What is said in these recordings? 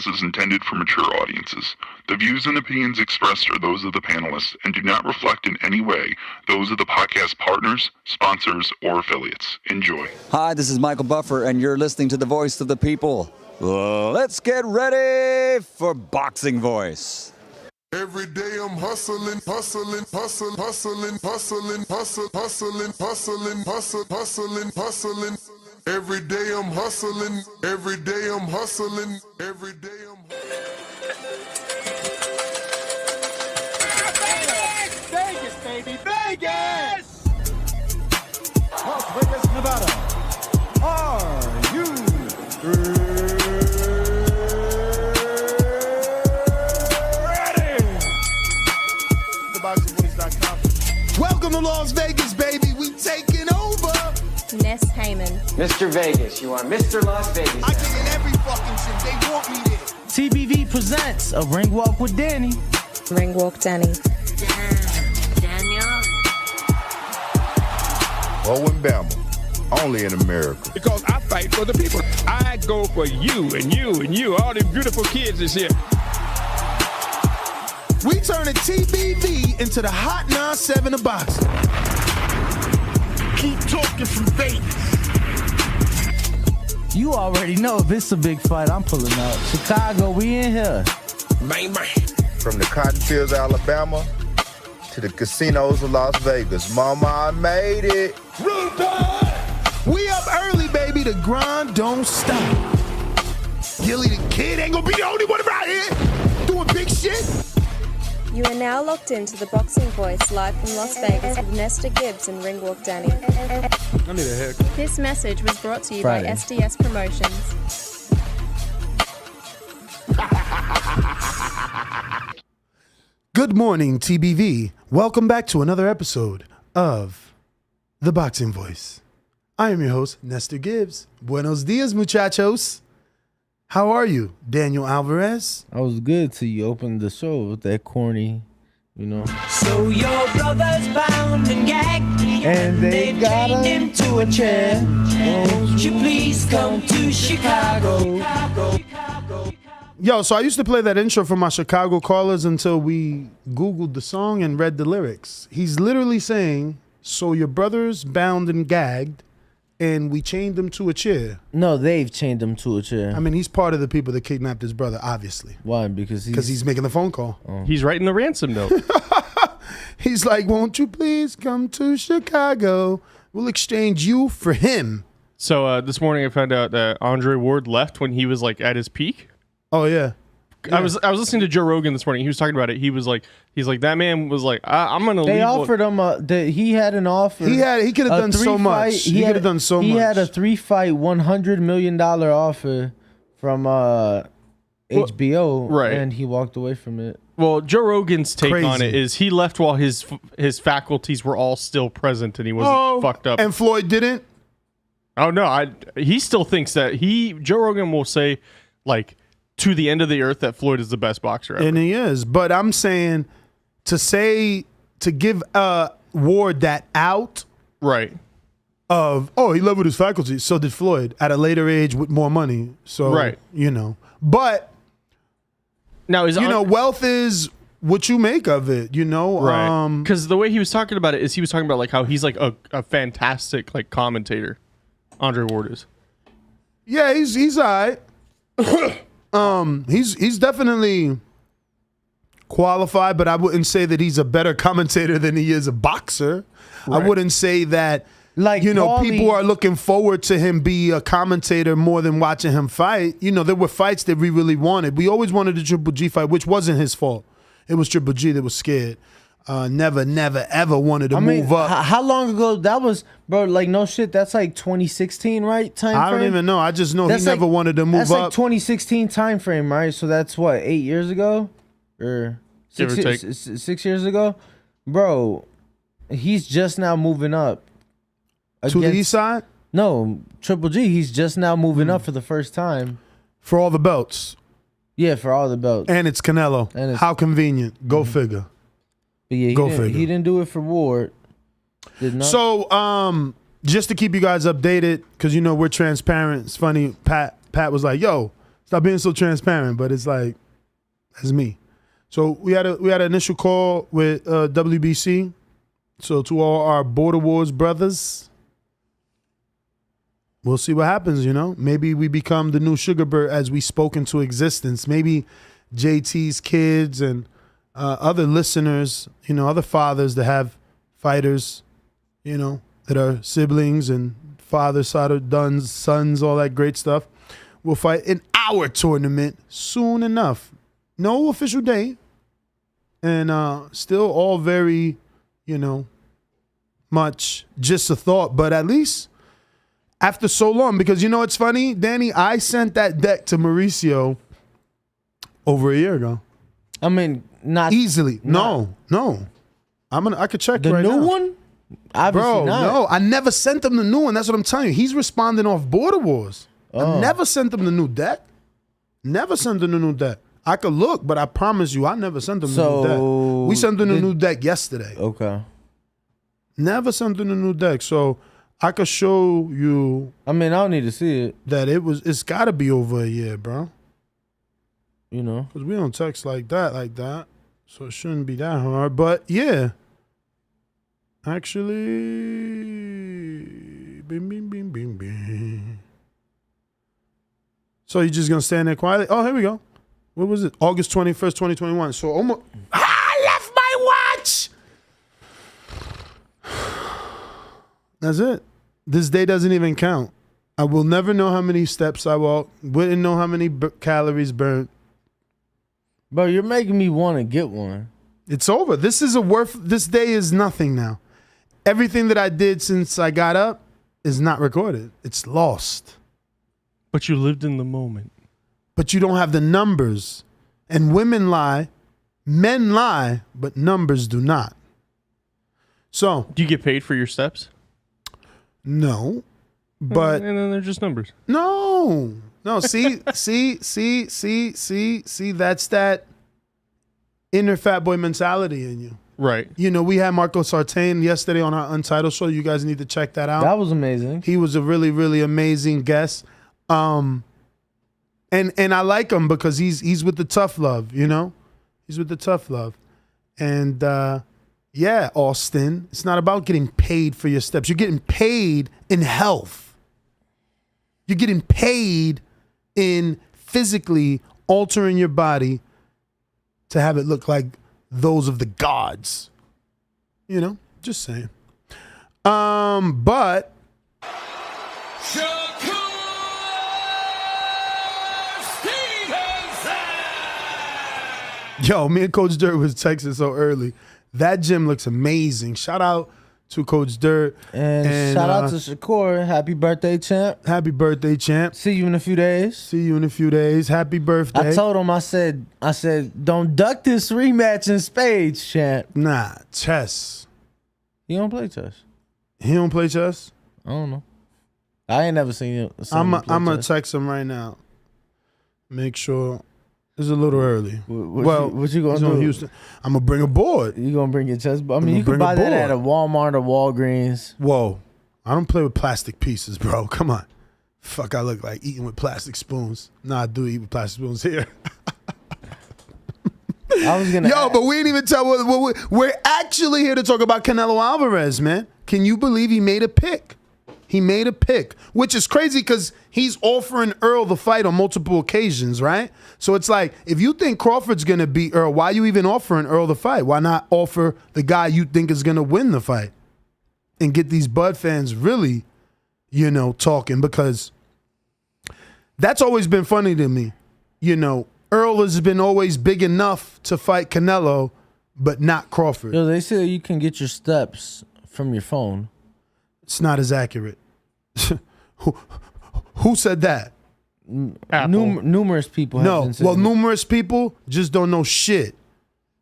is intended for mature audiences. The views and opinions expressed are those of the panelists and do not reflect in any way those of the podcast partners, sponsors, or affiliates. Enjoy. Hi, this is Michael Buffer, and you're listening to the voice of the people. Let's get ready for Boxing Voice. Every day I'm hustling, hustling, hustling, hustling, hustling, hustling, hustling, hustling, hustling, hustling, hustling. Every day I'm hustling, every day I'm hustling, every day I'm Vegas, baby, Vegas! Las Vegas, Nevada. Are you ready? ThaBoxingvoice.com. Welcome to Las Vegas, baby. We taking over. Ness Heyman. Mr. Vegas, you are Mr. Las Vegas. I get in every fucking shit. They want me there. TBV presents a ring walk with Danny. Ring walk Danny. Daniel. Owen Bama, only in America. Because I fight for the people. I go for you and you and you, all these beautiful kids is here. We turning TBV into the Hot 97 of boxing. Keep talking from Vegas. You already know if it's a big fight, I'm pulling out. Chicago, we in here. Man. From the cotton fields of Alabama to the casinos of Las Vegas. Mama, I made it. We up early, baby. The grind don't stop. Gilly the Kid ain't gonna be the only one around here doing big shit. You are now locked into the Boxing Voice live from Las Vegas with Nesta Gibbs and Ring Walk Danny. I need a haircut. This message was brought to you Friday. by SDS Promotions. Good morning, TBV. Welcome back to another episode of The Boxing Voice. I am your host, Nesta Gibbs. Buenos dias, muchachos. How are you, Daniel Alvarez? I was good till you opened the show with that corny, you know. So your brother's bound and gagged, And they got chained him him to a chair. Won't you please come to Chicago? Yo, so I used to play that intro for my Chicago callers until we Googled the song and read the lyrics. He's literally saying, so your brother's bound and gagged, and we chained him to a chair. No, they've chained him to a chair. I mean, he's part of the people that kidnapped his brother, obviously, Why? Because he's making the phone call. He's writing the ransom note. He's like, won't you please come to Chicago? We'll exchange you for him. So this morning I found out that Andre Ward left when he was like at his peak. Oh, yeah. I was listening to Joe Rogan this morning. He was talking about it. He's like that man was like, I'm gonna leave. They offered him he had an offer. He could have done so much. He could have done so much. He had a 3-fight, $100 million offer from HBO, right. And he walked away from it. Well, Joe Rogan's take Crazy. on it is he left while his faculties were all still present and he wasn't fucked up. And Floyd didn't? Oh no, he still thinks that Joe Rogan will say like to the end of the earth that Floyd is the best boxer ever. And he is. But I'm saying to give Ward that out right. of, he leveled his faculties. So did Floyd at a later age with more money. So, right. But, Now wealth is what you make of it, Right. Because the way he was talking about it is he was talking about like how he's like a fantastic like commentator. Andre Ward is. Yeah, he's all right. He's definitely qualified, but I wouldn't say that he's a better commentator than he is a boxer. Right. I wouldn't say that, people are looking forward to him be a commentator more than watching him fight. There were fights that we really wanted. We always wanted the Triple G fight, which wasn't his fault. It was Triple G that was scared. Never, ever wanted to move up. How long ago that was, bro? Like, no shit. That's like 2016, right? Time frame? I don't even know. I just know he never wanted to move up. That's like 2016 time frame, right? So that's what, 8 years ago, or 6 years ago, bro. He's just now moving up to the east side. No, Triple G. He's just now moving up for the first time for all the belts. Yeah, for all the belts, and it's Canelo. And it's, how convenient. Go figure. But yeah, he didn't do it for Ward. Did not. So, just to keep you guys updated, because we're transparent. It's funny. Pat was like, "Yo, Stop being so transparent, but it's like, that's me. So we had an initial call with WBC. So to all our Border Wars brothers, we'll see what happens, you know. Maybe we become the new Sugarbird as we spoke into existence. Maybe JT's kids and other listeners, you know, other fathers that have fighters, you know, that are siblings and father, sons, all that great stuff, will fight in our tournament soon enough. No official date. And still all very, you know, much just a thought. But at least after so long, because you know it's funny, Danny, I sent that deck to Mauricio over a year ago. I mean, not easily. No. I could check the right new now. one. Obviously Bro, not. no, I never sent him the new one. That's what I'm telling you. He's responding off Border Wars. I never sent him the new deck. Never sent him the new deck. I could look, but I promise you, I never sent him the new deck. We sent him the new deck yesterday. Okay. Never sent him the new deck, so I could show you. I mean, I don't need to see it. That it's got to be over a year, bro. You know, because we don't text like that, so it shouldn't be that hard. But yeah, actually, bing. So you're just gonna stand there quietly? Oh, here we go. What was it? August 21st, 2021. So almost. I left my watch. That's it. This day doesn't even count. I will never know how many steps I walked. Wouldn't know how many calories burned. Bro, you're making me want to get one. It's over. This day is nothing now. Everything that I did since I got up is not recorded. It's lost. But you lived in the moment. But you don't have the numbers. And women lie, men lie, but numbers do not. So, do you get paid for your steps? No. But and then they're just numbers. No, see, that's that inner fat boy mentality in you. Right. You know, we had Marco Sartain yesterday on our Untitled show. You guys need to check that out. That was amazing. He was a really, really amazing guest. And I like him because he's with the tough love, you know? He's with the tough love. And yeah, Austin, it's not about getting paid for your steps. You're getting paid in health. You're getting paid in physically altering your body to have it look like those of the gods. You know, just saying. But yo, me and Coach Dirt was texting so early. That gym looks amazing. Shout out to Coach Dirt. And shout out to Shakur. Happy birthday, champ. Happy birthday, champ. See you in a few days. Happy birthday. I told him, I said, don't duck this rematch in spades, champ. Nah, chess. He don't play chess. He don't play chess? I don't know. I ain't never seen him. I'm going to text him right now. Make sure. It's a little early. What you gonna do? Houston. I'm gonna bring a board. You gonna bring your chess? I mean, you can buy that at a Walmart or Walgreens. Whoa, I don't play with plastic pieces, bro. Come on, fuck, I look like eating with plastic spoons. Nah, I do eat with plastic spoons here. I was gonna. Yo, but we didn't even tell. We're actually here to talk about Canelo Alvarez, man. Can you believe he made a pick? He made a pick, which is crazy because he's offering Earl the fight on multiple occasions, right? So it's like, if you think Crawford's going to beat Earl, why are you even offering Earl the fight? Why not offer the guy you think is going to win the fight? And get these Bud fans really, you know, talking, because that's always been funny to me. You know, Earl has been always big enough to fight Canelo, but not Crawford. Yo, they say you can get your steps from your phone. It's not as accurate. Who said that? Numerous people have been saying numerous people just don't know shit.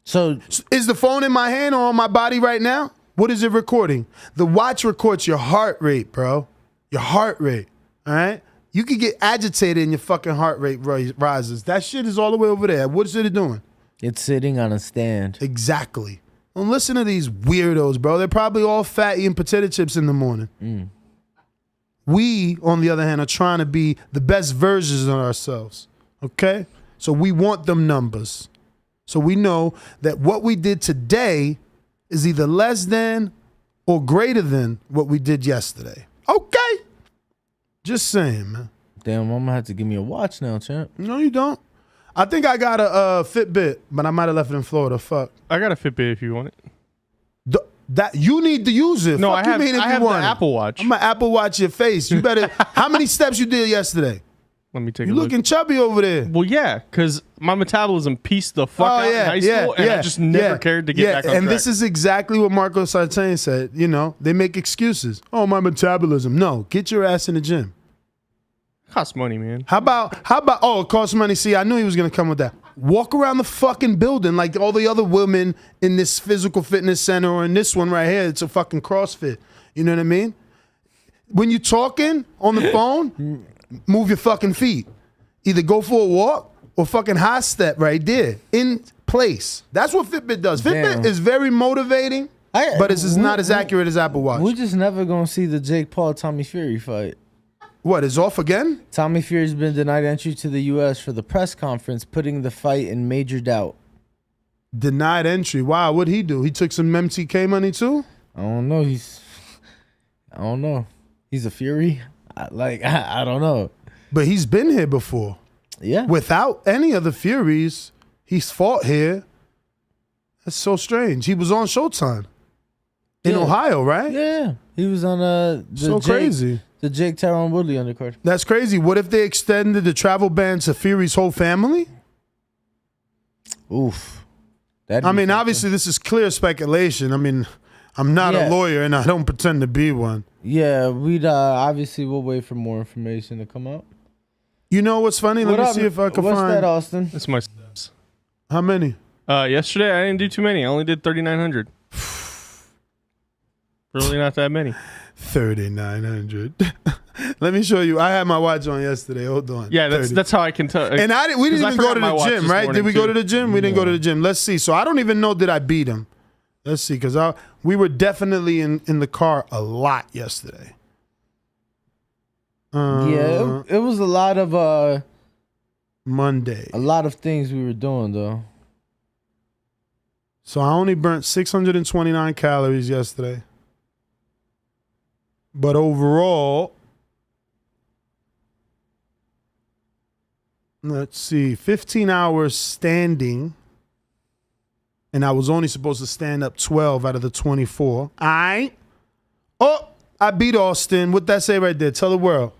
So is the phone in my hand or on my body right now? What is it recording? The watch records your heart rate, bro. Your heart rate, all right? You could get agitated and your fucking heart rate rises. That shit is all the way over there. What is it doing? It's sitting on a stand. Exactly. Don't listen to these weirdos, bro. They're probably all fat eating potato chips in the morning. We, on the other hand, are trying to be the best versions of ourselves. Okay? So we want them numbers. So we know that what we did today is either less than or greater than what we did yesterday. Okay? Just saying, man. Damn, I'm gonna have to give me a watch now, champ. No, you don't. I think I got a Fitbit, but I might have left it in Florida. Fuck. I got a Fitbit if you want it. That you need to use it. No, Fuck I have, you mean if I you have want the it? Apple Watch. I'm gonna Apple Watch your face. You better. How many steps you did yesterday? Let me take You a look. looking chubby over there. Well, yeah, because my metabolism pieced the fuck out in high school, and I just never cared to get back on track. And this is exactly what Marco Sartain said. You know, they make excuses. Oh, my metabolism. No, get your ass in the gym. It costs money, man. How about? Oh, it costs money. See, I knew he was gonna come with that. Walk around the fucking building like all the other women in this physical fitness center or in this one right here. It's a fucking CrossFit. You know what I mean? When you're talking on the phone, move your fucking feet. Either go for a walk or fucking high step right there in place. That's what Fitbit does. Fitbit is very motivating, but it's just not as accurate as Apple Watch. We're just never gonna see the Jake Paul Tommy Fury fight. What, is off again? Tommy Fury's been denied entry to the U.S. for the press conference, putting the fight in major doubt. Denied entry. Wow, what'd he do? He took some MTK money too? I don't know. He's a Fury. I don't know. But he's been here before. Yeah. Without any of the Furies, he's fought here. That's so strange. He was on Showtime in Ohio, right? Yeah. He was on crazy. The Jake Tyrone Woodley undercard. That's crazy. What if they extended the travel ban to Fury's whole family? Oof. I mean, obviously, this is clear speculation. I mean, I'm not a lawyer, and I don't pretend to be one. Yeah, we'll wait for more information to come out. You know what's funny? Let me see if I can find. What's that, Austin? That's my steps. How many? Yesterday, I didn't do too many. I only did 3,900. Really not that many. 3,900. Let me show you. I had my watch on yesterday. Hold on. Yeah, that's how I can tell. And we didn't even go to the gym, right? Did we go to the gym? We didn't go to the gym. Let's see. So I don't even know did I beat him. Let's see, because we were definitely in the car a lot yesterday. Yeah, it was a lot of Monday. A lot of things we were doing though. So I only burnt 629 calories yesterday. But overall, let's see, 15 hours standing. And I was only supposed to stand up 12 out of the 24. I beat Austin. What'd that say right there? Tell the world.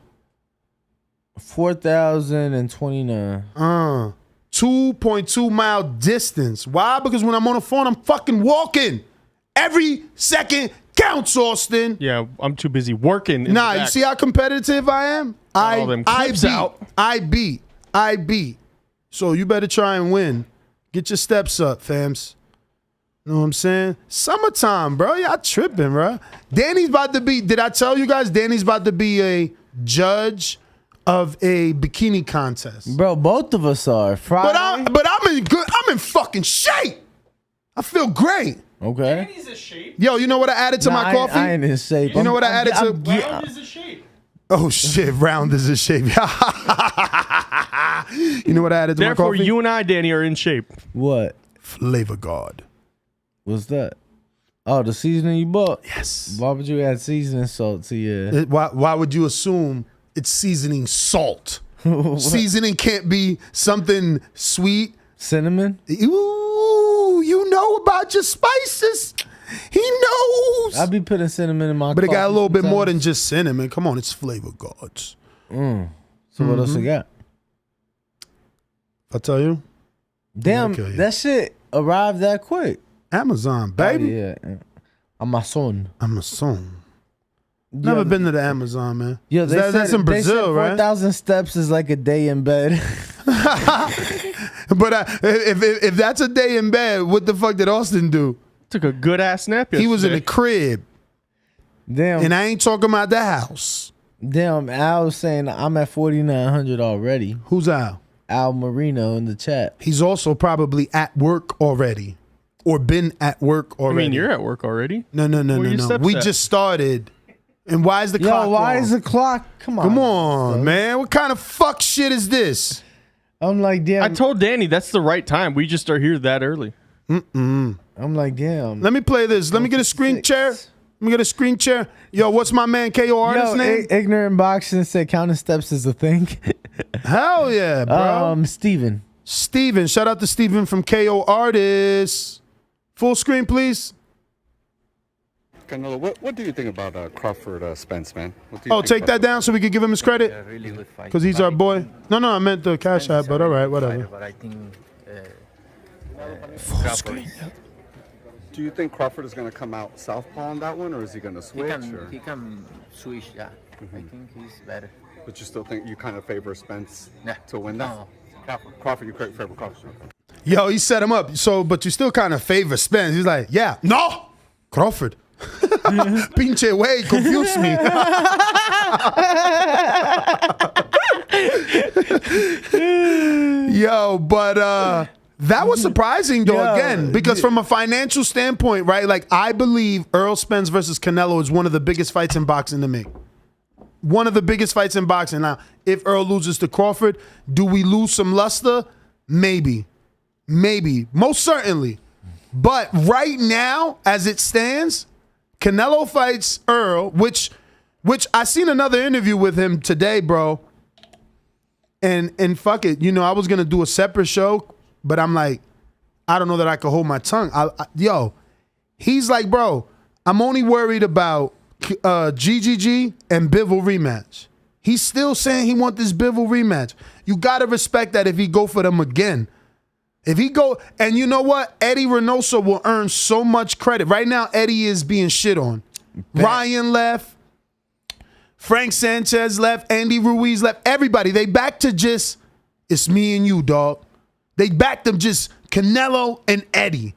4,029. 2.2 mile distance. Why? Because when I'm on the phone, I'm fucking walking. Every second counts, Austin. Yeah, I'm too busy working. Nah, you see how competitive I am? I beat. So you better try and win. Get your steps up, fams. You know what I'm saying? Summertime, bro. Y'all tripping, bro. Danny's about to be, did I tell you guys Danny's about to be a judge of a bikini contest? Bro, both of us are. Friday. But I'm in fucking shape. I feel great. Okay. Danny's in shape. Yo, you know what I added to my coffee? I ain't in shape. You know what I added to? Round is a shape. Oh shit, round is a shape. You know what I added to my Therefore, coffee? you and I, Danny, are in shape. What? Flavor God. What's that? Oh, the seasoning you bought? Yes. Why would you add seasoning salt to your... Why would you assume it's seasoning salt? Seasoning can't be something sweet. Cinnamon? Ooh, you know about your spices. He knows. I be putting cinnamon in my But it got a coffee little bit more sometimes. than just cinnamon. Come on, it's Flavor Gods. So what else you got? I tell you? Damn, Okay. that shit arrived that quick. Amazon, baby. Oh, yeah. Amazon. Never been to the Amazon, man. Yo, That's in Brazil, right? 4,000 steps is like a day in bed. But if that's a day in bed, what the fuck did Austin do? Took a good ass nap yesterday. He was in the crib. Damn. And I ain't talking about the house. Damn, Al was saying I'm at 4,900 already. Who's Al? Al Marino in the chat. He's also probably at work already. Or been at work already. I mean, you're at work already. No. We just started. And why is the clock why wrong? is the clock? Come on. Come on, man. What kind of fuck shit is this? I'm like, damn. I told Danny that's the right time. We just are here that early. I'm like, damn. Let me play this. Let me get a screen share. Let me get a screen share. Yo, what's my man KO artist name? Ignorant Boxing said counting steps is a thing. Hell yeah, bro. Steven. Shout out to Steven from KO Artists. Full screen, please. Canelo, what do you think about Crawford Spence, man? Take that down so we can give him his credit. Really good fight. Because he's our boy. No, I meant the cash app, but all right, whatever. But I think full Crawford screen. Do you think Crawford is going to come out southpaw on that one, or is he going to switch? He can switch, yeah. I think he's better. But you still think you kind of favor Spence Nah. to win that? No, Crawford. Crawford, you favor Crawford. Yo, he set him up. So, but you still kind of favor Spence. He's like, yeah, no, Crawford. Pinche way, confused me. Yo, but that was surprising though, again, because from a financial standpoint, right? Like, I believe Errol Spence versus Canelo is one of the biggest fights in boxing to me. One of the biggest fights in boxing. Now, if Earl loses to Crawford, do we lose some luster? Maybe. Most certainly. But right now, as it stands, Canelo fights Earl, which I seen another interview with him today, bro. And fuck it, I was gonna do a separate show, but I'm like, I don't know that I could hold my tongue. He's like, bro, I'm only worried about GGG and Bivol rematch. He's still saying he want this Bivol rematch. You gotta respect that if he go for them again. If he go, and you know what? Eddie Reynoso will earn so much credit. Right now, Eddie is being shit on. Ryan left. Frank Sanchez left. Andy Ruiz left. Everybody. They back to just, it's me and you, dog. They back to just Canelo and Eddie.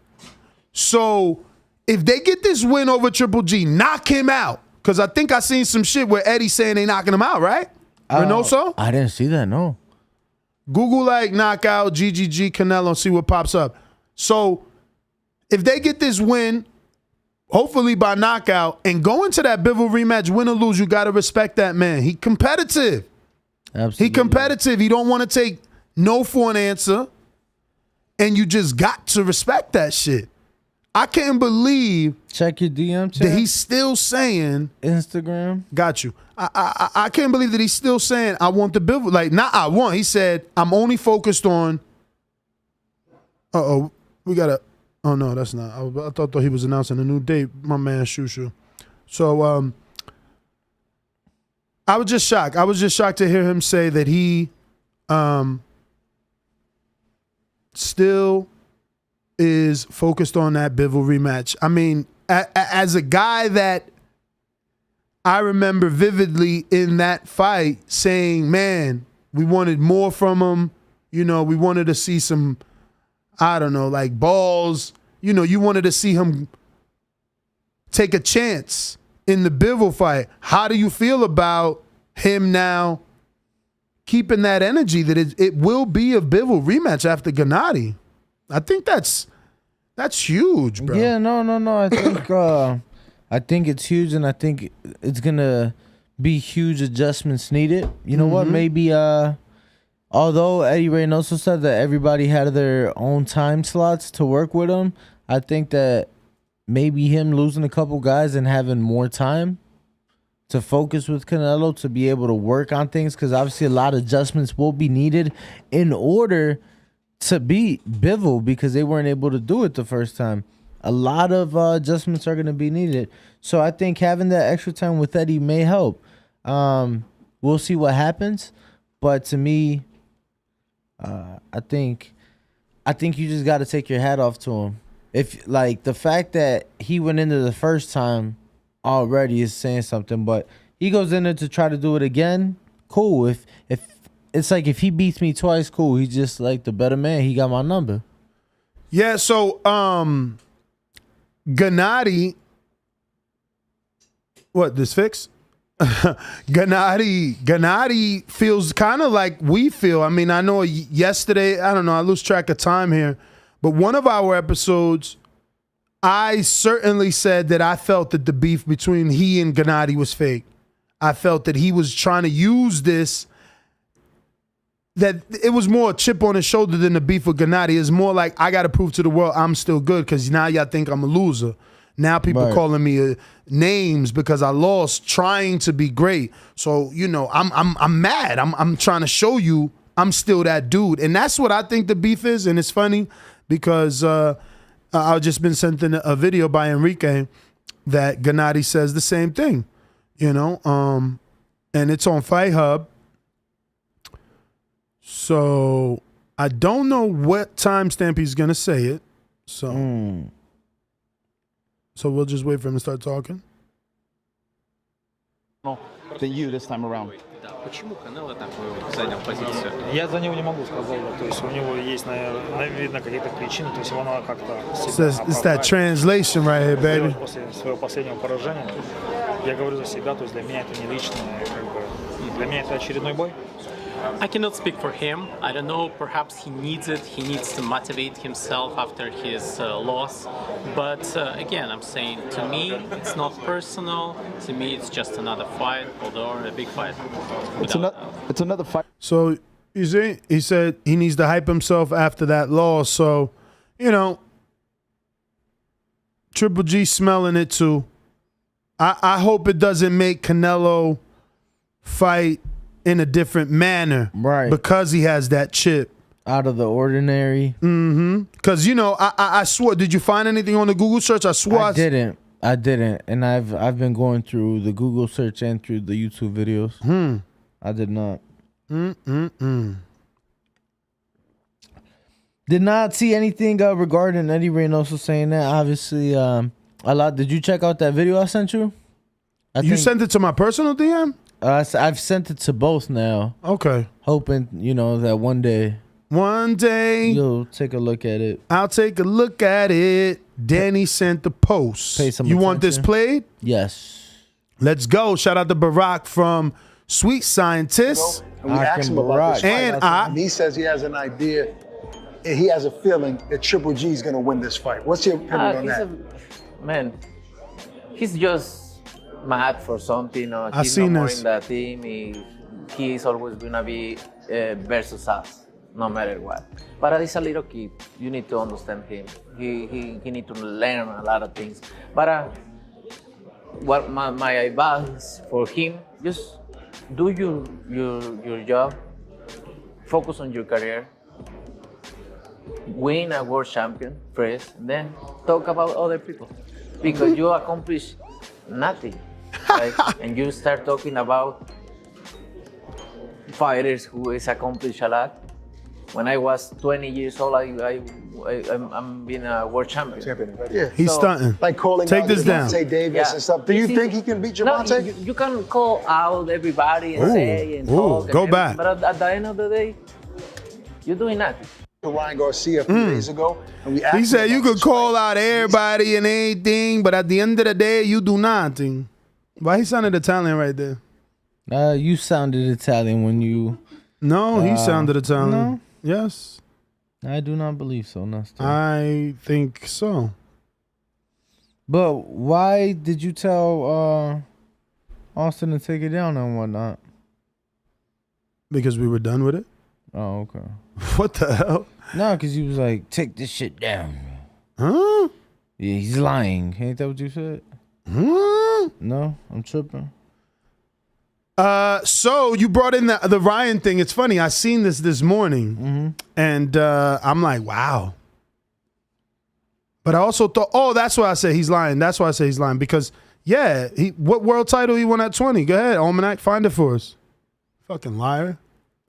So if they get this win over Triple G, knock him out. Because I think I seen some shit where Eddie's saying they knocking him out, right? Reynoso? I didn't see that, no. Google like knockout GGG Canelo, see what pops up. So if they get this win, hopefully by knockout, and go into that Bivol rematch, win or lose, you got to respect that man. He competitive. Absolutely. He competitive. He don't want to take no for an answer. And you just got to respect that shit. I can't believe. Check your DM chat. That he's still saying. Instagram. Got you. I can't believe that he's still saying, I want the Bivol. Like, not I want. He said, I'm only focused on. We got to. Oh, no, that's not. I thought he was announcing a new date, my man Shushu. So I was just shocked. I was just shocked to hear him say that he still is focused on that Bivol rematch. I mean, as a guy that I remember vividly in that fight saying, man, we wanted more from him. We wanted to see some, I don't know, like balls. You wanted to see him take a chance in the Bivol fight. How do you feel about him now keeping that energy that it will be a Bivol rematch after Gennady? I think that's huge, bro. Yeah, no. I think it's huge, and I think it's gonna be huge adjustments needed. You know what? Maybe although Eddie Reynoso said that everybody had their own time slots to work with him, I think that maybe him losing a couple guys and having more time to focus with Canelo to be able to work on things, because obviously a lot of adjustments will be needed in order to beat Bivol, because they weren't able to do it the first time. A lot of adjustments are going to be needed. So I think having that extra time with Eddie may help. We'll see what happens. But to me, I think you just got to take your hat off to him. If like the fact that he went into the first time already is saying something, but he goes in there to try to do it again, cool. If it's like if he beats me twice, cool. He's just like the better man. He got my number. Yeah, so Gennady, what, this fix? Gennady feels kind of like we feel. I mean, I know yesterday, I don't know, I lose track of time here, but one of our episodes, I certainly said that I felt that the beef between he and Gennady was fake. I felt that he was trying to use this that it was more a chip on his shoulder than the beef with Gennady. It's more like I got to prove to the world I'm still good because now y'all think I'm a loser. Now people calling me names because I lost trying to be great. So, you know, I'm mad. I'm trying to show you I'm still that dude. And that's what I think the beef is. And it's funny because I've just been sent in a video by Enrique that Gennady says the same thing, you know, and it's on Fight Hub. So I don't know what timestamp he's going to say it. So we'll just wait for him to start talking. Than you this time around. Почему Канело такую занял позицию? Я за него не могу сказать. То есть у него есть, наверное, какие-то причины. То есть он как-то... It's that translation right here, baby. После своего последнего поражения. Я говорю за себя, то есть для меня это не личное. Для меня это очередной бой. I cannot speak for him. I don't know, perhaps he needs it. He needs to motivate himself after his loss. But again, I'm saying, to me, it's not personal. To me, it's just another fight, although a big fight. It's another fight. So he said he needs to hype himself after that loss. So, you know, Triple G smelling it too. I hope it doesn't make Canelo fight in a different manner, right? Because he has that chip, out of the ordinary. Because you know, I swore. Did you find anything on the Google search? I swore I didn't, and I've been going through the Google search and through the YouTube videos. I did not. Did not see anything regarding Eddie Reynoso saying that. Obviously, a lot. Did you check out that video I sent you? You sent it to my personal DM. I've sent it to both now. Okay. Hoping, you know, that one day you'll take a look at it. I'll take a look at it. Danny sent the post. Pay some you want this played? Yes. Let's go. Shout out to Barack from Sweet Scientist. And we asked him about this fight. And he says he has an idea. And he has a feeling that Triple G is going to win this fight. What's your opinion on that? Man, he's just mad for something, or I he's seen no more this. in the team. He's always gonna be versus us, no matter what. But he's a little kid. You need to understand him. He need to learn a lot of things. But what my advice for him, just do your job, focus on your career, win a world champion first, then talk about other people, because you accomplish nothing. Right? And you start talking about fighters who has accomplished a lot. When I was 20 years old, I'm being a world champion. Yeah. He's stunting. Like calling Take out this down. Gervonta Davis and stuff. Do you think he can beat Gervonta? No, you can call out everybody and say and talk. Go back. But at the end of the day, you're doing nothing. Ryan Garcia a few days ago, and we asked He said him you about could this call fight. out everybody and anything, but at the end of the day, you do nothing. Why he sounded Italian right there? You sounded Italian when you... No, he sounded Italian. No? Yes. I do not believe so, Nestor. I think so. But why did you tell Austin to take it down and whatnot? Because we were done with it. Oh, okay. What the hell? No, because he was like, take this shit down. Huh? Yeah, he's lying. Ain't that what you said? No, I'm tripping. So you brought in the Ryan thing. It's funny. I seen this morning, and I'm like, wow. But I also thought, oh, that's why I say he's lying. That's why I say he's lying, because yeah, what world title he won at 20? Go ahead, Almanac, find it for us. Fucking liar.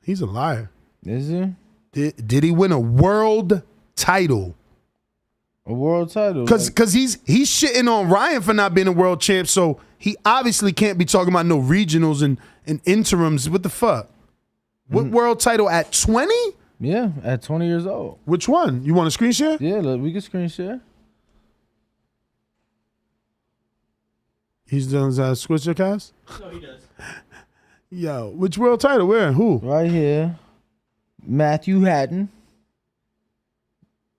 He's a liar. Is he? Did he win a world title? A world title? Because he's shitting on Ryan for not being a world champ, so he obviously can't be talking about no regionals and interims. What the fuck? What world title at 20? Yeah, at 20 years old. Which one? You want a screen share? Yeah, look, we can screen share. He's done that Switcher cast? No, he does. Yo, which world title? Where? Who? Right here. Matthew Hatton.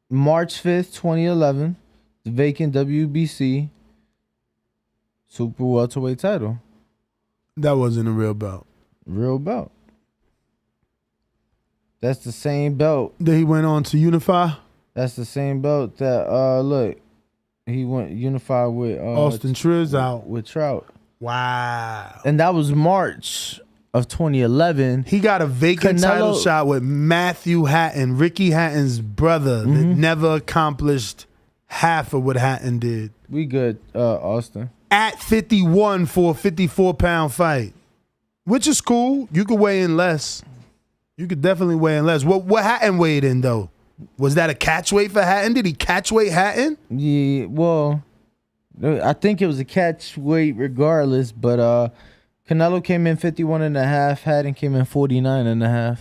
March 5th, 2011. Vacant WBC Super Welterweight title. That wasn't a real belt. Real belt. That's the same belt. That he went on to unify? That's the same belt that, look, he went unified with Austin Triz out. With Trout. Wow. And that was March of 2011. He got a vacant title shot with Matthew Hatton, Ricky Hatton's brother, that never accomplished half of what Hatton did. We good, Austin. At 51 for a 54-pound fight, which is cool. You could weigh in less. You could definitely weigh in less. What Hatton weighed in, though? Was that a catch weight for Hatton? Did he catch weight Hatton? Yeah, well, I think it was a catch weight regardless, but Canelo came in 51.5, Hatton came in 49.5.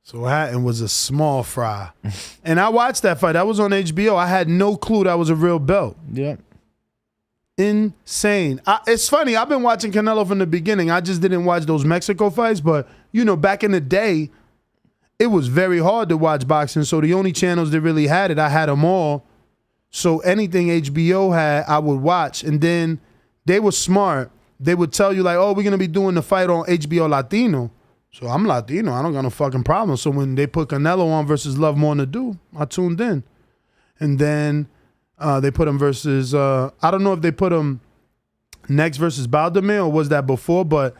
So Hatton was a small fry. And I watched that fight. That was on HBO. I had no clue that was a real belt. Yeah. Insane. It's funny. I've been watching Canelo from the beginning. I just didn't watch those Mexico fights. But, you know, back in the day, it was very hard to watch boxing. So the only channels that really had it, I had them all. So anything HBO had, I would watch. And then they were smart. They would tell you, like, oh, we're going to be doing the fight on HBO Latino. So I'm Latino. I don't got no fucking problem. So when they put Canelo on versus Love More Than Do, I tuned in. And then they put him versus, I don't know if they put him next versus Baldomir or was that before, but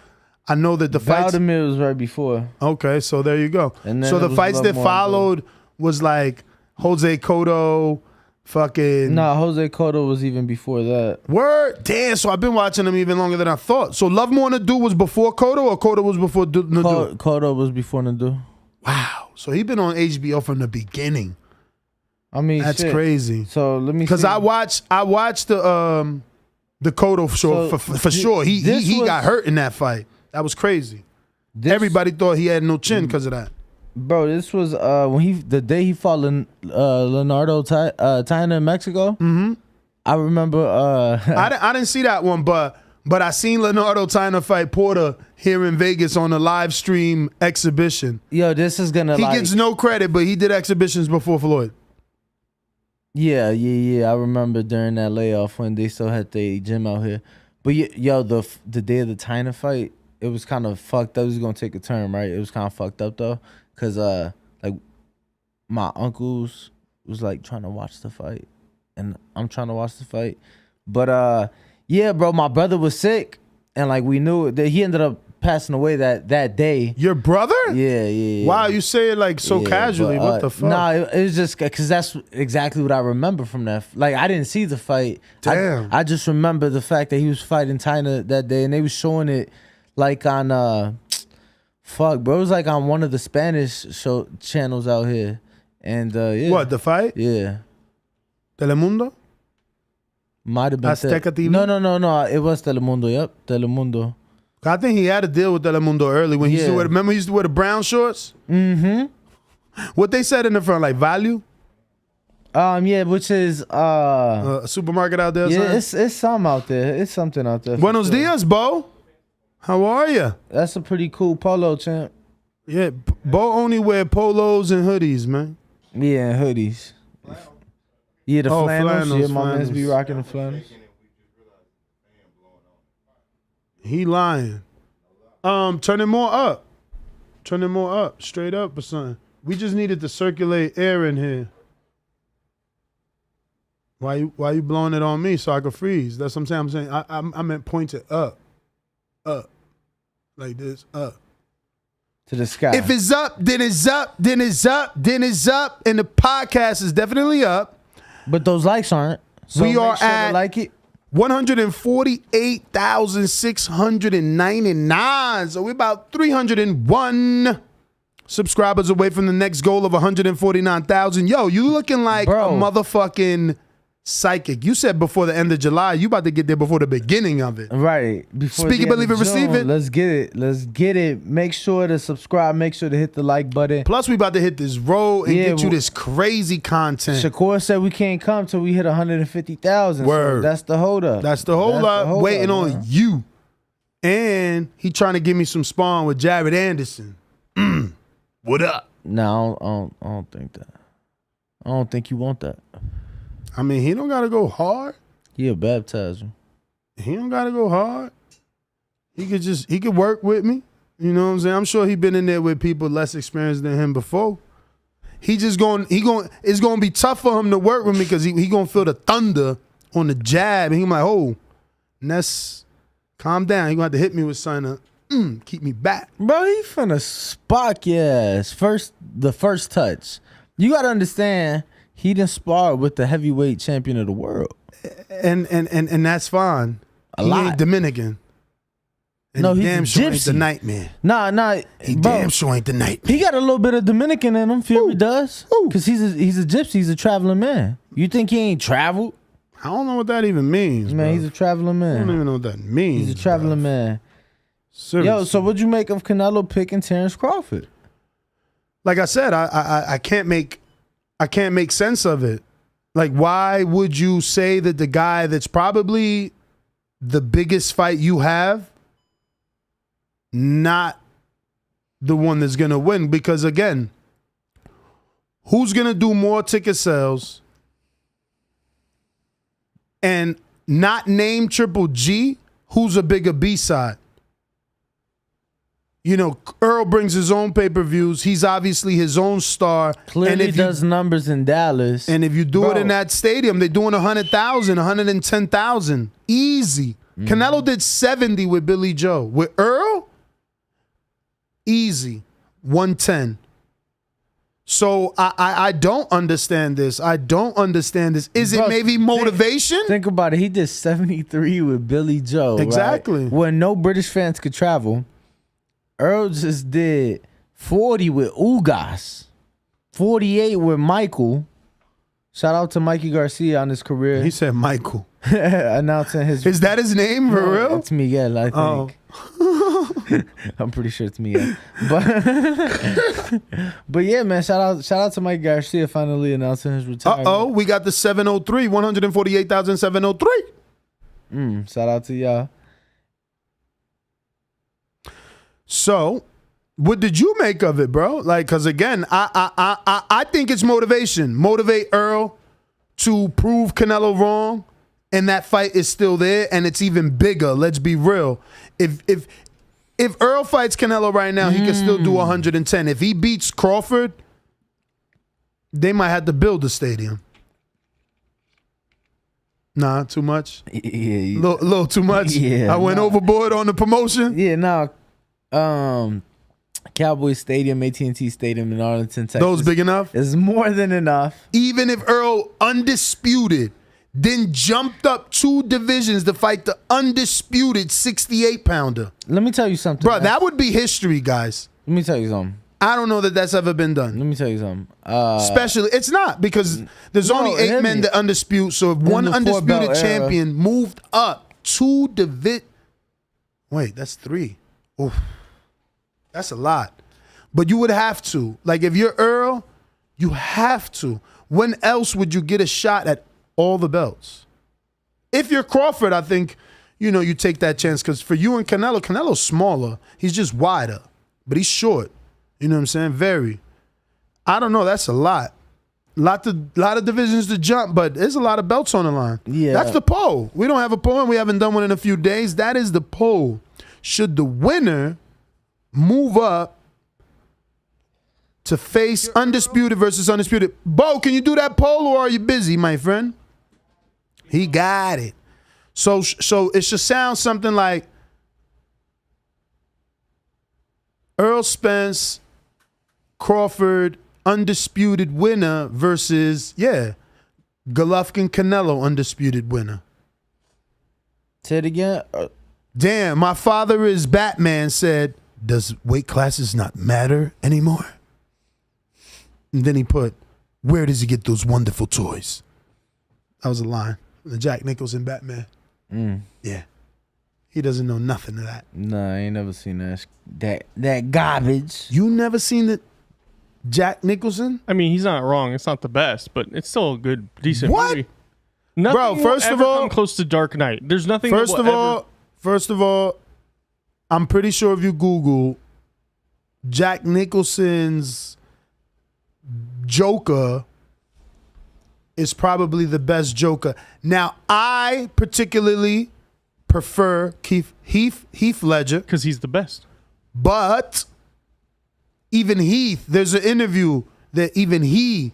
I know that the fights. Baldomir was right before. Okay, so there you go. And then so the fights that followed was like Jose Cotto, fucking. Nah, Jose Cotto was even before that. Word? Damn, so I've been watching him even longer than I thought. So Love More Than Do was before Cotto or Cotto was before Nadu? Cotto was before Nadu. Wow. So he been on HBO from the beginning. I mean, that's shit. Crazy. So let me. Because I watched the Cotto show for sure. He got hurt in that fight. That was crazy. Everybody thought he had no chin because of that. Bro, this was when the day he fought Leonardo Taina in Mexico. Mm-hmm. I remember. I didn't see that one, but I seen Leonardo Taina fight Porter here in Vegas on a live stream exhibition. Yo, this is gonna. He gets no credit, but he did exhibitions before Floyd. Yeah. I remember during that layoff when they still had the gym out here. But yo, the day of the Taina fight, it was kind of fucked up. It was gonna take a turn, right? It was kind of fucked up though, cause like my uncles was like trying to watch the fight, and I'm trying to watch the fight. But yeah, bro, my brother was sick, and like we knew that he ended up passing away that day. Your brother? Yeah. Wow, you say it like so casually. What the fuck? Nah, it was just because that's exactly what I remember from that. Like, I didn't see the fight. Damn. I just remember the fact that he was fighting Taina that day, and they was showing it like on fuck, bro. It was like on one of the Spanish show channels out here, and yeah. What, the fight? Yeah. Telemundo? Might have been Azteca TV? No. It was Telemundo. Yep, Telemundo. I think he had a deal with Telemundo early when he used to wear. Remember, he used to wear the brown shorts. Mm-hmm. What they said in the front, like value. Yeah, which is a supermarket out there. Or yeah, something? it's some out there. It's something out there. Buenos dias, Bo. How are you? That's a pretty cool polo, champ. Yeah, Bo only wear polos and hoodies, man. Yeah, and hoodies. Yeah, the flannels. Yeah, my flannels. man's be rocking the flannels. He lying. Turn it more up. Turn it more up. Straight up or something. We just needed to circulate air in here. Why you blowing it on me so I could freeze? That's what I'm saying. I meant point it up. Up. Like this. Up. To the sky. If it's up, then it's up, then it's up, then it's up. And the podcast is definitely up. But those likes aren't. So we are make sure to at like it. 148,699. So we're about 301 subscribers away from the next goal of 149,000. Yo, you looking like a motherfucking psychic. You said before the end of July. You about to get there before the beginning of it. Right. Speak it, believe it, receive it. Let's get it. Let's get it. Make sure to subscribe. Make sure to hit the like button. Plus, we about to hit this road and get you this crazy content. Shakur said we can't come till we hit 150,000. Word. So that's the hold up. That's the hold up. Waiting on you. And he trying to give me some spawn with Jared Anderson. What up? No, I don't think that. I don't think you want that. I mean, he don't gotta go hard. He'll baptize him. He don't gotta go hard. He could work with me. You know what I'm saying? I'm sure he been in there with people less experienced than him before. It's going to be tough for him to work with me because he going to feel the thunder on the jab. And he like, oh, Ness, calm down. He going to have to hit me with something to keep me back. Bro, he finna spark your ass. The first touch. You got to understand, he done sparred with the heavyweight champion of the world. And that's fine. He lot. ain't Dominican. And No, he he's damn a sure ain't gypsy. the nightmare. Nah. He bro, damn sure ain't the nightmare. He got a little bit of Dominican in him. Fury does. Because he's a gypsy. He's a traveling man. You think he ain't traveled? I don't know what that even means, Man, bro. he's a traveling man. I don't even know what that means. He's a traveling man. Seriously. Yo, so what'd you make of Canelo picking Terence Crawford? Like I said, I can't make sense of it. Like, why would you say that the guy that's probably the biggest fight you have, not the one that's gonna win? Because again, who's gonna do more ticket sales and not name Triple G? Who's a bigger B-side? You know, Earl brings his own pay-per-views. He's obviously his own star. Clearly and does numbers in Dallas. And if you do it in that stadium, they're doing 100,000, 110,000. Easy. Canelo did 70 with Billy Joe. With Earl, easy. 110. So I don't understand this. Is it maybe motivation? Think about it. He did 73 with Billy Joe. Exactly. Right? When no British fans could travel. Earl just did 40 with Ugas, 48 with Michael. Shout out to Mikey Garcia on his career. He said Michael. Announcing his... Is that his name for real? It's Miguel, I think. Oh. I'm pretty sure it's Miguel. But yeah, man, shout out to Mike Garcia finally announcing his retirement. Uh-oh, we got the 703, 148,703. Shout out to y'all. So, what did you make of it, bro? Like, because again, I think it's motivation. Motivate Earl to prove Canelo wrong, and that fight is still there, and it's even bigger. Let's be real. If Earl fights Canelo right now, he can still do 110. If he beats Crawford, they might have to build a stadium. Nah, too much. Yeah, little too much. Yeah, I went overboard on the promotion. Yeah, no. Cowboys Stadium, AT&T Stadium in Arlington, Texas. Those big enough? Is more than enough. Even if Earl undisputed, then jumped up 2 divisions to fight the undisputed 68-pounder. Let me tell you something. Bro, that would be history, guys. Let me tell you something. I don't know that that's ever been done. Let me tell you something. Especially, it's not, because there's only 8 men that undispute. So if one undisputed champion moved up 2 divisions, wait, that's 3. Oof. That's a lot. But you would have to. Like, if you're Earl, you have to. When else would you get a shot at all the belts? If you're Crawford, I think, you take that chance. Because for you and Canelo's smaller. He's just wider. But he's short. You know what I'm saying? Very. I don't know. That's a lot. Lot of divisions to jump, but there's a lot of belts on the line. Yeah. That's the poll. We don't have a poll, and we haven't done one in a few days. That is the poll. Should the winner move up to face undisputed versus undisputed? Bo, can you do that poll, or are you busy, my friend? He got it. So it should sound something like Errol Spence, Crawford, undisputed winner versus, Golovkin, Canelo, undisputed winner. Say it again. Damn, my father is Batman said, does weight classes not matter anymore? And then he put, where does he get those wonderful toys? That was a line. The Jack Nicholson Batman. Yeah. He doesn't know nothing of that. Nah, I ain't never seen that garbage. You never seen the Jack Nicholson? I mean, he's not wrong. It's not the best, but it's still a good, decent What? movie. Nothing Bro, first of all, come close to Dark Knight. There's nothing. First of all, I'm pretty sure if you Google Jack Nicholson's Joker, is probably the best Joker. Now, I particularly prefer Heath Ledger because he's the best. But even Heath, there's an interview that even he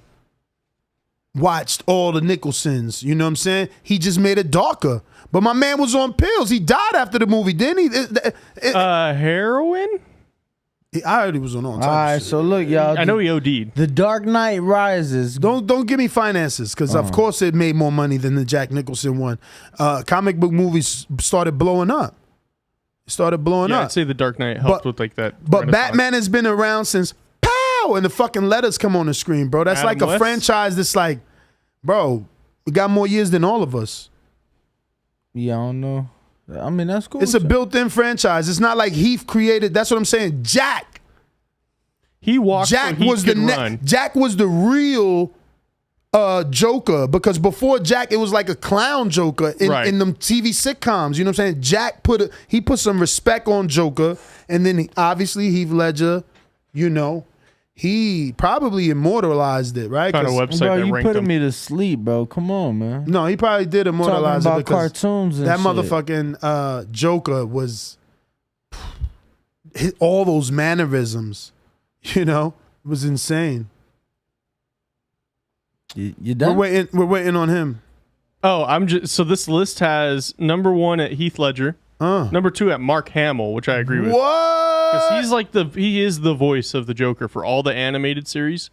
watched all the Nicholsons. You know what I'm saying? He just made it darker. But my man was on pills. He died after the movie, didn't he? Heroin? I heard he was on all types. All right, so look, y'all. I know he OD'd. The Dark Knight Rises. Don't give me finances, because of course it made more money than the Jack Nicholson one. Comic book movies started blowing up. Yeah, I'd say the Dark Knight helped with like that. But Batman has been around since pow, and the fucking letters come on the screen, bro. That's Adam like a West? franchise that's like, bro, we got more years than all of us. Yeah, I don't know. I mean, that's cool. It's a built-in franchise. It's not like Heath created. That's what I'm saying. Jack. He walked. Jack so he was could the run. Jack was the real Joker, because before Jack it was like a clown Joker in them TV sitcoms. You know what I'm saying? Jack put some respect on Joker, and then obviously Heath Ledger, you know, he probably immortalized it, right? Found a website Bro, that you ranked putting him. me to sleep, bro. Come on, man. No, he probably did immortalize Talking it about because cartoons and that shit. motherfucking Joker was all those mannerisms, you know, it was insane. You done? We're waiting on him. Oh, I'm just so this list has number 1 at Heath Ledger, number 2 at Mark Hamill, which I agree with. What? Because he's like he is the voice of the Joker for all the animated series.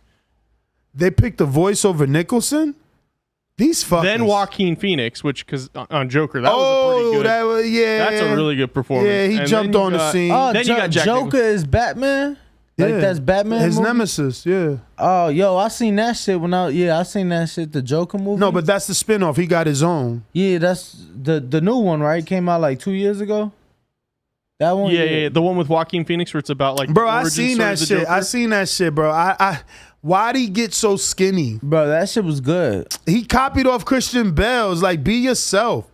They picked the voice over Nicholson? These fuckers. Then Joaquin Phoenix, which because on Joker that was a pretty good. That's a really good performance. Yeah, he And jumped then on you the got- scene. Oh, Then you got Jack Joker is Batman? Like that's Batman His movie? nemesis, yeah. Oh, yo, I seen that shit I seen that shit, the Joker movie. No, but that's the spinoff. He got his own. Yeah, that's the new one, right? Came out like 2 years ago. That one? Yeah, the one with Joaquin Phoenix where it's about like Bro, the I origin seen story that of the shit. Joker. I seen that shit, bro. Why'd he get so skinny? Bro, that shit was good. He copied off Christian Bale's, like, be yourself.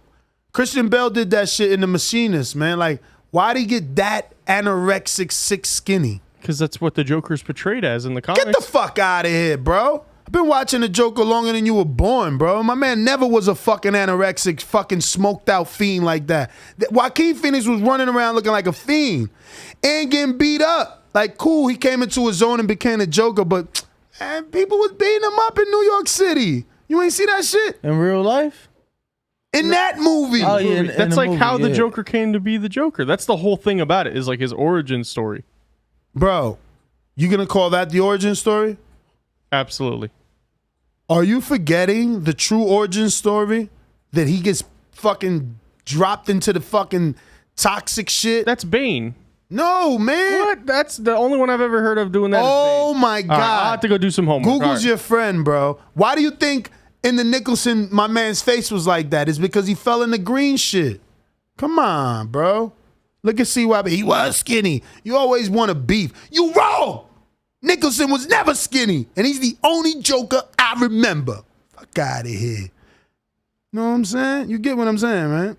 Christian Bale did that shit in The Machinist, man. Like, why'd he get that anorexic, sick, skinny? Because that's what the Joker's portrayed as in the comics. Get the fuck out of here, bro. I've been watching the Joker longer than you were born, bro. My man never was a fucking anorexic, fucking smoked out fiend like that. Joaquin Phoenix was running around looking like a fiend and getting beat up. Like, cool, he came into his own and became a Joker, but man, people was beating him up in New York City. You ain't see that shit? In real life? In that movie. Oh, yeah, That's like movie, how the yeah. Joker came to be the Joker. That's the whole thing about it, is like his origin story. Bro, you gonna call that the origin story? Absolutely. Are you forgetting the true origin story? That he gets fucking dropped into the fucking toxic shit? That's Bane. No, man. What? That's the only one I've ever heard of doing that. Oh my God. All right, I'll have to go do some homework. Google's All right. your friend, bro. Why do you think in the Nicholson, my man's face was like that? It's because he fell in the green shit. Come on, bro. Look and see why he was skinny. You always want to beef. You wrong. Nicholson was never skinny, and he's the only Joker I remember. Fuck out of here. Know what I'm saying? You get what I'm saying, man?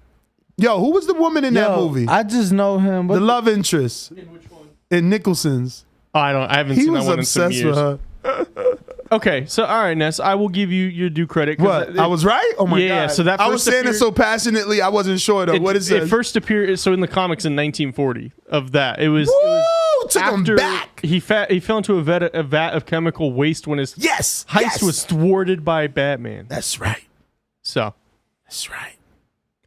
Yo, who was the woman in that movie? I just know him. The love interest. Which one? In Nicholson's. Oh, I haven't He seen that was one in some obsessed years. with her. Okay, so all right, Ness, I will give you your due credit. What? I was right? Oh my God. Yeah, so that I was first saying it so passionately, I wasn't sure though. What is it? It first appeared so in the comics in 1940 of that. It was, took him after back. He fell into a vat of chemical waste when his heist was thwarted by Batman. That's right. So that's right.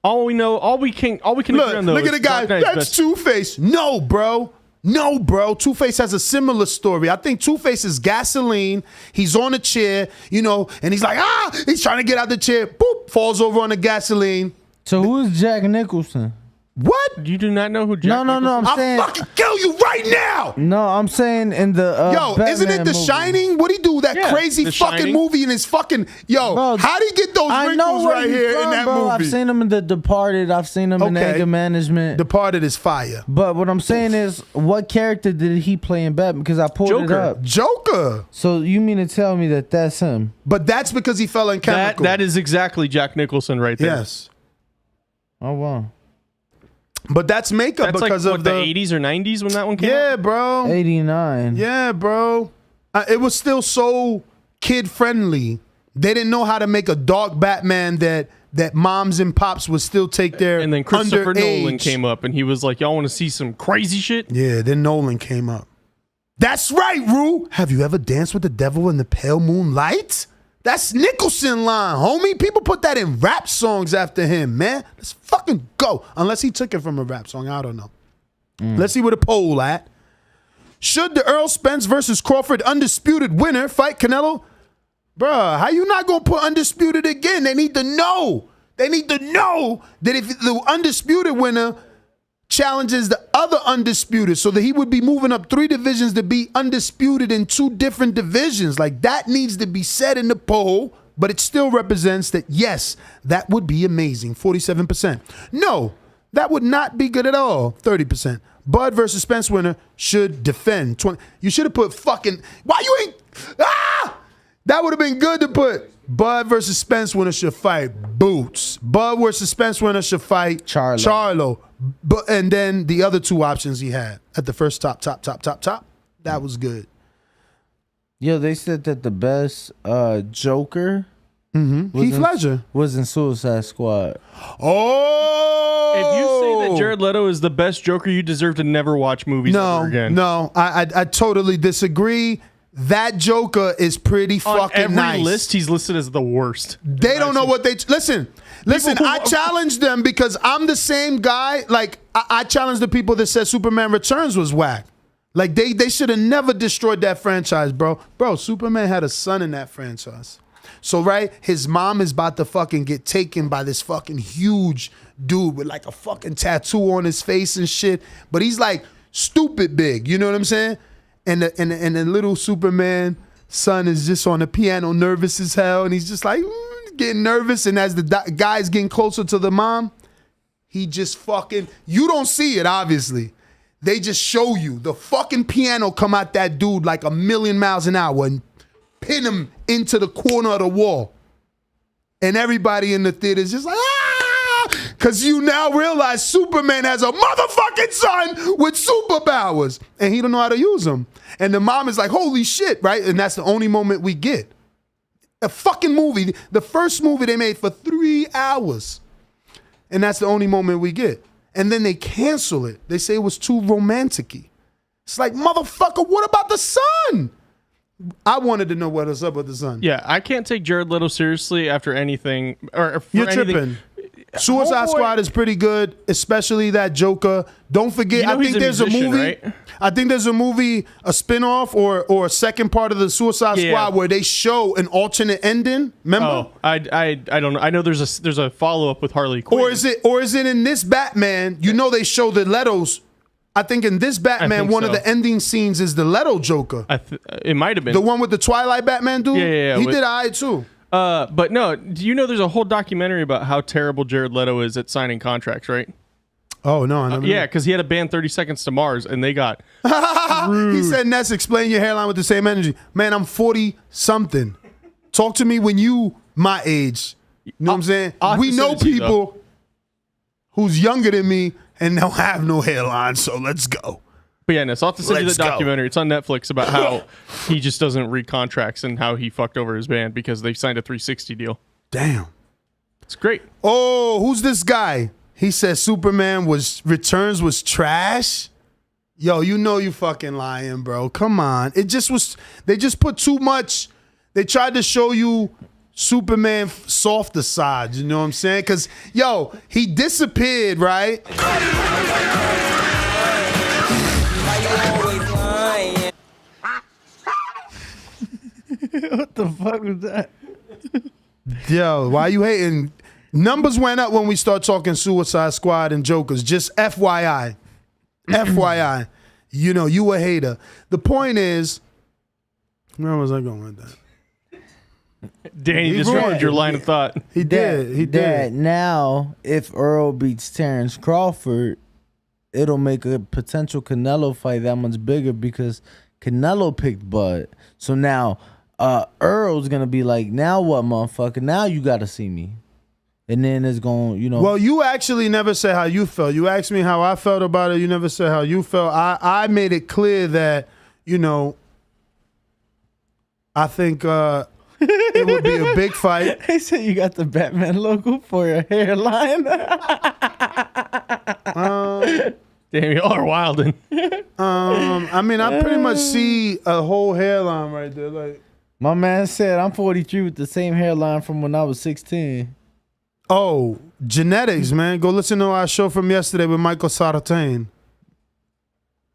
All we can agree on though. Look at the guy. That's Two-Face. No, bro. No, bro. Two-Face has a similar story. I think Two-Face is gasoline. He's on a chair, you know, and he's like, he's trying to get out the chair. Boop, falls over on the gasoline. So who is Jack Nicholson? What? You do not know who Jack No, I'm saying. I'll fucking kill you right now. No, I'm saying in the Yo, isn't it Batman The movie. Shining? What'd he do? That Yeah, crazy The fucking Shining. movie in his fucking how'd he get those I know wrinkles where right he's here from, in that bro. movie? I've seen him in The Departed. I've seen him in Okay. Anger Management. Departed is fire. But what I'm saying is, what character did he play in Batman? Because I pulled it up. Joker. So you mean to tell me that that's him? But that's because he fell in chemical. That is exactly Jack Nicholson right there. Yes. Oh wow. But that's makeup That's because like of the 80s or 90s when that one came out. Yeah, bro. 89. Yeah, bro. It was still so kid friendly. They didn't know how to make a dark Batman that that moms and pops would still take their And then Christopher Nolan underage- came up and he was like, y'all want to see some crazy shit? Yeah, then Nolan came up. That's right, Rue. Have you ever danced with the devil in the pale moonlight? That's Nicholson line, homie. People put that in rap songs after him, man. Let's fucking go. Unless he took it from a rap song. I don't know. Let's see where the poll at. Should the Errol Spence versus Crawford undisputed winner fight Canelo? Bruh, how you not gonna put undisputed again? They need to know. They need to know that if the undisputed winner challenges the other undisputed, so that he would be moving up 3 divisions to be undisputed in 2 different divisions. Like, that needs to be said in the poll, but it still represents that, yes, that would be amazing. 47%. No, that would not be good at all. 30%. Bud versus Spence winner should defend. 20. You should have put fucking. Why you ain't? That would have been good to put. Bud versus Spence winner should fight Boots. Bud versus Spence winner should fight Charlo. But and then the other 2 options he had at the first top. That was good. Yo, they said that the best Joker Heath Ledger was in Suicide Squad. Oh! If you say that Jared Leto is the best Joker, you deserve to never watch movies ever again. No, I totally disagree. That Joker is pretty fucking nice. On every list, he's listed as the worst. They don't know what they listen. I challenge them because I'm the same guy. Like I challenge the people that said Superman Returns was whack. Like they should have never destroyed that franchise, bro. Bro, Superman had a son in that franchise. So right, his mom is about to fucking get taken by this fucking huge dude with like a fucking tattoo on his face and shit. But he's like stupid big. You know what I'm saying? And the little Superman son is just on the piano, nervous as hell, and he's just like getting nervous. And as the guy's getting closer to the mom, he just fucking. You don't see it, obviously. They just show you the fucking piano come out that dude like 1,000,000 miles an hour and pin him into the corner of the wall. And everybody in the theater is just like, because you now realize Superman has a motherfucking son with superpowers, and he don't know how to use them. And the mom is like, holy shit, right? And that's the only moment we get. A fucking movie, the first movie they made for 3 hours. And that's the only moment we get. And then they cancel it. They say it was too romantic-y. It's like, motherfucker, what about the son? I wanted to know what was up with the son. Yeah, I can't take Jared Leto seriously after anything. You're tripping. Suicide Squad is pretty good, especially that Joker. Don't forget, I think there's a movie. Right? I think there's a movie, a spinoff or a second part of the Suicide Squad where they show an alternate ending. Remember? Oh, I don't know. I know there's a follow up with Harley Quinn. Or is it in this Batman? You know they show the Leto's. I think in this Batman, one of the ending scenes is the Leto Joker. It might have been the one with the Twilight Batman dude. Yeah. He did alright too. But no, do you know there's a whole documentary about how terrible Jared Leto is at signing contracts, right? Oh, no. I never yeah, because he had a band 30 Seconds to Mars, and they got He said, Ness, explain your hairline with the same energy. Man, I'm 40-something. Talk to me when you my age. You know what I'm saying? We know people who's younger than me and don't have no hairline, so let's go. But yeah, Ness, I'll have to send you the documentary. It's on Netflix about how he just doesn't read contracts and how he fucked over his band because they signed a 360 deal. Damn. It's great. Oh, who's this guy? He said Superman Returns was trash. Yo, you know you fucking lying, bro. Come on. It just was, they just put too much. They tried to show you Superman softer side, you know what I'm saying? Because, yo, he disappeared, right? What the fuck was that? Yo, why you hating? Numbers went up when we start talking Suicide Squad and Jokers. Just FYI. FYI. You know, you a hater. The point is, where was I going with that? Danny just ruined your line of thought. He did. Now, if Earl beats Terence Crawford, it'll make a potential Canelo fight that much bigger because Canelo picked Bud. So now Earl's going to be like, now what, motherfucker? Now you got to see me. And then it's going, you know. Well, you actually never said how you felt. You asked me how I felt about it. You never said how you felt. I made it clear that, you know, I think It would be a big fight. They said you got the Batman logo for your hairline. Damn, y'all are wildin'. I mean, I pretty much see a whole hairline right there. Like, my man said I'm 43 with the same hairline from when I was 16. Oh, genetics, man. Go listen to our show from yesterday with Michael Sartain.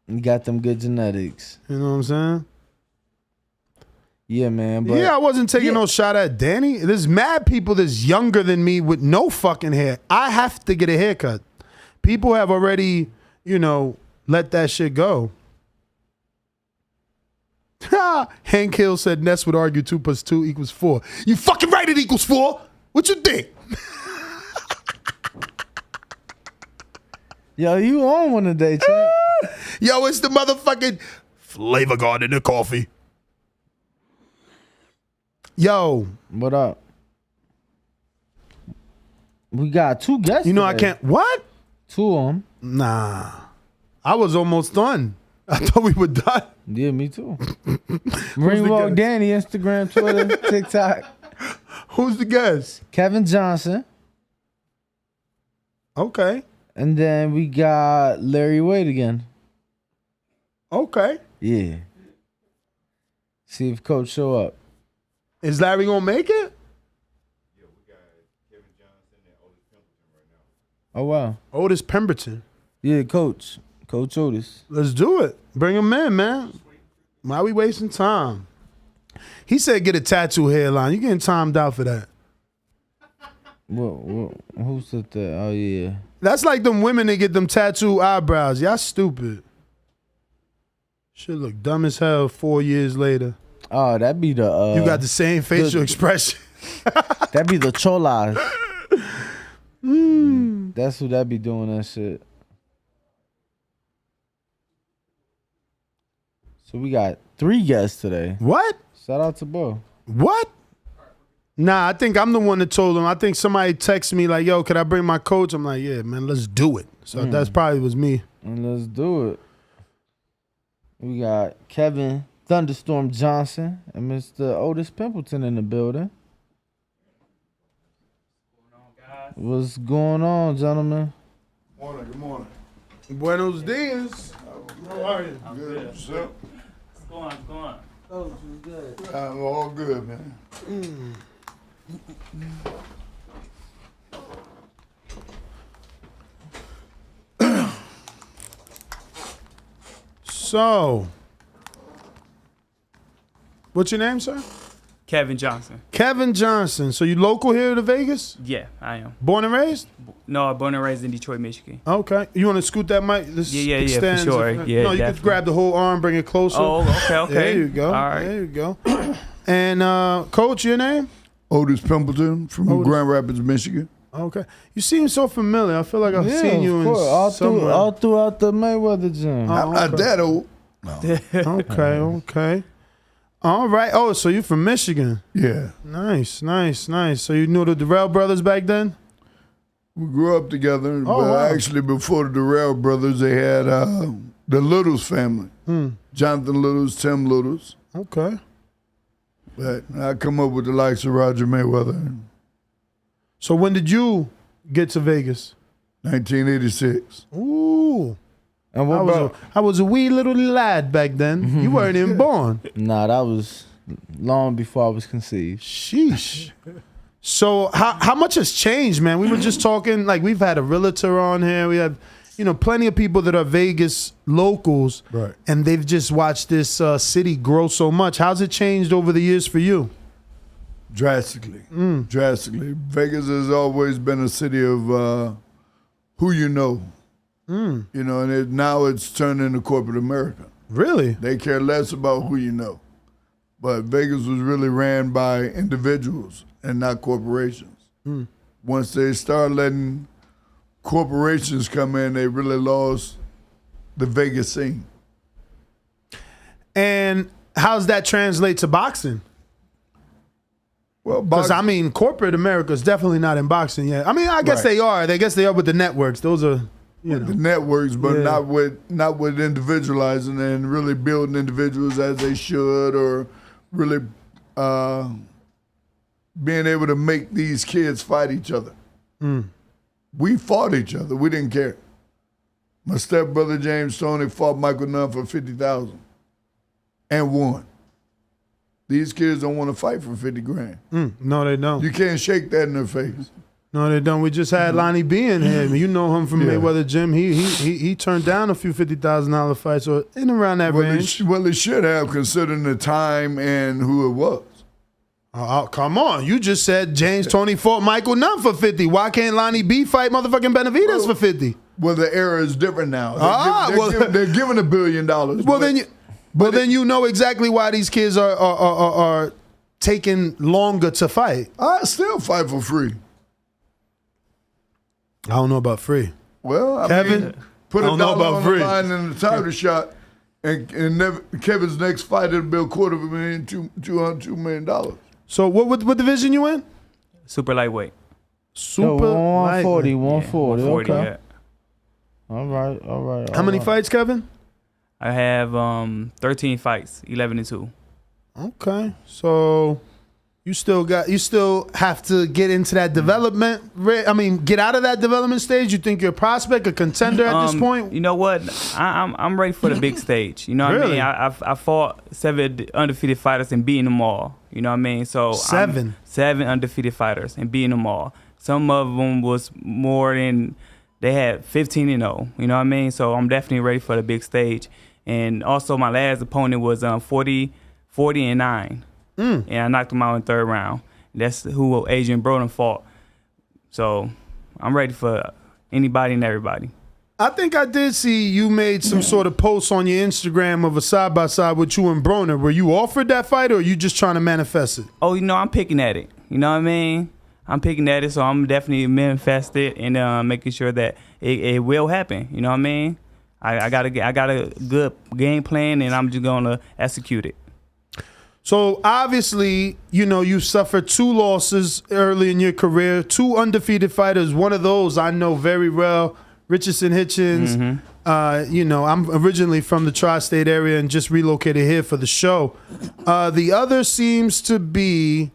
You got them good genetics. You know what I'm saying? Yeah, man. But I wasn't taking no shot at Danny. There's mad people that's younger than me with no fucking hair. I have to get a haircut. People have already, let that shit go. Hank Hill said Ness would argue 2 + 2 = 4. You fucking right, it equals 4. What you think? Yo, you on one today, champ? Yo, it's the motherfucking Flavor God in the coffee. Yo. What up? We got 2 guests You know today. I can't. What? 2 of them. Nah. I was almost done. I thought we were done. Yeah, me too. Ringwalk Danny, Instagram, Twitter, TikTok. Who's the guest? Kevin Johnson. Okay. And then we got Larry Wade again. Okay. Yeah. See if Coach show up. Is Larry gonna make it? Oh, wow. Otis Pemberton. Yeah, Coach Otis. Let's do it. Bring him in, man. Why are we wasting time? He said get a tattoo hairline. You getting timed out for that. Who said that? Oh, yeah. That's like them women that get them tattoo eyebrows. Y'all stupid. Shit look dumb as hell 4 years later. Oh, that'd be the... you got the same facial expression. That'd be the cholas. That's who that be doing that shit. So we got 3 guests today. What? Shout out to Bo. What? Nah, I think I'm the one that told him. I think somebody texted me like, yo, could I bring my coach? I'm like, yeah, man, let's do it. So that's probably was me. And let's do it. We got Kevin Thunderstorm Johnson and Mr. Otis Pimpleton in the building. What's going on, gentlemen? Good morning. Buenos dias. How are you? I'm good. What's up? What's going on? Oh, what's good? I'm all good, man. So, what's your name, sir? Kevin Johnson. Kevin Johnson. So you local here to Vegas? Yeah, I am. Born and raised? No, born and raised in Detroit, Michigan. Okay. You want to scoot that mic? This Yeah, for extends. sure. Yeah, no, you definitely. can grab the whole arm, bring it closer. Oh, okay. There you go. All right. There you go. And Coach, your name? Otis Pimpleton from Grand Rapids, Michigan. Okay. You seem so familiar. I feel like I've seen you in somewhere. all throughout the Mayweather gym. I'm not that old. Okay. All right. Oh, so you're from Michigan. Yeah. Nice. So you knew the Durrell brothers back then? We grew up together. Oh, but wow. actually, before the Durrell brothers, they had the Littles family. Jonathan Littles, Tim Littles. Okay. But I come up with the likes of Roger Mayweather. So when did you get to Vegas? 1986. Ooh. And what I was a wee little lad back then. You weren't even born. Nah, that was long before I was conceived. Sheesh. So how much has changed, man? We were just talking, like we've had a realtor on here. We have, plenty of people that are Vegas locals. Right. And they've just watched this city grow so much. How's it changed over the years for you? Drastically. Drastically. Vegas has always been a city of who you know. And now it's turned into corporate America. Really? They care less about who you know. But Vegas was really ran by individuals and not corporations. Once they start letting corporations come in, they really lost the Vegas scene. And how's that translate to boxing? Well, because corporate America is definitely not in boxing yet. I guess they are. I guess they are with the networks. Those are, the networks, but not with individualizing and really building individuals as they should, or really being able to make these kids fight each other. We fought each other. We didn't care. My stepbrother James Toney fought Michael Nunn for $50,000 and won. These kids don't want to fight for 50 grand. No, they don't. You can't shake that in their face. No, they don't. We just had Lonnie B in here. You know him from Mayweather Gym. He turned down a few $50,000 fights, or in around that range. He should have, considering the time and who it was. Oh, come on. You just said James Toney fought Michael Nunn for 50. Why can't Lonnie B fight motherfucking Benavidez for 50? Well, the era is different now. They're giving $1 billion. Then you know exactly why these kids are taking longer to fight. I still fight for free. I don't know about free. Well, Kevin, put I a don't know dollar about on free. the line in the title shot, and Kevin's next fight will be $250,000, $2 million. So what division you in? Super lightweight. Super 140, lightweight. 140. 140, Okay. yeah. All right. How many fights, Kevin? I have 13 fights, 11-2. Okay, so you still have to get into that development. I mean, get out of that development stage. You think you're a prospect, a contender at this point? You know what? I'm ready for the big stage. You know what Really? I mean? I fought 7 undefeated fighters and beating them all. You know what I mean? So 7 undefeated fighters and beating them all. Some of them was more than they had 15-0. You know what I mean? So I'm definitely ready for the big stage. And also my last opponent was 40-9. And I knocked him out in the 3rd round. That's who Adrian Broden fought. So I'm ready for anybody and everybody. I think I did see you made some sort of post on your Instagram of a side-by-side with you and Broner. Were you offered that fight, or are you just trying to manifest it? Oh, you know, I'm picking at it. You know what I mean? I'm picking at it, so I'm definitely manifested and making sure that it will happen. You know what I mean? I got a good game plan, and I'm just gonna execute it. So obviously, you know, you suffered 2 losses early in your career, 2 undefeated fighters. One of those I know very well, Richardson Hitchens. You know, I'm originally from the tri-state area and just relocated here for the show. The other seems to be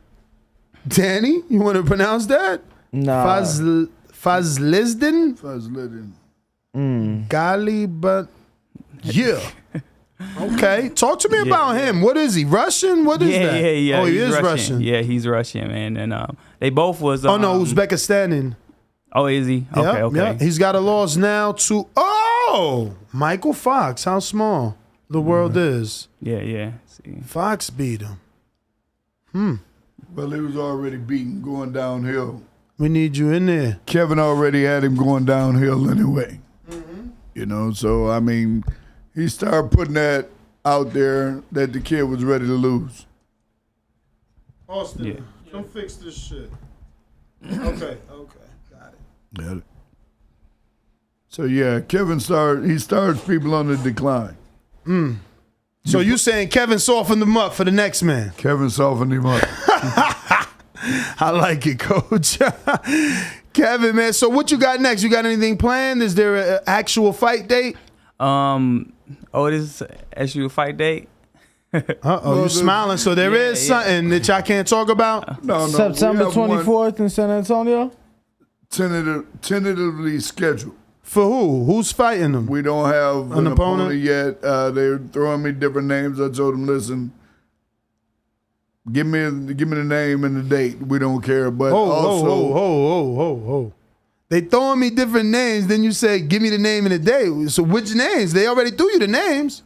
Danny. You want to pronounce that? No. Fazlizdin? Fazlizdin. Gali, but yeah. Okay, talk to me about him. What is he? Russian? What is that? Yeah. Oh, he he's is Russian. Yeah, he's Russian, man. And they both was. Oh no, Uzbekistani. Oh, is he? Okay. Yeah. He's got a loss now to Michael Fox. How small the world is. Yeah. See. Fox beat him. Well, he was already beaten going downhill. We need you in there. Kevin already had him going downhill anyway. You know, so I mean, he started putting that out there that the kid was ready to lose. Austin, don't fix this shit. Okay, got it. So yeah, Kevin starts people on the decline. So you saying Kevin softened him up for the next man? Kevin softened him up. I like it, Coach. Kevin, man. So what you got next? You got anything planned? Is there an actual fight date? This is actual fight date. You're smiling. So there is something that y'all can't talk about? No. September 24th in San Antonio? Tentatively scheduled. For who? Who's fighting them? We don't have an opponent yet. They're throwing me different names. I told them, listen, give me the name and the date. We don't care. But also, they throwing me different names. Then you say, give me the name and the date. So which names? They already threw you the names.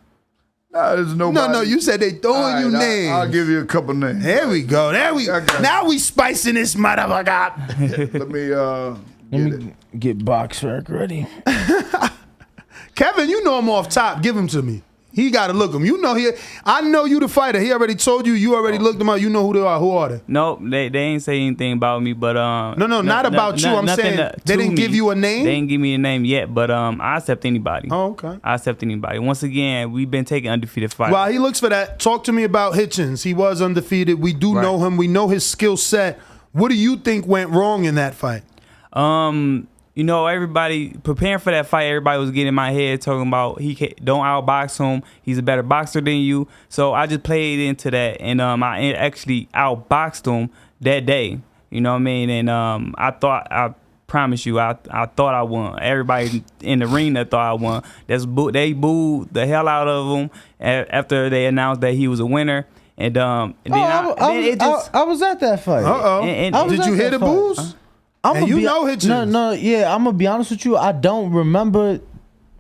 Nah, there's nobody. No. You said they throwing you names. I'll give you a couple names. There we go. Now we spicing this motherfucker. Let me get box rack ready. Kevin, you know him off top. Give him to me. He got to look him. You know I know you the fighter. He already told you. You already looked him up. You know who they are. Who are they? Nope, they ain't say anything about me. But no, not about you. I'm saying they didn't give you a name. They didn't give me a name yet. But I accept anybody. Oh, okay. I accept anybody. Once again, we've been taking undefeated fighters. While he looks for that, talk to me about Hitchens. He was undefeated. We do know him. We know his skill set. What do you think went wrong in that fight? You know, everybody preparing for that fight, everybody was getting in my head talking about don't outbox him. He's a better boxer than you. So I just played into that, and I actually outboxed him that day. You know what I mean? And I promise you, I thought I won. Everybody in the arena thought I won. They booed the hell out of him after they announced that he was a winner. And then I was at that fight. Did you hear the boos? I'm gonna be honest with you. I don't remember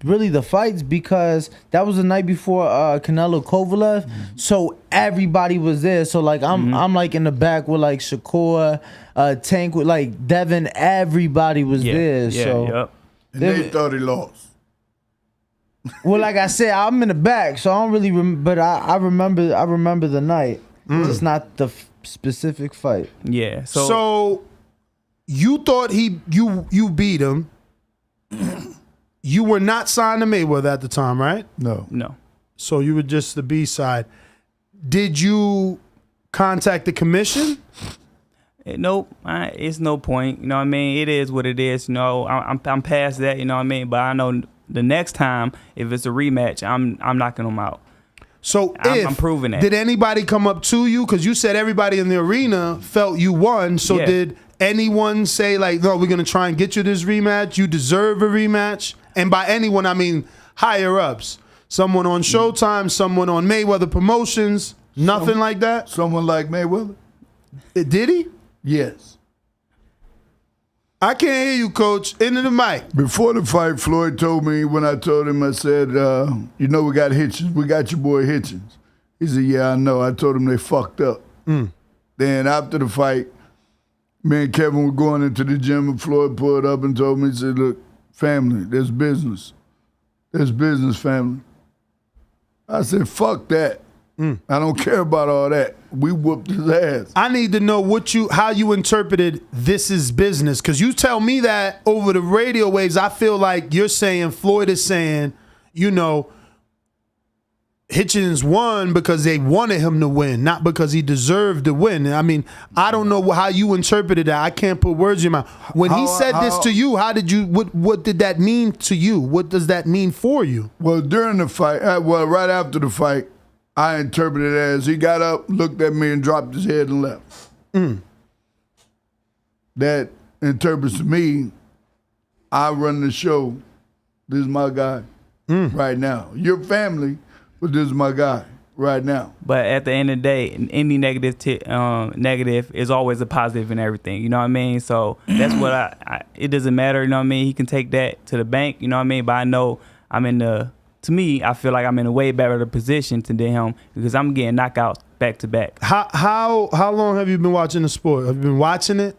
really the fights because that was the night before Canelo Kovalev. So everybody was there. So like I'm like in the back with like Shakur, Tank with like Devin. Everybody was there. So and they thought he lost. Well, like I said, I'm in the back, so I don't really but I remember the night. Just not the specific fight. Yeah. So you thought you beat him. You were not signed to Mayweather at the time, right? No. So you were just the B side. Did you contact the commission? Nope. It's no point. You know what I mean? It is what it is. You know, I'm past that. You know what I mean? But I know the next time, if it's a rematch, I'm knocking them out. So I'm proving that. Did anybody come up to you? Because you said everybody in the arena felt you won. So did anyone say like, no, we're going to try and get you this rematch? You deserve a rematch? And by anyone, I mean higher ups. Someone on Showtime, someone on Mayweather Promotions, nothing like that? Someone like Mayweather? Did he? Yes. I can't hear you, Coach. Into the mic. Before the fight, Floyd told me, when I told him, I said, you know we got Hitchens. We got your boy Hitchens. He said, yeah, I know. I told him they fucked up. Then after the fight, me and Kevin were going into the gym and Floyd pulled up and told me, he said, look, family, there's business. There's business, family. I said, fuck that. I don't care about all that. We whooped his ass. I need to know how you interpreted this is business. Because you tell me that over the radio waves, I feel like you're saying, Floyd is saying, you know, Hitchens won because they wanted him to win, not because he deserved to win. I mean, I don't know how you interpreted that. I can't put words in your mouth. When he said this to you, how did you? What did that mean to you? What does that mean for you? Well, during the fight, right after the fight, I interpreted it as he got up, looked at me, and dropped his head and left. That interprets to me, I run the show. This is my guy right now. Your family. But this is my guy right now. But at the end of the day, any negative is always a positive in everything. You know what I mean? So that's what it doesn't matter. You know what I mean? He can take that to the bank. You know what I mean? But I know to me, I feel like I'm in a way better position than him because I'm getting knockouts back to back. How long have you been watching the sport? Have you been watching it?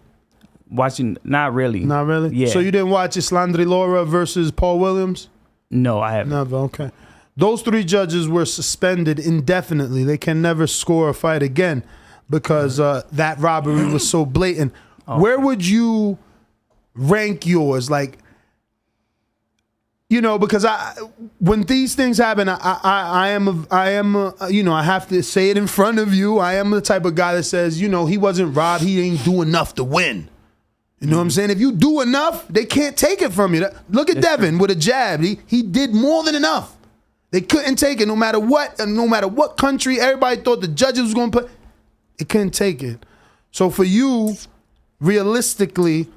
Not really. Not really? Yeah. So you didn't watch Islandri Lara versus Paul Williams? No, I haven't. Never, okay. Those three judges were suspended indefinitely. They can never score a fight again because that robbery was so blatant. Oh. Where would you rank yours? Like, you know, because when these things happen, I have to say it in front of you. I am the type of guy that says, you know, he wasn't robbed. He ain't do enough to win. You know what I'm saying? If you do enough, they can't take it from you. Look at Devin with a jab. He did more than enough. They couldn't take it no matter what, and no matter what country. Everybody thought the judges was going to put. They couldn't take it. So for you, realistically,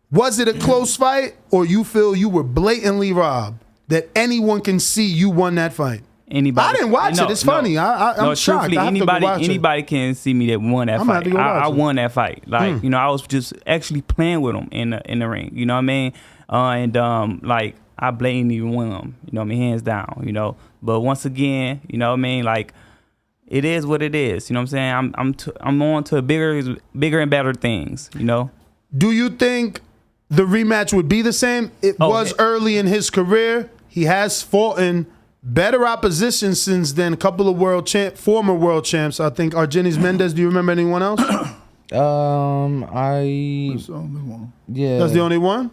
was it a close fight, or you feel you were blatantly robbed that anyone can see you won that fight? Anybody? I didn't watch it. It's funny. I'm shocked. Anybody can see me that won that fight. I won that fight. Like you know, I was just actually playing with him in the ring. You know what I mean? Like. I blatantly won them, you know what I mean, hands down, you know. But once again, you know what I mean, like, it is what it is, you know what I'm saying? I'm on to bigger and better things, you know. Do you think the rematch would be the same? It was early in his career. He has fought in better opposition since then. A couple of former world champs. I think Argenis Mendez. Do you remember anyone else? That's the only one. Yeah. That's the only one?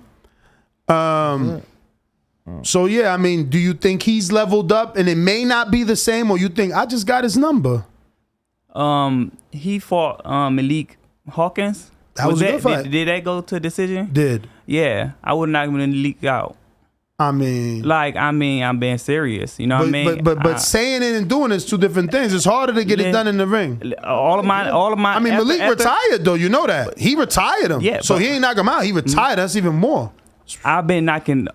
So, yeah, I mean, do you think he's leveled up and it may not be the same, or you think, I just got his number? He fought Malik Hawkins. That was a good fight. Did that go to decision? Did. Yeah, I would not even leak out. I mean, I'm being serious. You know what I mean? But saying it and doing it is two different things. It's harder to get it done in the ring. All of my. I mean, Malik retired though. You know that he retired him. Yeah, so he ain't knock him out. He retired. That's even more. I've been knocking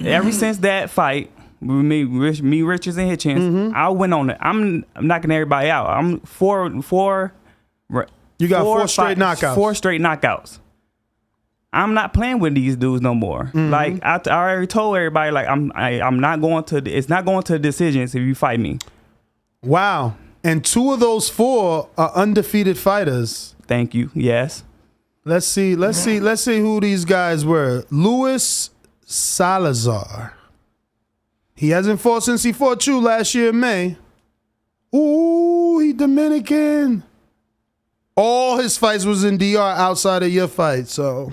ever since that fight. Me, Richards, and Hitchens. I went on it. I'm knocking everybody out. I'm four. You got four straight knockouts. 4 straight knockouts. I'm not playing with these dudes no more. Like I already told everybody, like I'm not going to. It's not going to decisions if you fight me. Wow. And 2 of those 4 are undefeated fighters. Thank you. Yes. Let's see who these guys were. Luis Salazar. He hasn't fought since he fought you last year in May. Ooh, he Dominican. All his fights was in DR outside of your fight, so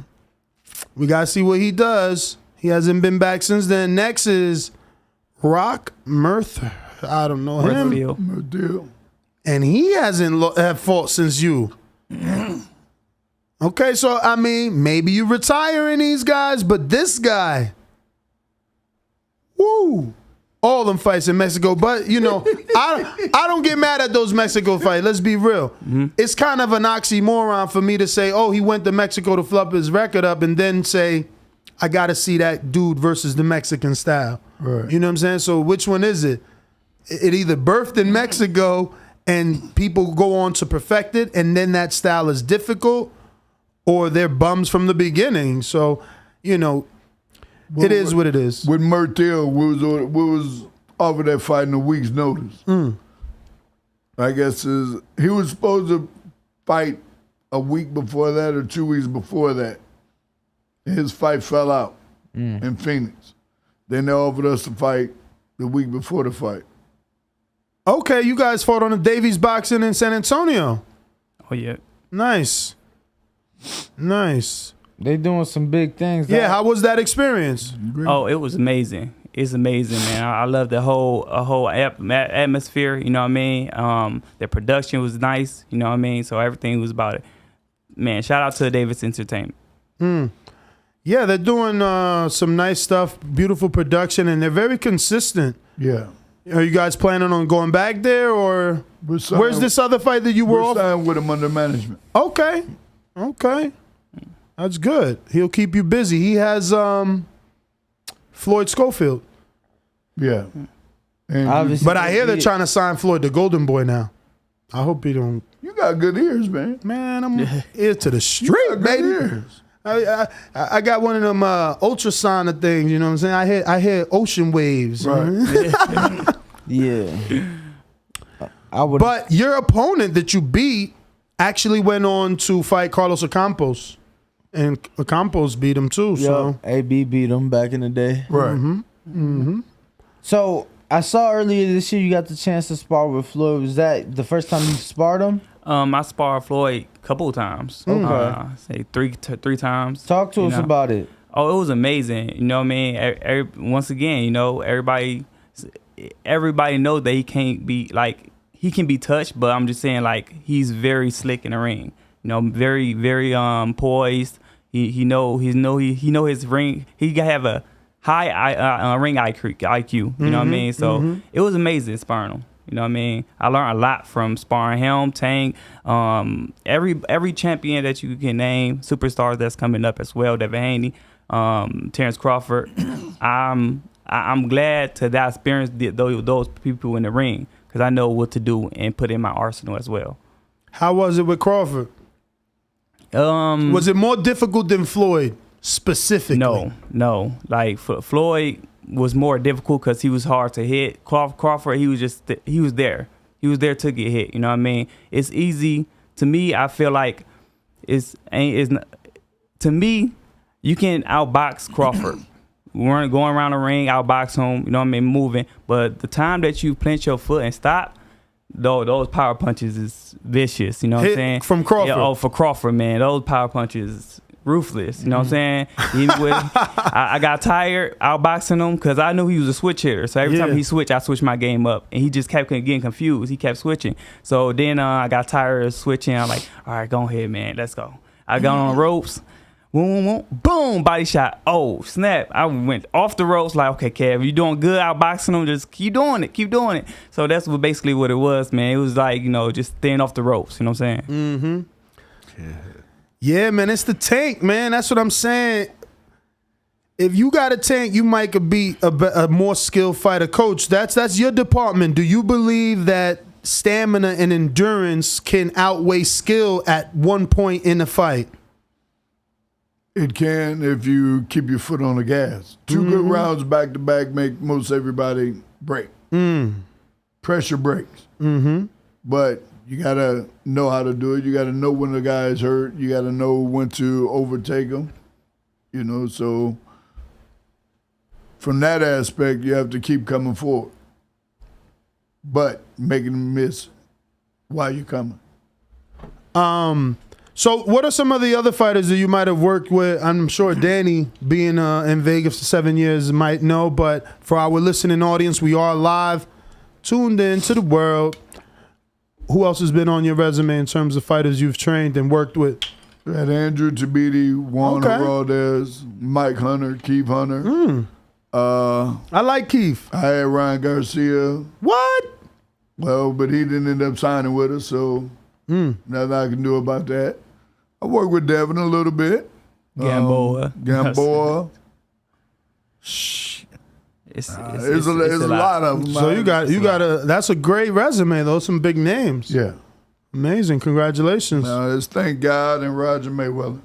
we gotta see what he does. He hasn't been back since then. Next is Rock Murther. I don't know him. Murdeal. And he hasn't have fought since you. Okay, so I mean, maybe you retiring these guys, but this guy, woo, all them fights in Mexico. But you know, I don't get mad at those Mexico fights. Let's be real. It's kind of an oxymoron for me to say, oh, he went to Mexico to flub his record up, and then say, I got to see that dude versus the Mexican style. Right. You know what I'm saying? So which one is it? It either birthed in Mexico and people go on to perfect it, and then that style is difficult, or they're bums from the beginning. So, you know, it is what it is. With Murtill, we was offered that fight in a week's notice. I guess he was supposed to fight a week before that or 2 weeks before that. His fight fell out in Phoenix. Then they offered us to fight the week before the fight. Okay, you guys fought on the Davies Boxing in San Antonio. Oh, yeah. Nice. They doing some big things. Yeah, how was that experience? Oh, it was amazing. It's amazing, man. I love the whole atmosphere. You know what I mean? The production was nice. You know what I mean? So everything was about it. Man, shout out to Davis Entertainment. Yeah, they're doing some nice stuff, beautiful production, and they're very consistent. Yeah. Are you guys planning on going back there, or where's this other fight that you were off? We're signed with him under management. Okay. That's good. He'll keep you busy. He has Floyd Schofield. Yeah. But I hear they're trying to sign Floyd, the Golden Boy, now. I hope he don't. You got good ears, man. Man, I'm ear to the street, baby. Ears. I got one of them ultrasonic things, you know what I'm saying? I hear ocean waves. Right. Yeah. But your opponent that you beat actually went on to fight Carlos Ocampos. And Ocampos beat him too. So AB beat him back in the day. Right. So I saw earlier this year you got the chance to spar with Floyd. Was that the first time you sparred him? I sparred Floyd a couple of times. Okay. Say three times. Talk to us about it. Oh, it was amazing. You know what I mean? Once again, you know, everybody knows that he can't be like, he can be touched, but I'm just saying, like, he's very slick in the ring. You know, very, very poised. He know his ring. He gotta have a high ring IQ. You know what I mean? So it was amazing sparring him. You know what I mean? I learned a lot from sparring him, Tank, every champion that you can name, superstars that's coming up as well, Devin Haney, Terence Crawford. I'm glad to that experience those people in the ring, because I know what to do and put in my arsenal as well. How was it with Crawford? Was it more difficult than Floyd specifically? No. Like Floyd was more difficult because he was hard to hit. Crawford, he was there. He was there to get hit. You know what I mean? It's easy to me. I feel like to me, you can outbox Crawford. We weren't going around the ring, outbox him. You know what I mean? Moving, but the time that you clench your foot and stop, those power punches is vicious. You know what I'm saying? From Crawford. Yeah, for Crawford, man, those power punches. Ruthless, you know what I'm saying? I got tired outboxing him because I knew he was a switch hitter. So every time he switched, I switched my game up. And he just kept getting confused. He kept switching. So then I got tired of switching. I'm like, all right, go ahead, man. Let's go. I got on the ropes. Boom, body shot. Oh, snap. I went off the ropes like, okay, Kev, you doing good outboxing him. Just keep doing it. So that's basically what it was, man. It was like, just thin off the ropes. You know what I'm saying? Mm-hmm. Yeah, man, it's the tank, man. That's what I'm saying. If you got a tank, you might could be a more skilled fighter. Coach, that's your department. Do you believe that stamina and endurance can outweigh skill at one point in a fight? It can if you keep your foot on the gas. Two good rounds back to back make most everybody break. Pressure breaks. But you got to know how to do it. You got to know when the guy is hurt. You got to know when to overtake him. So from that aspect, you have to keep coming forward. But making them miss while you're coming. So what are some of the other fighters that you might have worked with? I'm sure Danny, being in Vegas for 7 years, might know. But for our listening audience, we are live, tuned in to the world. Who else has been on your resume in terms of fighters you've trained and worked with? We had Andrew Tabiti, Juan Heraldez, Mike Hunter, Keith Hunter. I like Keith. I had Ryan Garcia. What? Well, but he didn't end up signing with us, so nothing I can do about that. I worked with Devin a little bit. Gamboa. It's a lot of them. So you got that's a great resume, though. Some big names. Yeah. Amazing. Congratulations. It's Thank God and Roger Mayweather.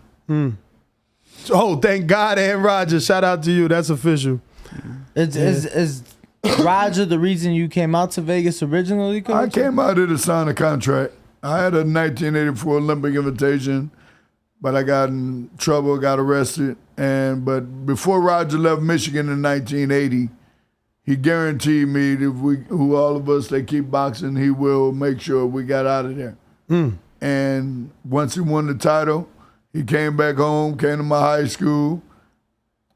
Oh, Thank God and Roger. Shout out to you. That's official. Is Roger the reason you came out to Vegas originally, Coach? I came out here to sign a contract. I had a 1984 Olympic invitation, but I got in trouble, got arrested. But before Roger left Michigan in 1980, he guaranteed me that all of us that keep boxing, he will make sure we got out of there. And once he won the title, he came back home, came to my high school,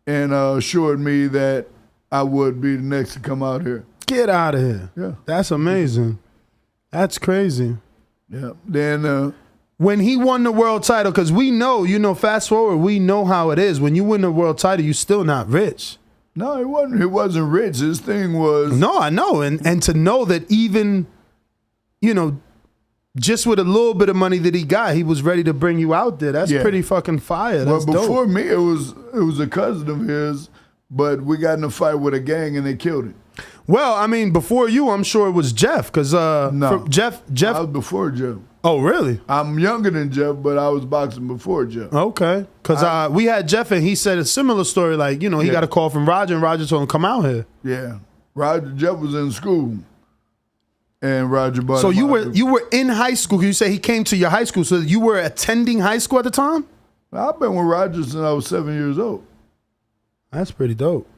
and assured me that I would be the next to come out here. Get out of here. Yeah. That's amazing. That's crazy. Yeah. Then when he won the world title, because we know, fast forward, we know how it is. When you win the world title, you're still not rich. No, he wasn't rich. His thing was... No, I know. And to know that even, just with a little bit of money that he got, he was ready to bring you out there. That's pretty fucking fire. That's before dope. me, it was a cousin of his, but we got in a fight with a gang and they killed him. Well, I mean, before you, I'm sure it was Jeff, because Jeff. I was before Jeff. Oh, really? I'm younger than Jeff, but I was boxing before Jeff. Okay, because we had Jeff, and he said a similar story. Like, he got a call from Roger, and Roger told him come out here. Yeah, Jeff was in school, and Roger bought. So you were in high school. You say he came to your high school, so you were attending high school at the time? I've been with Roger since I was 7 years old. That's pretty dope.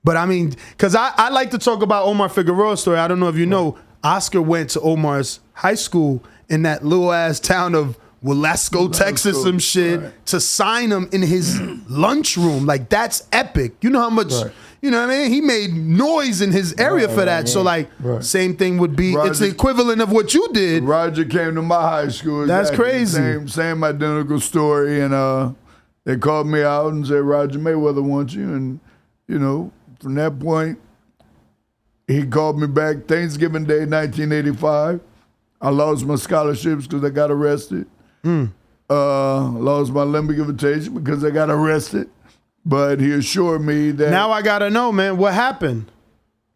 But I mean, because I like to talk about Omar Figueroa's story. I don't know if you know, Oscar went to Omar's high school in that little ass town of Willasco, Texas, some shit, to sign him in his lunchroom. Like, that's epic. You know how much, you know what I mean? He made noise in his area for that. So, like, same thing would be, it's the equivalent of what you did. Roger came to my high school. That's crazy. Same identical story. And they called me out and said, Roger Mayweather wants you. And, from that point, he called me back Thanksgiving Day, 1985. I lost my scholarships because I got arrested. Lost my Olympic invitation because I got arrested. But he assured me that... Now I got to know, man, what happened?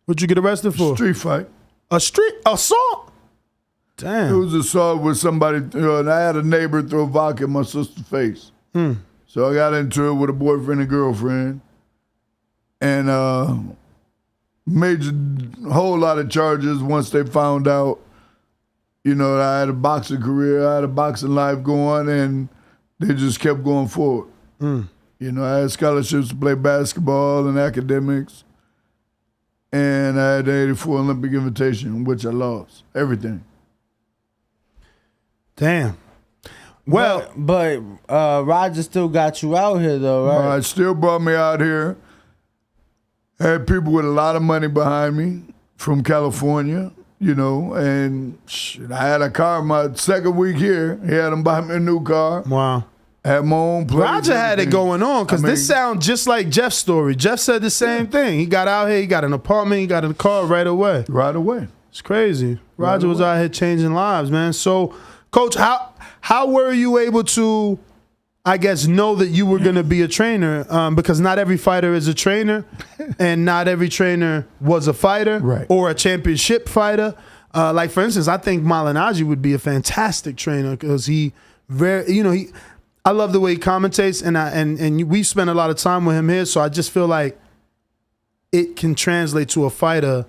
What'd you get arrested for? Street fight. A street assault? Damn. It was assault with somebody, and I had a neighbor throw vodka in my sister's face. So I got into it with a boyfriend and girlfriend. And made a whole lot of charges once they found out, I had a boxing career, I had a boxing life going, and they just kept going forward. I had scholarships to play basketball and academics, and I had the 84 Olympic invitation, which I lost. Everything. Damn. Well, but Roger still got you out here, though, right? Roger still brought me out here. Had people with a lot of money behind me from California, and I had a car my second week here. He had them buy me a new car. Wow. Had my own place. Roger had it going on because this sounds just like Jeff's story. Jeff said the same thing. He got out here, he got an apartment, he got a car right away. Right away. It's crazy. Roger was out here changing lives, man. So, Coach, how were you able to, I guess, know that you were going to be a trainer? Because not every fighter is a trainer, and not every trainer was a fighter or a championship fighter. Like, for instance, I think Malignaggi would be a fantastic trainer because he I love the way he commentates, and we spent a lot of time with him here, so I just feel like it can translate to a fighter,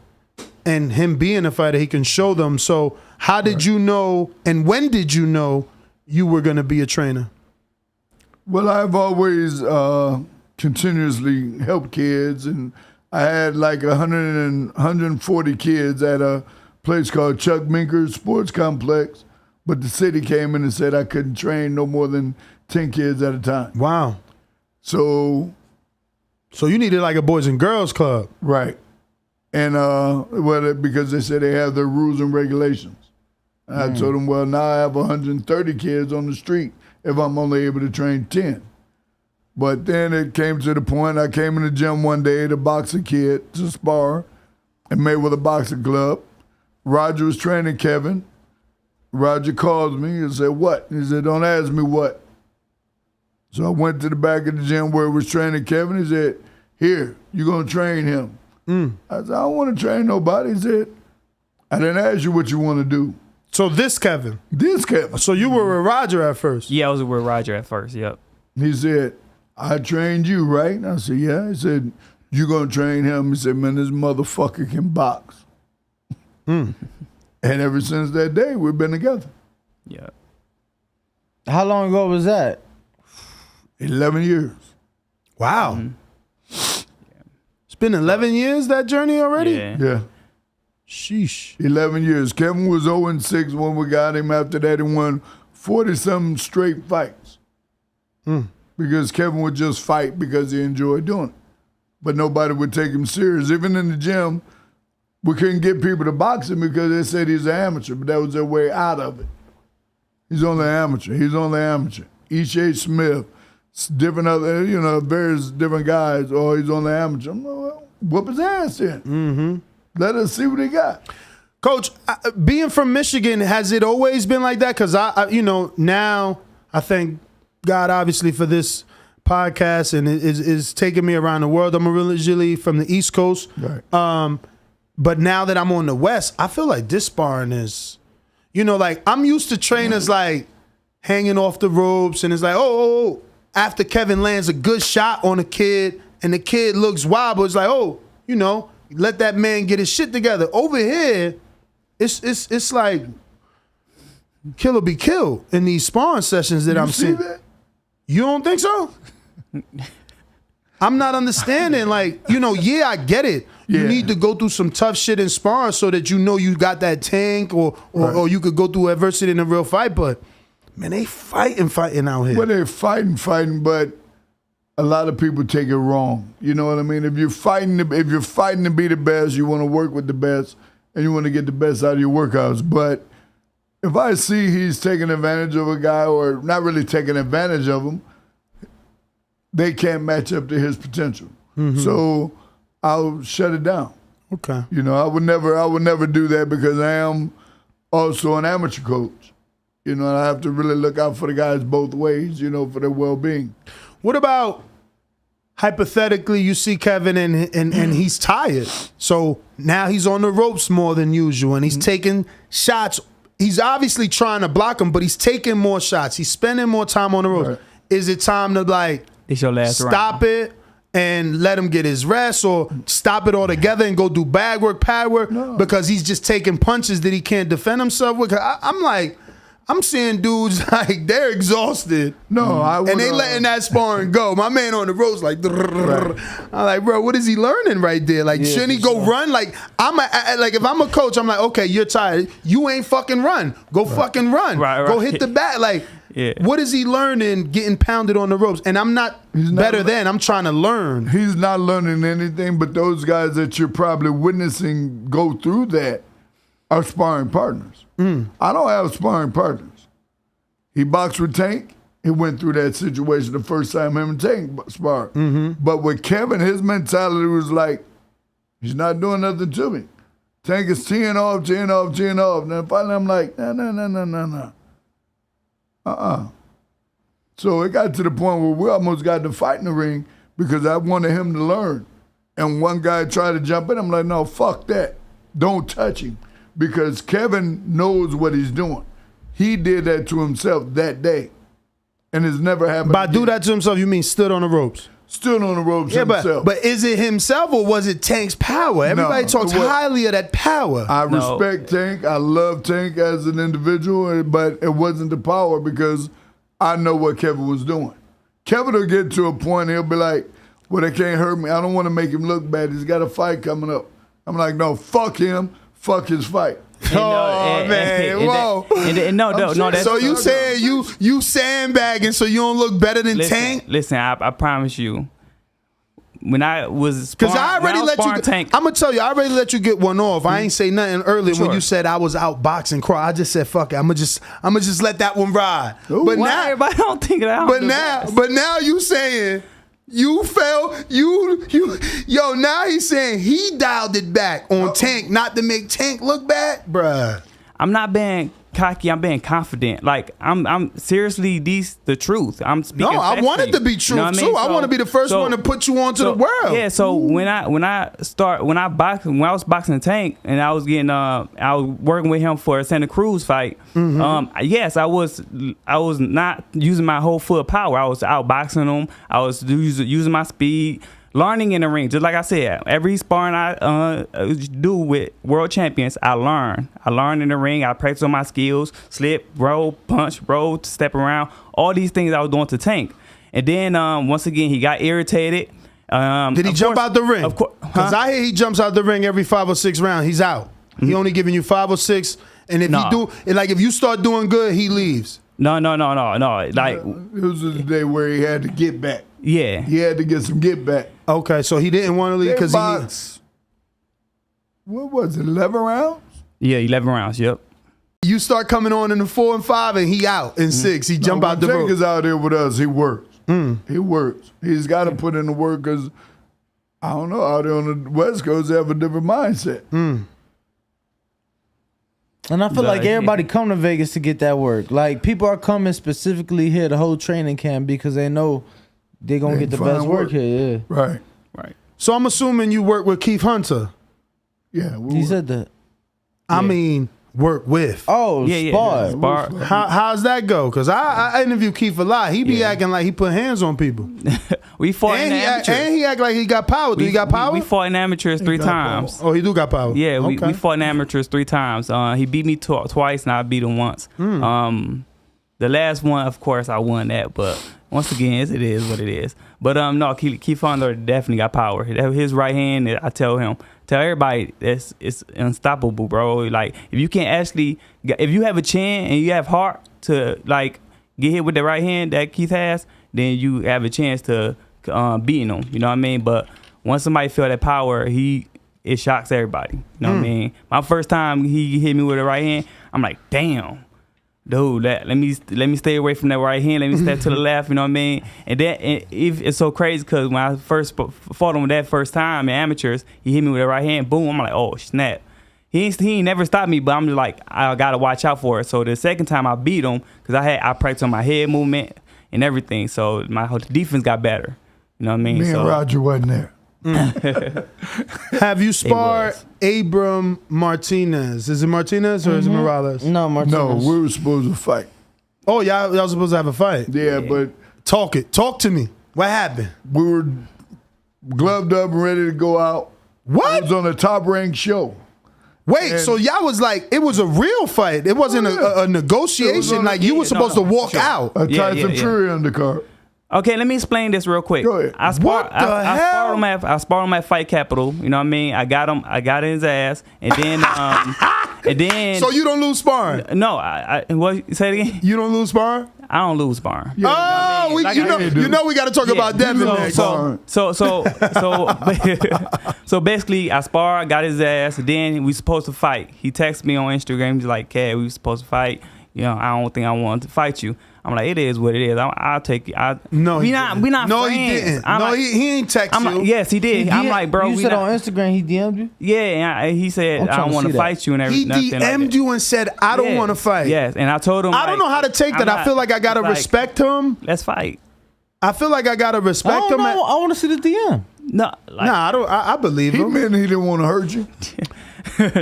and him being a fighter, he can show them. So how did you know, and when did you know you were going to be a trainer? Well, I've always continuously helped kids, and I had like 140 kids at a place called Chuck Minker's Sports Complex, but the city came in and said I couldn't train no more than 10 kids at a time. Wow. So you needed like a Boys and Girls Club. Right. And because they said they have their rules and regulations. And I told them, well, now I have 130 kids on the street if I'm only able to train 10. But then it came to the point, I came in the gym one day to box a kid to spar and made with a boxing club. Roger was training Kevin. Roger calls me and said, what? He said, don't ask me what. So I went to the back of the gym where he was training Kevin. He said, here, you're going to train him. I said, I don't want to train nobody. He said, I didn't ask you what you want to do. So this Kevin? This Kevin. So you were with Roger at first? Yeah, I was with Roger at first, yep. He said, I trained you, right? And I said, yeah. He said, you going to train him? He said, man, this motherfucker can box. And ever since that day, we've been together. Yeah. How long ago was that? 11 years. Wow. It's been 11 years, that journey already? Yeah. Sheesh. 11 years. Kevin was 0-6 when we got him. After that, he won 40-something straight fights. Because Kevin would just fight because he enjoyed doing it. But nobody would take him serious. Even in the gym, we couldn't get people to box him because they said he's an amateur, but that was their way out of it. He's only an amateur. He's only an amateur. E.J. Smith, different other, various different guys, or he's only an amateur. I'm like, well, whoop his ass then. Let us see what he got. Coach, being from Michigan, has it always been like that? Because now I thank God obviously for this podcast, and it is taking me around the world. I'm originally from the East Coast, but now that I'm on the West, I feel like this sparring is, like I'm used to trainers like hanging off the ropes, and it's like, oh, after Kevin lands a good shot on a kid, and the kid looks wild, but it's like, let that man get his shit together. Over here, it's like kill or be killed in these sparring sessions that I'm seeing. That? You don't think so? I'm not understanding. Like, I get it. You need to go through some tough shit in sparring so that you got that tank or you could go through adversity in a real fight. But, man, they fighting out here. Well, they're fighting, but a lot of people take it wrong. You know what I mean? If you're fighting to be the best, you want to work with the best, and you want to get the best out of your workouts. But if I see he's taking advantage of a guy, or not really taking advantage of him, they can't match up to his potential. So I'll shut it down. Okay. I would never do that because I am also an amateur coach. And I have to really look out for the guys both ways, for their well-being. What about, hypothetically, you see Kevin and he's tired. So now he's on the ropes more than usual, and he's taking shots. He's obviously trying to block him, but he's taking more shots. He's spending more time on the ropes. Right. Is it time to it's your last stop it and let him get his rest, or stop it altogether and go do bag work, pad work, because he's just taking punches that he can't defend himself with? I'm seeing dudes like they're exhausted. And they letting that sparring go. My man on the ropes like, I'm like, bro, what is he learning right there? Like, shouldn't he go run? Like, if I'm a coach, I'm like, okay, you're tired. You ain't fucking run. Go fucking run. Go hit the bat. Like, what is he learning getting pounded on the ropes? And I'm not better than. I'm trying to learn. He's not learning anything, but those guys that you're probably witnessing go through that are sparring partners. I don't have sparring partners. He boxed with Tank. he went through that situation the first time him and Tank sparred. But with Kevin, his mentality was like, he's not doing nothing to me. Tank is 10 off, 10 off, 10 off. And then finally I'm like, no. So it got to the point where we almost got to fight in the ring because I wanted him to learn. And one guy tried to jump in. I'm like, no, fuck that. Don't touch him. Because Kevin knows what he's doing. He did that to himself that day. And it's never happened By again. do that to himself, you mean stood on the ropes? Stood on the ropes himself. But is it himself or was it Tank's power? Everybody talks highly of that power. I respect Tank. I love Tank as an individual, but it wasn't the power because I know what Kevin was doing. Kevin will get to a point, he'll be like, well, they can't hurt me. I don't want to make him look bad. He's got a fight coming up. I'm like, no, fuck him. Fuck his fight. Whoa. That's so you saying you sandbagging so you don't look better than Tank? Listen, I promise you. When I was because I already let you. Tank. I'm gonna tell you, I already let you get one off. I ain't say nothing earlier when you said I was out boxing Crawford. I just said fuck it. I'm gonna just let that one ride. But now everybody don't think that. But now you saying you fell. Yo. Now he's saying he dialed it back on Tank, not to make Tank look bad, bruh. I'm not being cocky. I'm being confident. Like I'm seriously the truth. I'm speaking. No, I want it to be true too. I want to be the first one to put you onto the world. Yeah. So when I was boxing Tank and I was working with him for a Santa Cruz fight. Yes, I was not using my whole full power. I was outboxing him. I was using my speed. Learning in the ring, just like I said, every sparring I do with world champions, I learn. I learn in the ring. I practice on my skills, slip, roll, punch, roll, step around. All these things I was doing to Tank. And then once again, he got irritated. Did he jump out the ring? Of course, because I hear he jumps out the ring every 5 or 6 rounds. He's out. He only giving you 5 or 6, and if you start doing good, he leaves. No. Like it was the day where he had to get back. Yeah, he had to get some get back. Okay, so he didn't want to leave because what was it, 11 rounds? Yeah, 11 rounds. Yep. You start coming on in the 4 and 5, and he out in 6. He jump out the rope. Tank is out there with us. He works. He works. He's got to put in the work because I don't know, out there on the West Coast they have a different mindset. And I feel like everybody come to Vegas to get that work. Like people are coming specifically here to hold training camp because they know they're gonna get the best work here. Yeah. Right. So I'm assuming you work with Keith Hunter. Yeah, he said that. I mean, work with. Oh, spar. How's that go? Because I interview Keith a lot. He be acting like he put hands on people. We fought in amateurs. And he act like he got power. Do he got power? We fought in amateurs 3 times. Power. Oh, he do got power. Yeah, we fought in amateurs 3 times. He beat me twice, and I beat him once. The last one, of course, I won that. But once again, it is what it is. But no, Keith Hunter definitely got power. His right hand, I tell everybody, it's unstoppable, bro. Like if you have a chin and you have heart to like get hit with the right hand that Keith has, then you have a chance to beating him. You know what I mean? But once somebody feel that power, it shocks everybody. You know what I mean? My first time he hit me with the right hand, I'm like, damn. Dude, let me stay away from that right hand. Let me step to the left. You know what I mean? And it's so crazy because when I first fought him that first time in amateurs, he hit me with the right hand. Boom! I'm like, oh snap! He ain't never stopped me, but I'm just like, I gotta watch out for it. So the second time I beat him because I practiced on my head movement and everything, so my whole defense got better. You know what I mean? Me and Roger wasn't there. Have you sparred Abram Martinez? Is it Martinez or is it Morales? No, Martinez. No, we were supposed to fight. Oh, y'all supposed to have a fight? Yeah, but talk to me. What happened? We were gloved up and ready to go out. What? It was on a top ranked show. Wait, so y'all was like, it was a real fight. It wasn't a negotiation. Like you were supposed to walk out. A Tyson Fury undercard. Okay, let me explain this real quick. Go ahead. I sparred him at Fight Capital. You know what I mean? I got in his ass, and then So you don't lose sparring? No, what? Say it again. You don't lose sparring? I don't lose sparring. Yeah, we got to talk about Devin next. So basically, I sparred, got his ass, and then we supposed to fight. He texted me on Instagram. He's like, "Cad, we were supposed to fight. You know, I don't think I want to fight you." I'm like, it is what it is. I'll take it. No, we not No, friends. he didn't. I'm No, like, he ain't text I'm you. like, yes, he did. I'm like, bro, You we said not, on Instagram he DM'd you? yeah, and he said, I'm I trying don't to want see to that. fight you and He everything. like DM'd that. you and said, I don't Yes, want to fight. Yes, and I told him, I don't like, know how to take I'm that. I not- feel like I got to like, respect him. Let's fight. I feel like I got to respect I don't him. know. I want to see the DM. No, like, Nah, I don't. I believe He him. meant he didn't want to hurt you.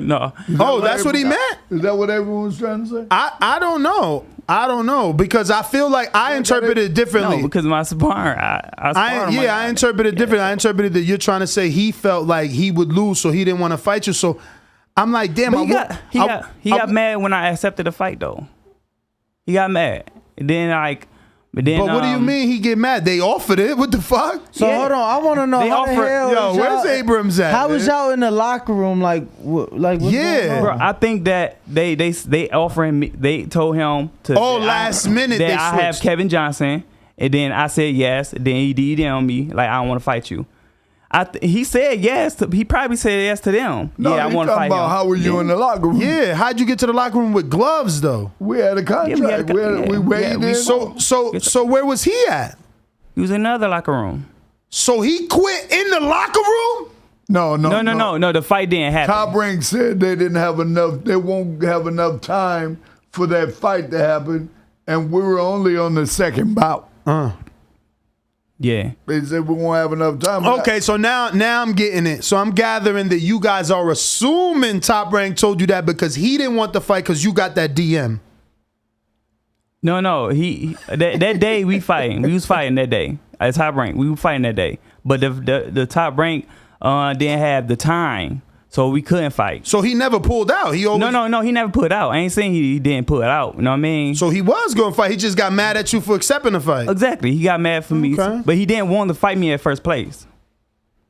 no. Oh, that's what he meant? Is that what everyone was trying to say? I don't know. I don't know because I feel like I interpret it differently. No, because of my sparring, I interpret it differently. I interpreted that you're trying to say he felt like he would lose, so he didn't want to fight you. So I'm like, damn. But he got mad when I accepted the fight, though. He got mad, and then like, but what do you mean he get mad? They offered it. What the fuck? So hold on, I want to know They how the offered- hell Yo, is where's y'all- Abrams at? How was man? y'all in the locker room? Like, what's going on? Bro, I think that they offering me. They told him to. Last minute that they I have switched. Kevin Johnson, and then I said yes. Then he DM'd me like, I don't want to fight you. He said yes. He probably said yes to them. No, yeah, I he want to talking fight about him. how were you in the locker room? Yeah, how'd you get to the locker room with gloves though? We had a contract. We waited in. So where was he at? He was in another locker room. So he quit in the locker room? No. The fight didn't happen. Top Rank said they didn't have enough. They won't have enough time for that fight to happen, and we were only on the second bout. Yeah. They said we won't have enough time. Okay, so now I'm getting it. So I'm gathering that you guys are assuming Top Rank told you that because he didn't want the fight because you got that DM. No. He that day we fighting. We was fighting that day at Top Rank. We were fighting that day, but the Top Rank didn't have the time, so we couldn't fight. So he never pulled out. He always... No. He never put out. I ain't saying he didn't put out. You know what I mean? So he was going to fight. He just got mad at you for accepting the fight. Exactly. He got mad for me, but he didn't want to fight me at first place.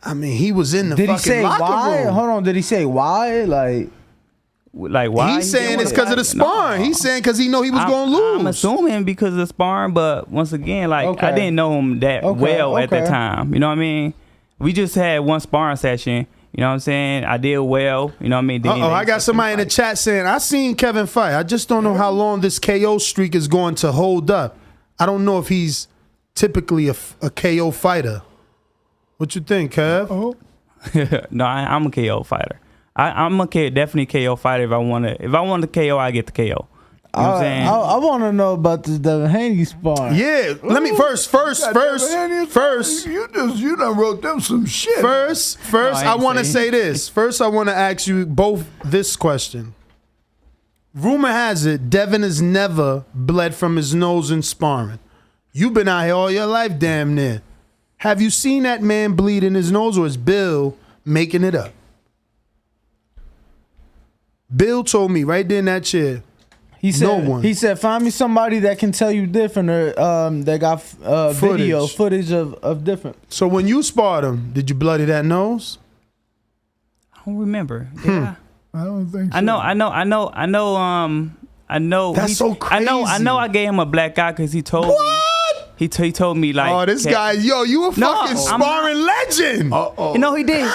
I mean, he was in the Did he fucking say locker why? room. Hold on. Did he say why? Like why? He's saying it's because of the sparring. He's saying because he know he was going to lose. I'm assuming because of the sparring, but once again, like I didn't know him that well at that time. You know what I mean? We just had one sparring session. You know what I'm saying? I did well. You know what I mean? I got somebody in the chat saying, I seen Kevin fight. I just don't know how long this KO streak is going to hold up. I don't know if he's typically a KO fighter. What you think, Kev? No, I'm a KO fighter. I'm definitely KO fighter. If I want the KO, I get the KO. You know what I'm saying? I want to know about this Devin Haney sparring. Yeah, let me first. You done wrote them some shit. First, I want to say this. First, I want to ask you both this question. Rumor has it Devin has never bled from his nose in sparring. You've been out here all your life, damn near. Have you seen that man bleed in his nose, or is Bill making it up? Bill told me right there in that chair. He said, no one. He said, find me somebody that can tell you different, or that got footage of different. So when you sparred him, did you bloody that nose? I don't remember. Yeah. I don't think so. I know. That's so crazy. I know. I gave him a black eye because he told me. He told me like. Oh, this guy, yo, you a fucking sparring legend. No, he did.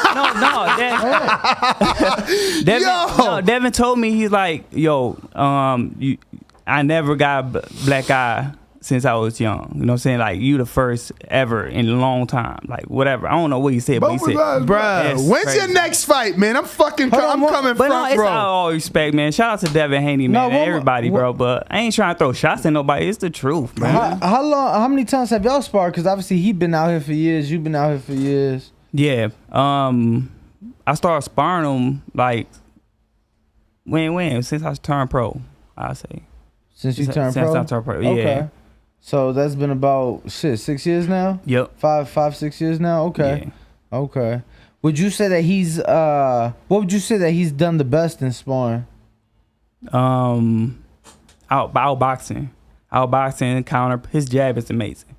Devin told me, he's like, yo, I never got a black eye since I was young. You know what I'm saying? Like, you the first ever in a long time. Like, whatever. I don't know what he said, but he said, bruh, when's your next fight, man? I'm coming but front it's row. all respect, man. Shout out to Devin Haney, man, and everybody, bro. But I ain't trying to throw shots at nobody. It's the truth, man. How many times have y'all sparred? Because obviously he been out here for years. You've been out here for years. Yeah. I started sparring him like when since I turned pro, I say. Since I turned pro, yeah. Okay. So that's been about 6 years now. Yep. 6 years now. Okay. Yeah. Okay. Would you say that he's what would you say that he's done the best in sparring? Outboxing, counter. His jab is amazing.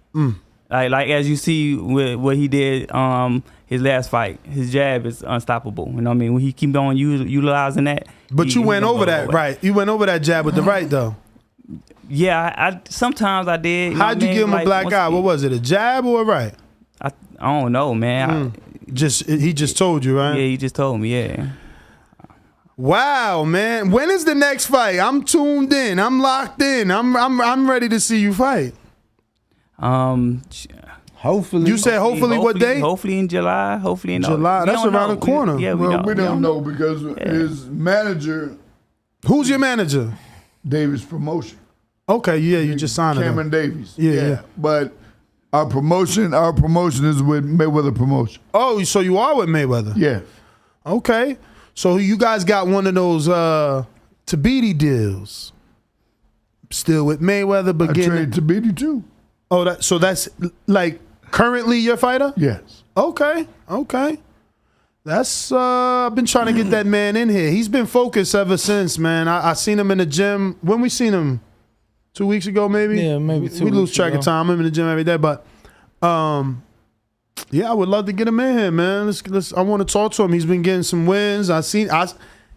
Like as you see with what he did his last fight, his jab is unstoppable. You know what I mean? When he keep on utilizing that. But you went over that, right? You went over that jab with the right though. Yeah, I sometimes I did. How'd you give him a black eye? What was it, a jab or a right? I don't know, man. He just told you, right? Yeah, he just told me, yeah. Wow, man. When is the next fight? I'm tuned in. I'm locked in. I'm ready to see you fight. Hopefully. You said hopefully what day? Hopefully in July. Hopefully in July. That's around the corner. We don't know because his manager. Who's your manager? Davis Promotion. Okay, yeah, you just signed him. Cameron Davies. Yeah. But our promotion is with Mayweather Promotion. Oh, so you are with Mayweather? Yeah. Okay. So you guys got one of those Tabiti deals. Still with Mayweather, but I getting trained Tabiti too. Oh, so that's like currently your fighter? Yes. Okay. That's I've been trying to get that man in here. He's been focused ever since, man. I seen him in the gym. When we seen him? 2 weeks ago, maybe? Yeah, maybe 2 We lose weeks track ago. of time. I'm in the gym every day, but yeah, I would love to get him in here, man. I want to talk to him. He's been getting some wins.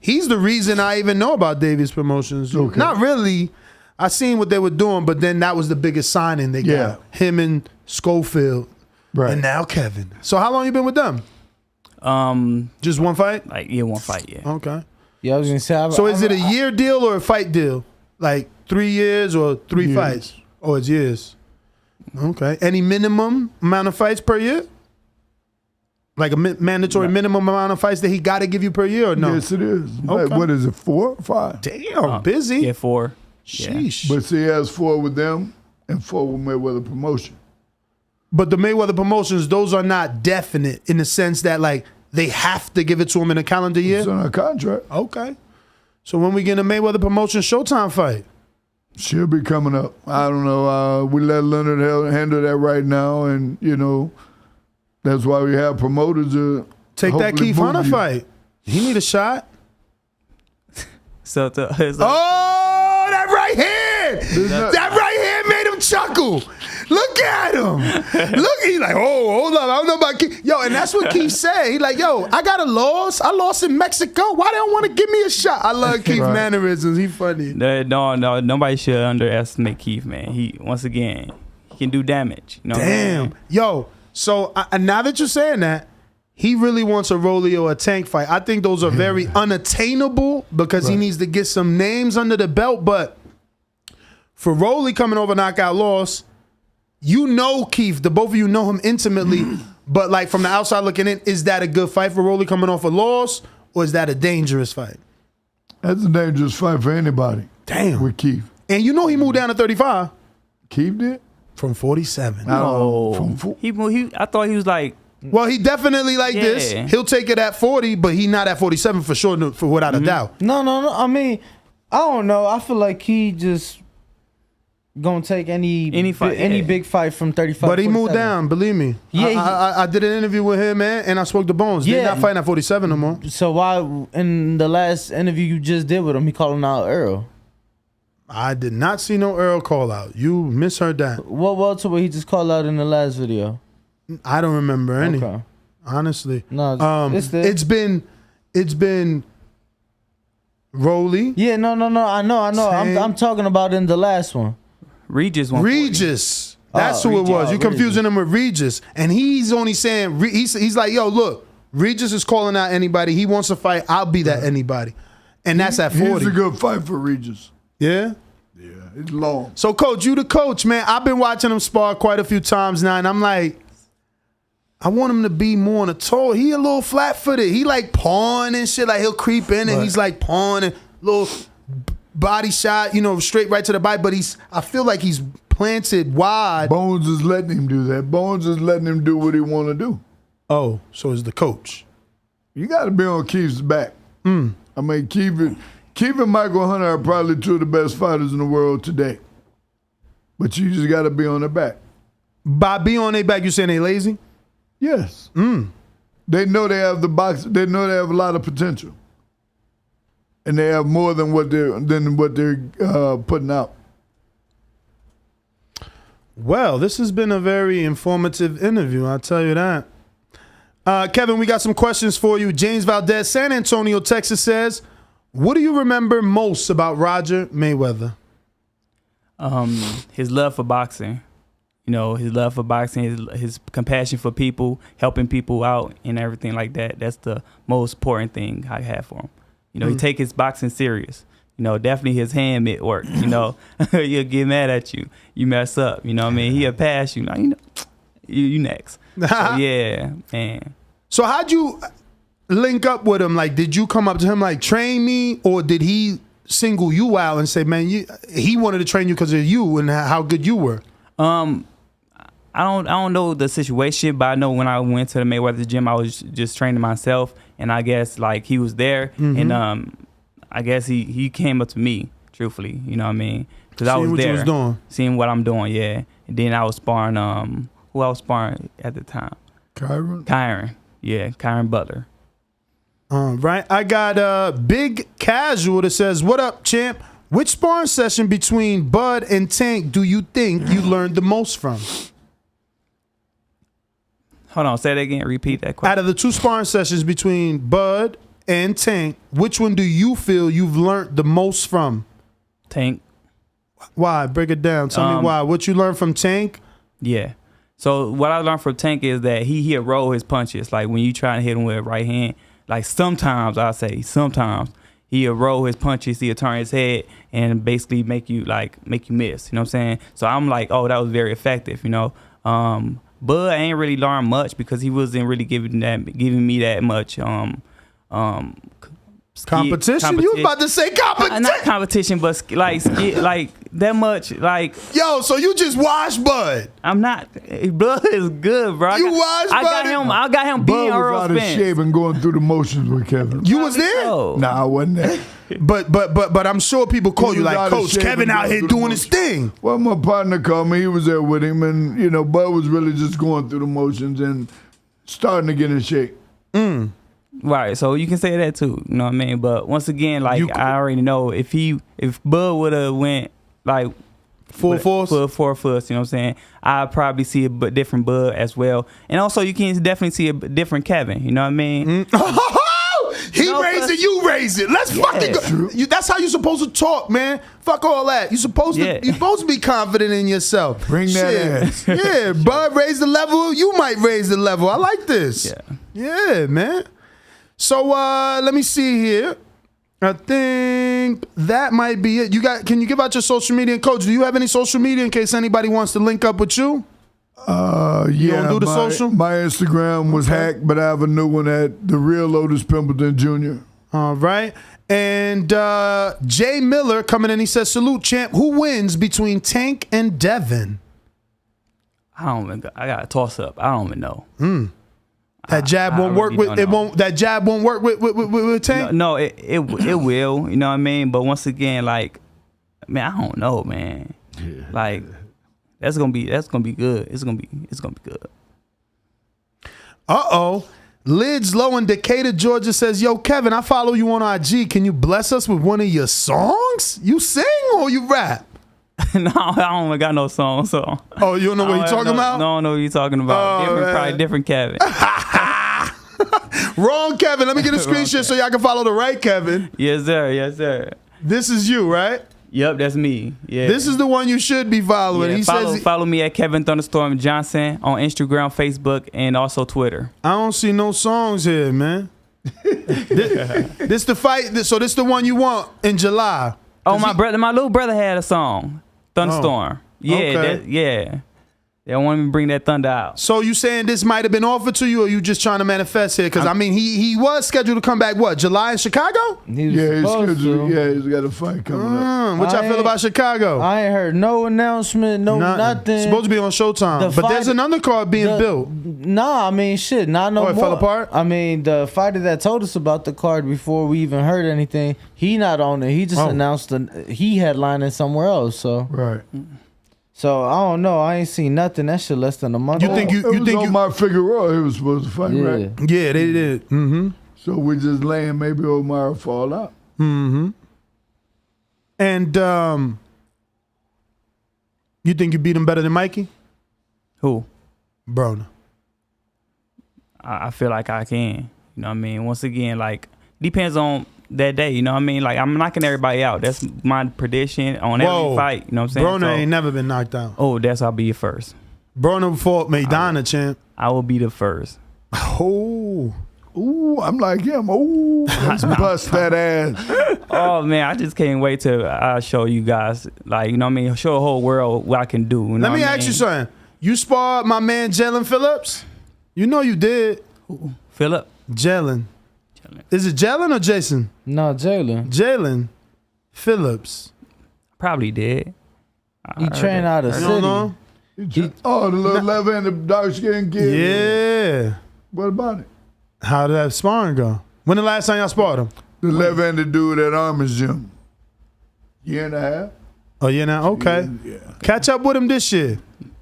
He's the reason I even know about Davies Promotions. Okay. Not really. I seen what they were doing, but then that was the biggest signing they got. Him and Schofield. Right. And now Kevin. So how long you been with them? Just one fight? One fight, yeah. Okay. Yeah, I was gonna say. So is it a year deal or a fight deal? Like 3 years or 3 fights? Oh, it's years. Okay. Any minimum amount of fights per year? Like a mandatory minimum amount of fights that he got to give you per year or no? Yes, it is. Okay. What is it, 4 or 5? Damn, busy. Yeah, 4. Sheesh. But see, he has 4 with them and 4 with Mayweather Promotion. But the Mayweather Promotions, those are not definite in the sense that like they have to give it to him in a calendar year? It's on a contract. Okay. So when we get a Mayweather Promotion Showtime fight? She'll be coming up. I don't know. We let Leonard handle that right now, and that's why we have promoters to take that hopefully Keith move Hunter you. fight. He need a shot. So that right hand! That right hand made him chuckle. Look at him. Look, he's like, oh, hold up. I don't know about Keith. Yo, and that's what Keith said. He like, yo, I got a loss. I lost in Mexico. Why they don't want to give me a shot? I love Keith mannerisms. He funny. No, nobody should underestimate Keith, man. He can do damage. You know what I'm Damn. saying? Yo, so now that you're saying that, he really wants a Rolly or a Tank fight. I think those are very unattainable because he needs to get some names under the belt. But for Rolly coming over knockout loss, you know Keith, the both of you know him intimately, but like from the outside looking in, is that a good fight for Rolly coming off a loss, or is that a dangerous fight? That's a dangerous fight for anybody. Damn. With Keith. And you know he moved down to 35. Keith did? From 47. No. I thought he was like. Well, he definitely like this. He'll take it at 40, but he not at 47 for sure, for without a doubt. No. I mean, I don't know. I feel like he just gonna take any big fight from 35. But he moved down, believe me. Yeah, I did an interview with him, man, and I spoke to Bones. They're not fighting at 47 no more. So why in the last interview you just did with him, he calling out Earl? I did not see no Earl call out. You misheard that. What welterweight he just called out in the last video? I don't remember any. Okay. Honestly. No, it's been Rolly. Yeah, no. I know. I'm talking about in the last one. Regis. That's who it was. You're confusing him with Regis. And he's only saying, he's like, yo, look, Regis is calling out anybody. He wants to fight. I'll be that anybody. And that's at 40. He's a good fight for Regis. Yeah? Yeah, it's long. So, Coach, you the coach, man. I've been watching him spar quite a few times now, and I'm like, I want him to be more on the toe. He a little flat-footed. He like pawing and shit. Like he'll creep in and he's like pawing and little body shot, straight right to the bite. But I feel like he's planted wide. Bones is letting him do that. Bones is letting him do what he want to do. Oh, so is the coach. You got to be on Keith's back. I mean, Keith and Michael Hunter are probably two of the best fighters in the world today. But you just got to be on their back. By being on their back, you saying they lazy? Yes. They know they have the box. They know they have a lot of potential, and they have more than what they're putting out. Well, this has been a very informative interview. I'll tell you that. Kevin, we got some questions for you. James Valdez, San Antonio, Texas says, "What do you remember most about Roger Mayweather?" His love for boxing. His love for boxing, his compassion for people, helping people out and everything like that. That's the most important thing I have for him. You know, he take his boxing serious. You know, definitely his hand mitt work. You know, he'll get mad at you. You mess up. You know what I mean? He'll pass you. Now, you know, you next. So, yeah, man. So how'd you link up with him? Like, did you come up to him like, train me? Or did he single you out and say, man, he wanted to train you because of you and how good you were? I don't know the situation, but I know when I went to the Mayweather gym, I was just training myself, and I guess like he was there, and I guess he came up to me, truthfully, you know what I mean? Because I was what there, you was doing. seeing what I'm doing, yeah. And then I was sparring, who I was sparring at the time? Kyron, yeah, Kyron Butler. Right, I got Big Casual that says, "What up, champ? Which sparring session between Bud and Tank do you think you learned the most from?" Hold on, say that again. Repeat that question. Out of the 2 sparring sessions between Bud and Tank, which one do you feel you've learned the most from? Tank. Why? Break it down. Tell me why. What you learned from Tank? Yeah. So what I learned from Tank is that he'll roll his punches. Like when you try to hit him with a right hand, like sometimes he'll roll his punches, he'll turn his head and basically make you miss. You know what I'm saying? So I'm like, oh, that was very effective, you know. Bud ain't really learned much because he wasn't really giving me that much competition. You was about to say competition? Not competition, but like that much. Like, yo, so you just watch Bud? I'm not. Bud is good, bro. You watch Bud? I got him beating Errol Spence. Bud was out of shape and going through the motions with Kevin. You was there? Nah, I wasn't there. But I'm sure people call you like, Coach, Kevin out here doing his thing. Well, my partner called me. He was there with him, and you know, Bud was really just going through the motions and starting to get in shape. Right, so you can say that too. You know what I mean? But once again, like I already know if Bud would have went like full force, you know what I'm saying? I'd probably see a different Bud as well, and also you can definitely see a different Kevin. You know what I mean? He raised it, you raise it. Let's fucking go. That's how you're supposed to talk, man. Fuck all that. You're supposed to be confident in yourself. Bring that ass. Yeah, Bud raised the level. You might raise the level. I like this. Yeah, man. So let me see here. I think that might be it. Can you give out your social media? And Coach, do you have any social media in case anybody wants to link up with you? You don't do the social? My Instagram was hacked, but I have a new one at The Real Otis Pimpleton Jr. All right. And Jay Miller coming in, he says, "Salute, champ. Who wins between Tank and Devin?" I got a toss up. I don't even know. That jab won't work with it. That jab won't work with Tank. No, it will. You know what I mean? But once again, like, man, I don't know, man. Yeah. Like, that's gonna be good. It's gonna be good. Lids Low in Decatur, Georgia says, "Yo, Kevin, I follow you on IG. Can you bless us with one of your songs? You sing or you rap?" No, I don't got no song. So. Oh, you don't know what you're talking about? No, I don't know what you're talking about. Probably different Kevin. Wrong Kevin. Let me get a screenshot so y'all can follow the right Kevin. Yes, sir. This is you, right? Yep, that's me. Yeah. This is the one you should be following. Yeah, He says follow me at Kevin Thunderstorm Johnson on Instagram, Facebook, and also Twitter. I don't see no songs here, man. This the fight. So this the one you want in July. Oh, my little brother had a song, Thunderstorm. Okay. They don't want me to bring that thunder out. So you saying this might have been offered to you, or you just trying to manifest here? Because I mean, he was scheduled to come back. What, July in Chicago? He's scheduled. Yeah, he's got a fight coming up. What y'all feel about Chicago? I ain't heard no announcement, nothing. It's supposed to be on Showtime, but there's an undercard being built. Nah, I mean, shit, not no more. It fell apart? I mean, the fighter that told us about the card before we even heard anything, he not on it. He just announced he headlining somewhere else. So right. So I don't know. I ain't seen nothing. That shit less than a month. You think Omar Figueroa he was supposed to fight, right? Yeah, they did. Mm-hmm. So we're just laying maybe Omar fall out. Mm-hmm. And you think you beat him better than Mikey? Who? Broner. I feel like I can. You know what I mean? Once again, like, depends on that day, you know what I mean? Like, I'm knocking everybody out. That's my prediction on every fight. You know what I'm saying? Broner ain't never been knocked out. Oh, I'll be first. Broner fought Maidana, champ. I will be the first. Oh. Ooh, I'm like him. Ooh, let's bust that ass. Oh man, I just can't wait till I show you guys, like, you know what I mean, show the whole world what I can do. You know Let me what I ask mean? you something. You sparred my man Jalen Phillips? You know you did. Phillip? Jalen. Is it Jalen or Jason? No, Jalen. Jalen Phillips. Probably did. He trained out of You city. don't know? Oh, the little left-handed dark-skinned kid. Yeah. What about it? How did that sparring go? When the last time y'all sparred him? The left-handed dude at Armin's gym. Year and a half. Oh, yeah, now? Okay. Yeah. Catch up with him this year.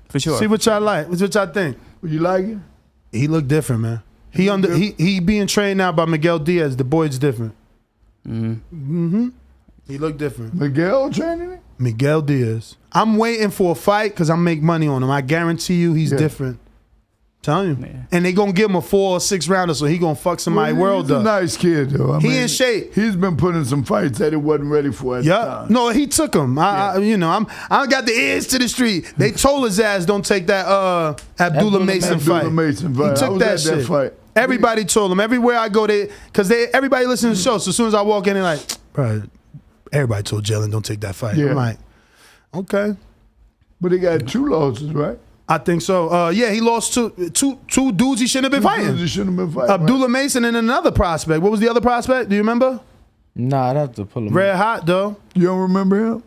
For sure. See what y'all like. What y'all think. You like him? He look different, man. He being trained now by Miguel Diaz. The boy's different. Mm-hmm. He look different. Miguel training him? Miguel Diaz. I'm waiting for a fight because I make money on him. I guarantee you he's different. Telling you. Man. And they gonna give him a 4 or 6 rounder, so he gonna fuck somebody world up. He's a nice kid though. I mean, in shape. He's been putting some fights that he wasn't ready for at the time. No, he took him. I got the ears to the street. They told his ass don't take that Abdullah Mason fight. He took that shit. Fight. Everybody told him. Everywhere I go, everybody listens to the show. So as soon as I walk in, they're like, bro, everybody told Jalen don't take that fight. Yeah. I'm like, okay. But he got 2 losses, right? I think so. Yeah, he lost two dudes he shouldn't have been fighting. He shouldn't have been fighting. Abdullah Mason and another prospect. What was the other prospect? Do you remember? Nah, I'd have to pull him. Red hot though. You don't remember him?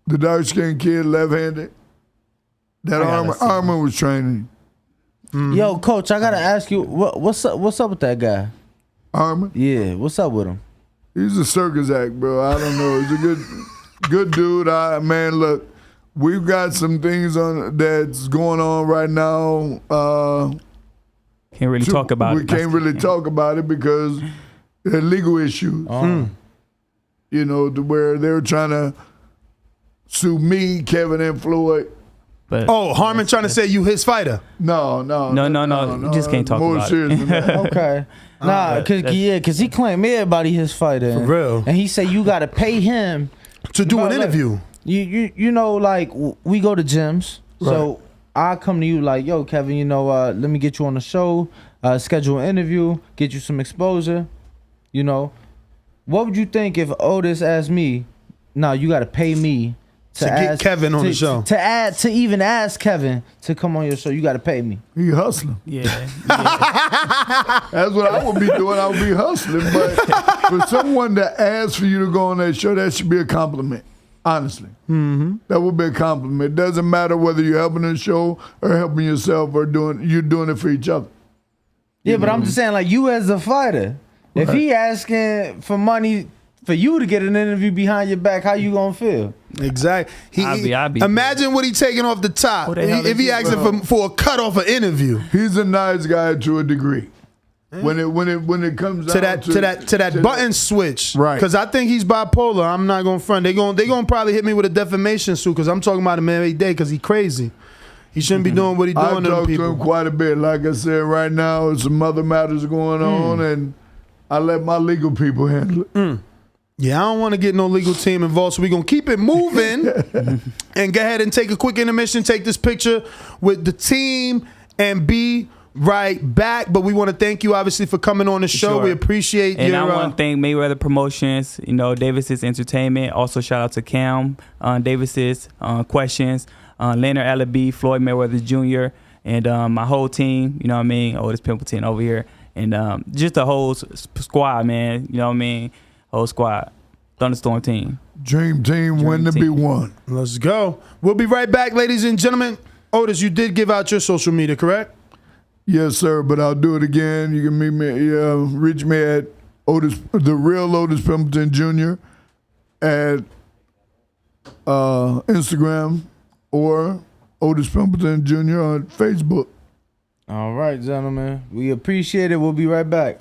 The dark skinned kid, left-handed. That Armin was training. Yo, coach, I gotta ask you, what's up with that guy? Armin? Yeah, what's up with him? He's a circus act, bro. I don't know. He's a good dude. Man, look, we've got some things that's going on right now. Can't really talk about it. We can't really talk about it because they're legal issues. You know, to where they're trying to sue me, Kevin, and Floyd. But Harmon trying to say you his fighter. No. You just can't talk more about serious it. than that. Okay. Nah, cause he claimed everybody his fighter. For real. And he said you gotta pay him to do an interview. You know, like we go to gyms. Right. So I come to you like, yo, Kevin, you know, let me get you on the show, schedule an interview, get you some exposure. You know, what would you think if Otis asked me, no, you got to pay me to get Kevin on the show. To even ask Kevin to come on your show, you got to pay me. He hustling. Yeah. That's what I would be doing. I would be hustling. But for someone to ask for you to go on that show, that should be a compliment. Honestly. Mm-hmm. That would be a compliment. It doesn't matter whether you're helping the show or helping yourself or you're doing it for each other. Yeah, but I'm just saying, like, you as a fighter, if he asking for money for you to get an interview behind your back, how you gonna feel? Exactly. I'd be imagine what he taking off the top if he asking for a cut off an interview. He's a nice guy to a degree. When it comes to that button switch, right? Because I think he's bipolar. I'm not gonna front. They gonna probably hit me with a defamation suit because I'm talking about him every day because he crazy. He shouldn't be doing what he doing to I people. talk to him quite a bit. Like I said, right now some other matters going on, and I let my legal people handle it. Yeah, I don't want to get no legal team involved, so we're going to keep it moving and go ahead and take a quick intermission, take this picture with the team, and be right back. But we want to thank you, obviously, for coming on the show. Sure. We appreciate and your... I want to thank Mayweather Promotions, Davis's Entertainment. Also, shout out to Cam, Davis's Questions, Leonard Allaby, Floyd Mayweather Jr., and my whole team, Otis Pimpleton over here. And just the whole squad, man, whole squad. Thunderstorm team. Dream team, when to be won. Let's go. We'll be right back, ladies and gentlemen. Otis, you did give out your social media, correct? Yes, sir, but I'll do it again. You can reach me at Otis, the real Otis Pimpleton Jr. at Instagram or Otis Pimpleton Jr. on Facebook. All right, gentlemen. We appreciate it. We'll be right back.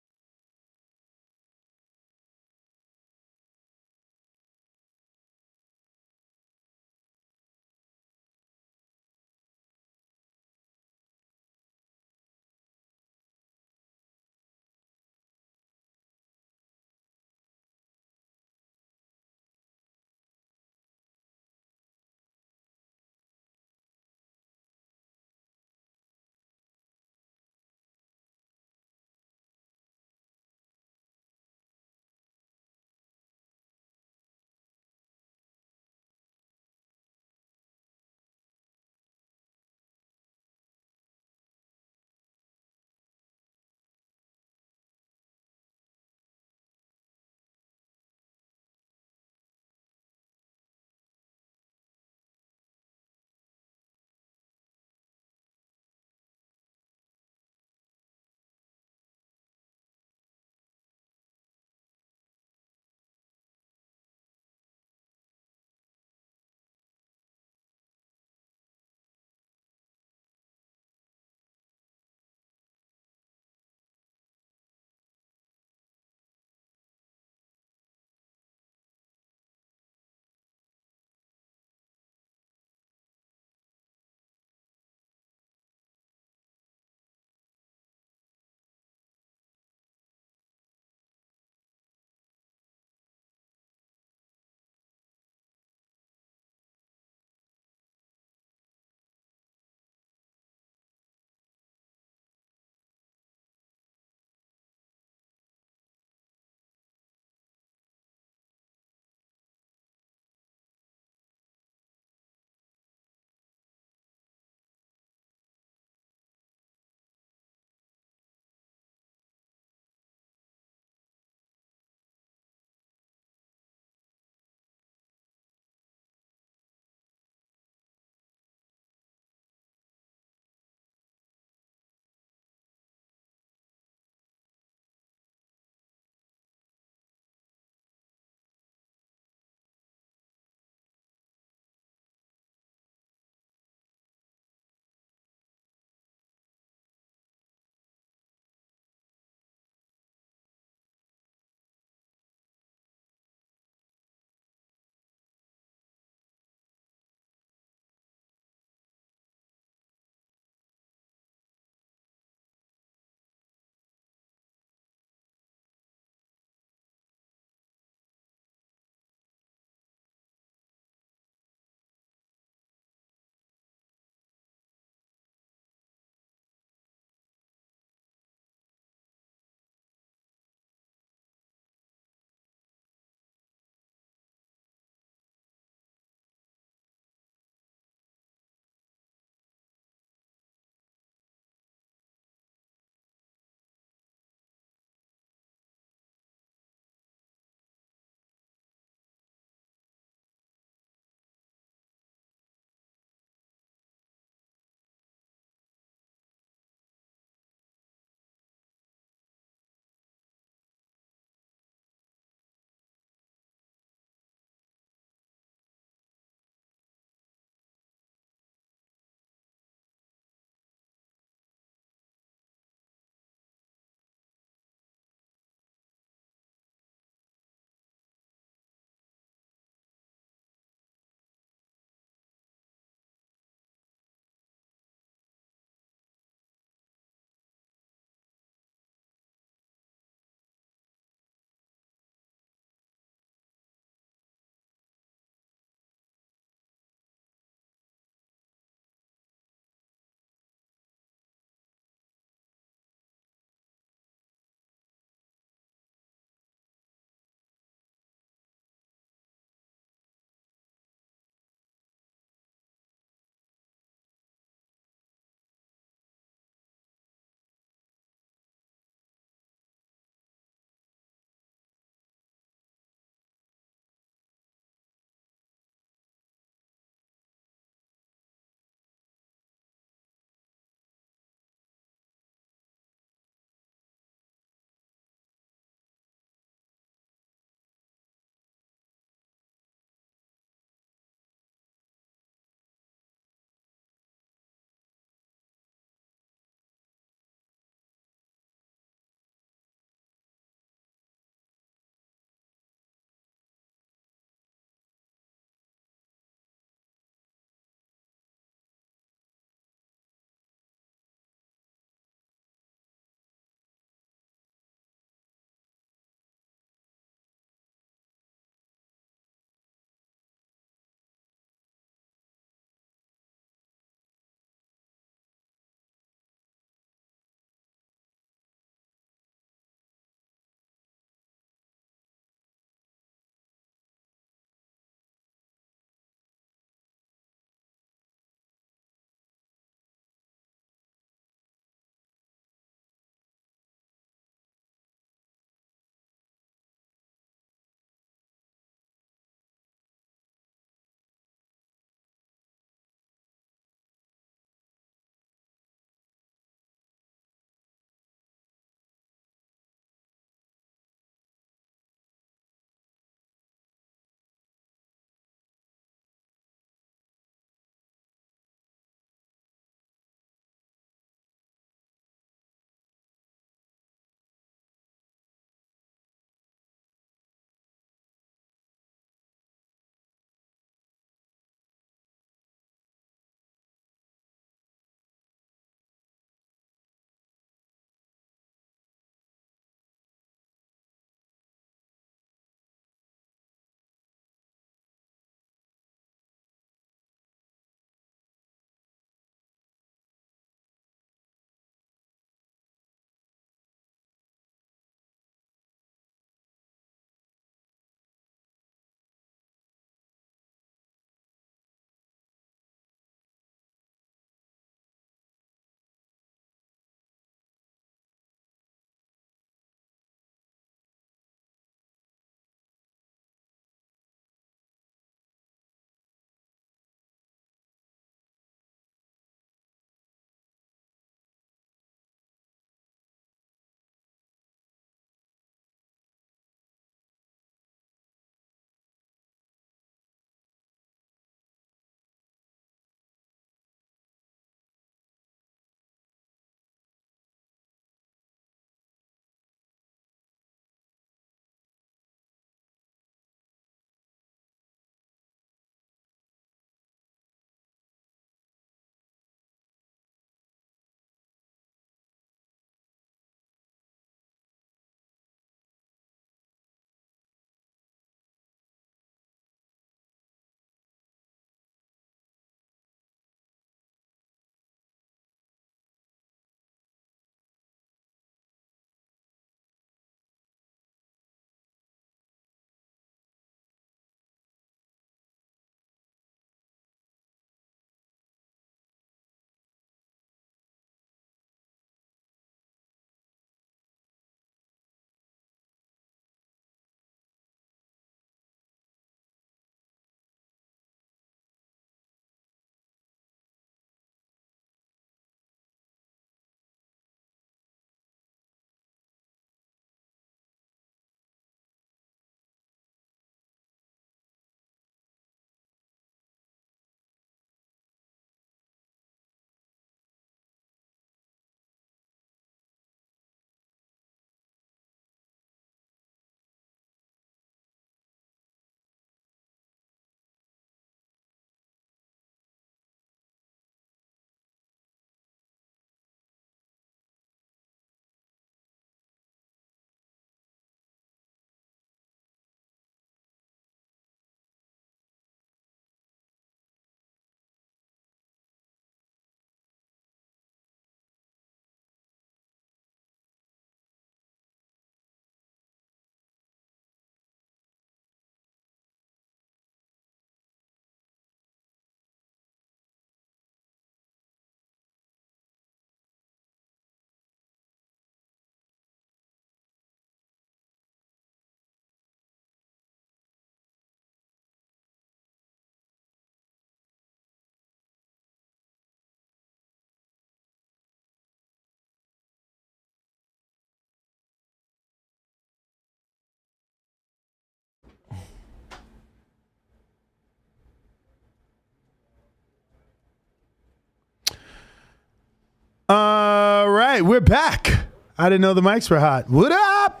right, we're back. I didn't know the mics were hot. What up?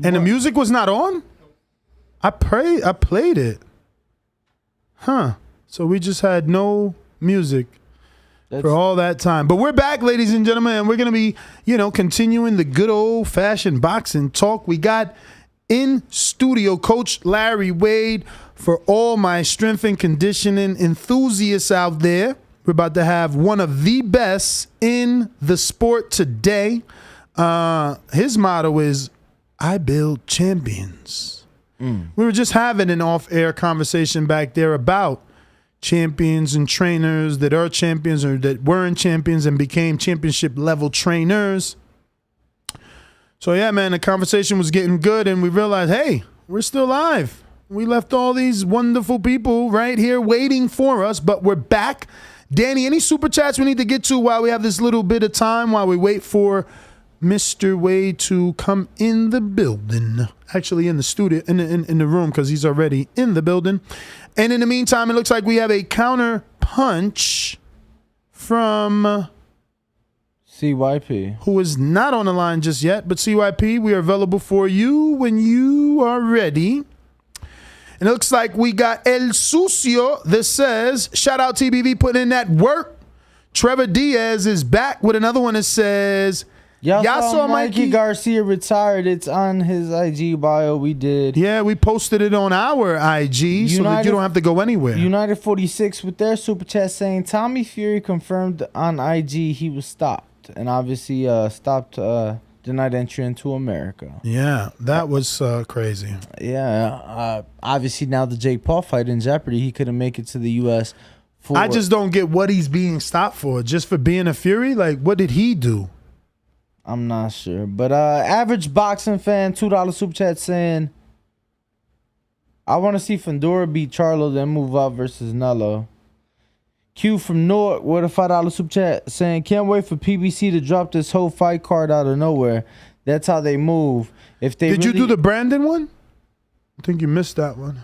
And the music was not on? I played it. Huh. So we just had no music for all that time. But we're back, ladies and gentlemen, and we're going to be, continuing the good old-fashioned boxing talk. We got in studio Coach Larry Wade. For all my strength and conditioning enthusiasts out there, we're about to have one of the best in the sport today. His motto is, I build champions. We were just having an off-air conversation back there about champions and trainers that are champions or that weren't champions and became championship-level trainers. So, yeah, man, the conversation was getting good, and we realized, hey, we're still live. We left all these wonderful people right here waiting for us, but we're back. Danny, any super chats we need to get to while we have this little bit of time, while we wait for Mr. Wade to come in the building? Actually, in the studio, in the room, because he's already in the building. And in the meantime, it looks like we have a counter punch from CYP, who is not on the line just yet. But CYP, we are available for you when you are ready. And it looks like we got El Sucio that says, shout out TBV putting in that work. Trevor Diaz is back with another one that says, Y'all saw Mikey Garcia retired. It's on his IG bio. We did. Yeah, we posted it on our IG so that you don't have to go anywhere. United 46 with their super chat saying Tommy Fury confirmed on IG he was stopped. And obviously stopped denied entry into America. Yeah, that was crazy. Yeah, obviously now the Jake Paul fight in jeopardy. He couldn't make it to the U.S. I just don't get what he's being stopped for. Just for being a Fury? Like, what did he do? I'm not sure. But average boxing fan, $2 super chat saying, I want to see Fundora beat Charlo, then move up versus Nello. Q from North with a $5 super chat saying, can't wait for PBC to drop this whole fight card out of nowhere. That's how they move. If they Did you do the Brandon one? I think you missed that one.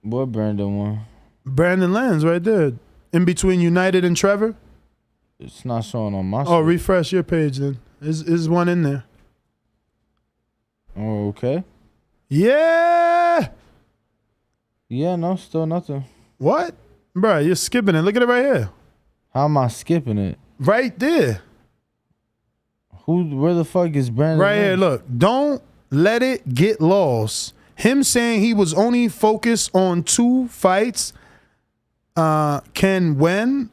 What Brandon one? Brandon Lands right there. In between United and Trevor. It's not showing on my Oh, refresh your page then. There's one in there. Oh, okay. Yeah. Yeah, no, still nothing. What? Bro, you're skipping it. Look at it right here. How am I skipping it? Right there. Where the fuck is Brandon? Right here, look. Don't let it get lost. Him saying he was only focused on 2 fights came when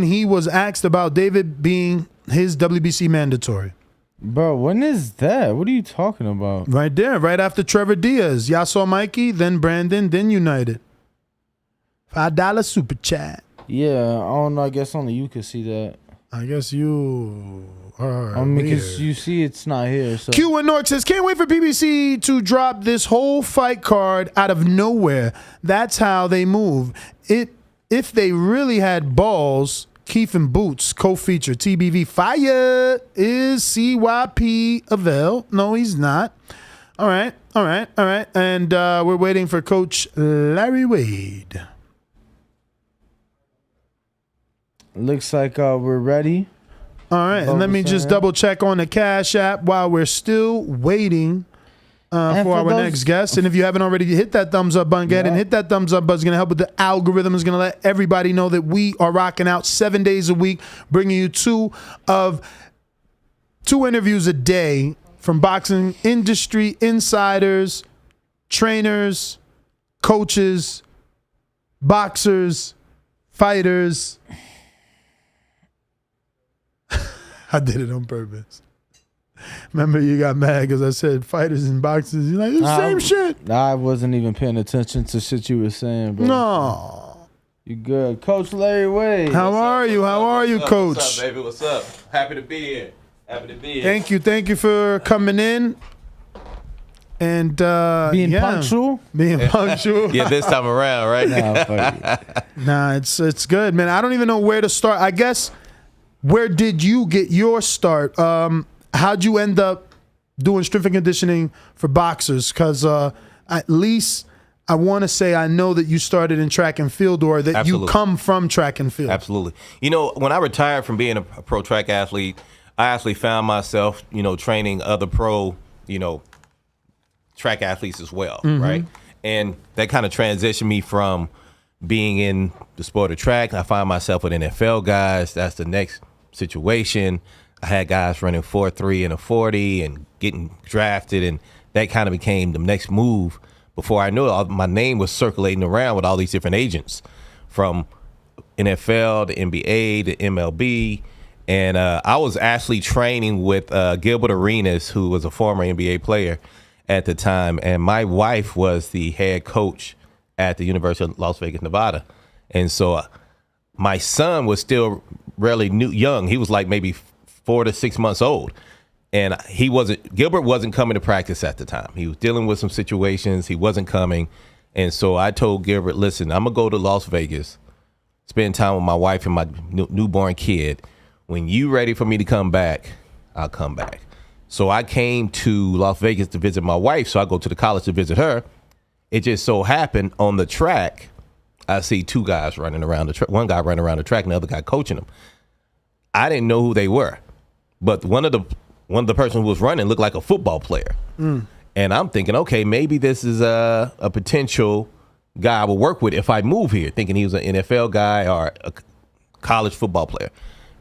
he was asked about David being his WBC mandatory. Bro, when is that? What are you talking about? Right there, right after Trevor Diaz. Y'all saw Mikey, then Brandon, then United. $5 super chat. Yeah, I don't know. I guess only you could see that. I guess you are. I mean, because you see it's not here. So. Q and North says, can't wait for BBC to drop this whole fight card out of nowhere. That's how they move. If they really had balls, Keith and Boots co-feature TBV Fire is CYP Avail. No, he's not. All right. And we're waiting for Coach Larry Wade. Looks like we're ready. All right, and let me just double check on the Cash App while we're still waiting for our next guest. And if you haven't already, hit that thumbs up button. Go ahead and hit that thumbs up button. It's going to help with the algorithm. It's going to let everybody know that we are rocking out 7 days a week, bringing you two interviews a day from boxing industry insiders, trainers, coaches, boxers, fighters. I did it on purpose. Remember, you got mad because I said fighters and boxers. You're like, it's the same shit. I wasn't even paying attention to shit you were saying, bro. No. You good. Coach Larry Wade. How are you? How are you, Coach? What's up, baby? What's up? Happy to be here. Thank you for coming in. And being punctual? Being punctual. Yeah, this time around, right? Nah, it's good, man. I don't even know where to start. I guess, where did you get your start? How'd you end up doing strength and conditioning for boxers? Because at least I want to say I know that you started in track and field, or that Absolutely. you come from track and field. Absolutely. You know, when I retired from being a pro track athlete, I actually found myself, training other pro, track athletes as well, right? And that kind of transitioned me from being in the sport of track. I find myself with NFL guys. That's the next situation. I had guys running 4.3 and a 40 and getting drafted, and that kind of became the next move. Before I knew it, my name was circulating around with all these different agents, from NFL to NBA to MLB. And I was actually training with Gilbert Arenas, who was a former NBA player at the time. And my wife was the head coach at the University of Las Vegas, Nevada. And so my son was still really young. He was like maybe 4 to 6 months old. And Gilbert wasn't coming to practice at the time. He was dealing with some situations. He wasn't coming. And so I told Gilbert, listen, I'm going to go to Las Vegas, spend time with my wife and my newborn kid. When you ready for me to come back, I'll come back. So I came to Las Vegas to visit my wife. So I go to the college to visit her. It just so happened on the track, I see two guys running around the track. One guy running around the track and the other guy coaching them. I didn't know who they were, but one of the person who was running looked like a football player. And I'm thinking, okay, maybe this is a potential guy I will work with if I move here, thinking he was an NFL guy or a college football player.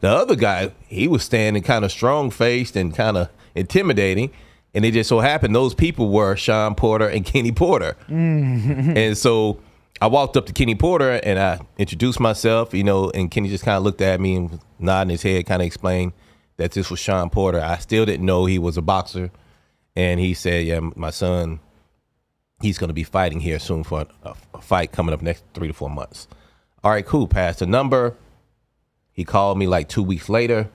The other guy, he was standing kind of strong-faced and kind of intimidating, and it just so happened those people were Sean Porter and Kenny Porter. And so I walked up to Kenny Porter, and I introduced myself, and Kenny just kind of looked at me and was nodding his head, kind of explained that this was Sean Porter. I still didn't know he was a boxer. And he said, yeah, my son, he's going to be fighting here soon for a fight coming up next 3 to 4 months. All right, cool. Passed the number. He called me like 2 weeks later.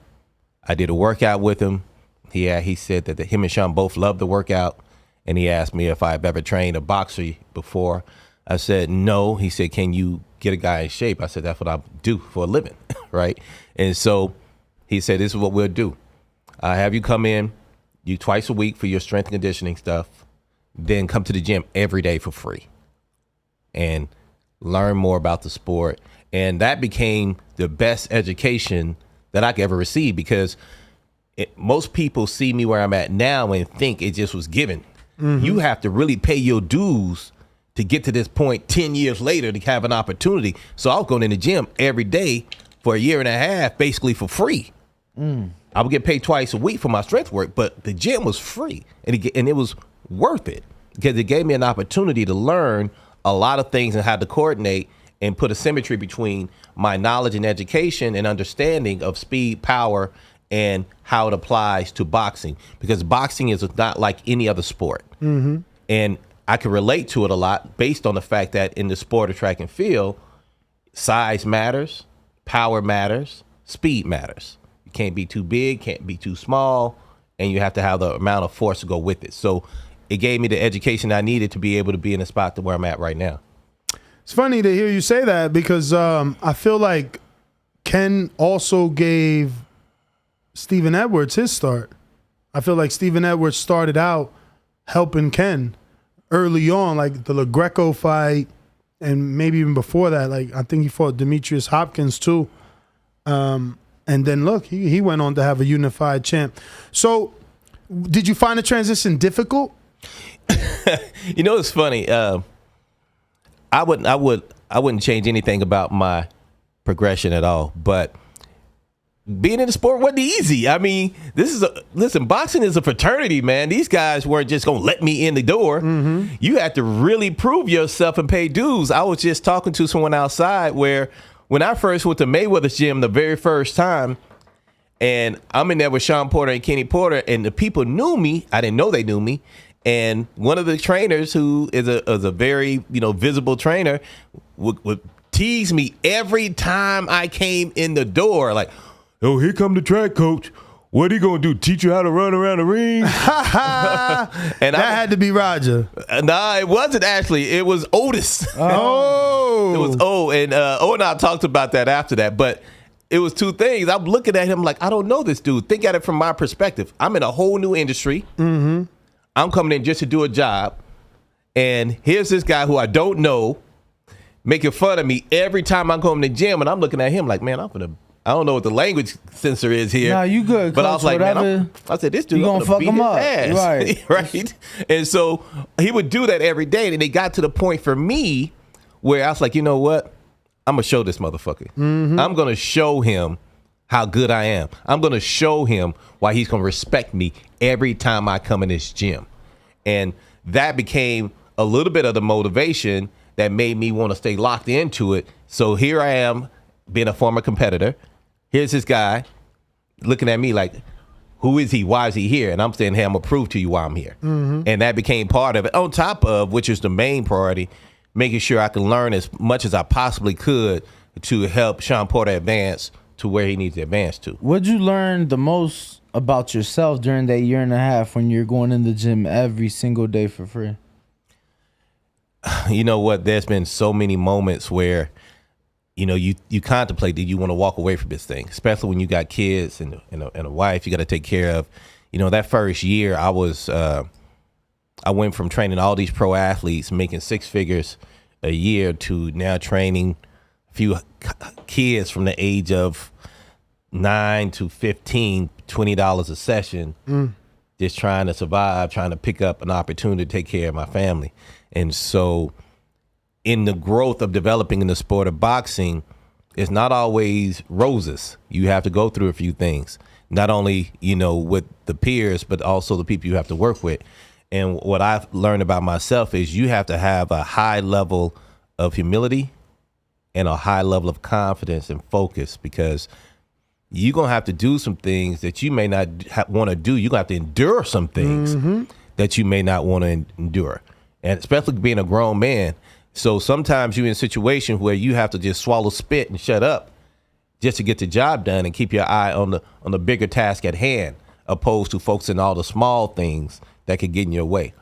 I did a workout with him. He said that him and Sean both loved the workout. And he asked me if I've ever trained a boxer before. I said, no. He said, can you get a guy in shape? I said, that's what I do for a living, right? And so he said, this is what we'll do. I have you come in, you twice a week for your strength and conditioning stuff, then come to the gym every day for free and learn more about the sport. And that became the best education that I could ever receive, because most people see me where I'm at now and think it just was given. You have to really pay your dues to get to this point 10 years later to have an opportunity. So I was going in the gym every day for a year and a half, basically for free. I would get paid twice a week for my strength work, but the gym was free, and it was worth it because it gave me an opportunity to learn a lot of things and how to coordinate and put a symmetry between my knowledge and education and understanding of speed, power, and how it applies to boxing, because boxing is not like any other sport. And I can relate to it a lot based on the fact that in the sport of track and field, size matters, power matters, speed matters. You can't be too big, can't be too small, and you have to have the amount of force to go with it. So it gave me the education I needed to be able to be in the spot to where I'm at right now. It's funny to hear you say that, because I feel like Ken also gave Stephen Edwards his start. I feel like Stephen Edwards started out helping Ken early on, like the LaGreco fight, and maybe even before that. Like I think he fought Demetrius Hopkins too. And then look, he went on to have a unified champ. So did you find the transition difficult? It's funny. I wouldn't change anything about my progression at all, but being in the sport wasn't easy. I mean, listen, boxing is a fraternity, man. These guys weren't just going to let me in the door. You had to really prove yourself and pay dues. I was just talking to someone outside where when I first went to Mayweather's gym the very first time, and I'm in there with Sean Porter and Kenny Porter, and the people knew me. I didn't know they knew me. And one of the trainers, who is a very visible trainer, would tease me every time I came in the door, like, "Oh, here come the track coach. What he gonna do? Teach you how to run around the ring?" And that had to be Roger. Nah, it wasn't actually. It was Otis. Oh, it was O, and O and I talked about that after that. But it was two things. I'm looking at him like, I don't know this dude. Think at it from my perspective. I'm in a whole new industry. I'm coming in just to do a job, And here's this guy who I don't know making fun of me every time I go in the gym, and I'm looking at him like, man, I don't know what the language censor is here. Nah, you good. But I was like, whatever, man, I said, this dude, you gonna fuck beat him his up. ass. Right. Right. And so he would do that every day. And it got to the point for me where I was like, you know what? I'm going to show this motherfucker. I'm going to show him how good I am. I'm going to show him why he's going to respect me every time I come in this gym. And that became a little bit of the motivation that made me want to stay locked into it. So here I am, being a former competitor. Here's this guy looking at me like, who is he? Why is he here? And I'm saying, hey, I'm going to prove to you why I'm here. And that became part of it. On top of, which is the main priority, making sure I can learn as much as I possibly could to help Sean Porter advance to where he needs to advance to. What'd you learn the most about yourself during that year and a half when you're going in the gym every single day for free? You know what? There's been so many moments where, you know, you contemplate that you want to walk away from this thing, especially when you got kids and a wife you got to take care of. You know, that first year I went from training all these pro athletes, making six figures a year, to now training a few kids from the age of 9 to 15, $20 a session, just trying to survive, trying to pick up an opportunity to take care of my family. And so in the growth of developing in the sport of boxing, it's not always roses. You have to go through a few things, not only, you know, with the peers, but also the people you have to work with. And what I've learned about myself is you have to have a high level of humility and a high level of confidence and focus, because you're going to have to do some things that you may not want to do. You're going to have to endure some things that you may not want to endure, and especially being a grown man. So sometimes you're in a situation where you have to just swallow spit and shut up just to get the job done and keep your eye on the bigger task at hand, opposed to focusing on all the small things that could get in your way.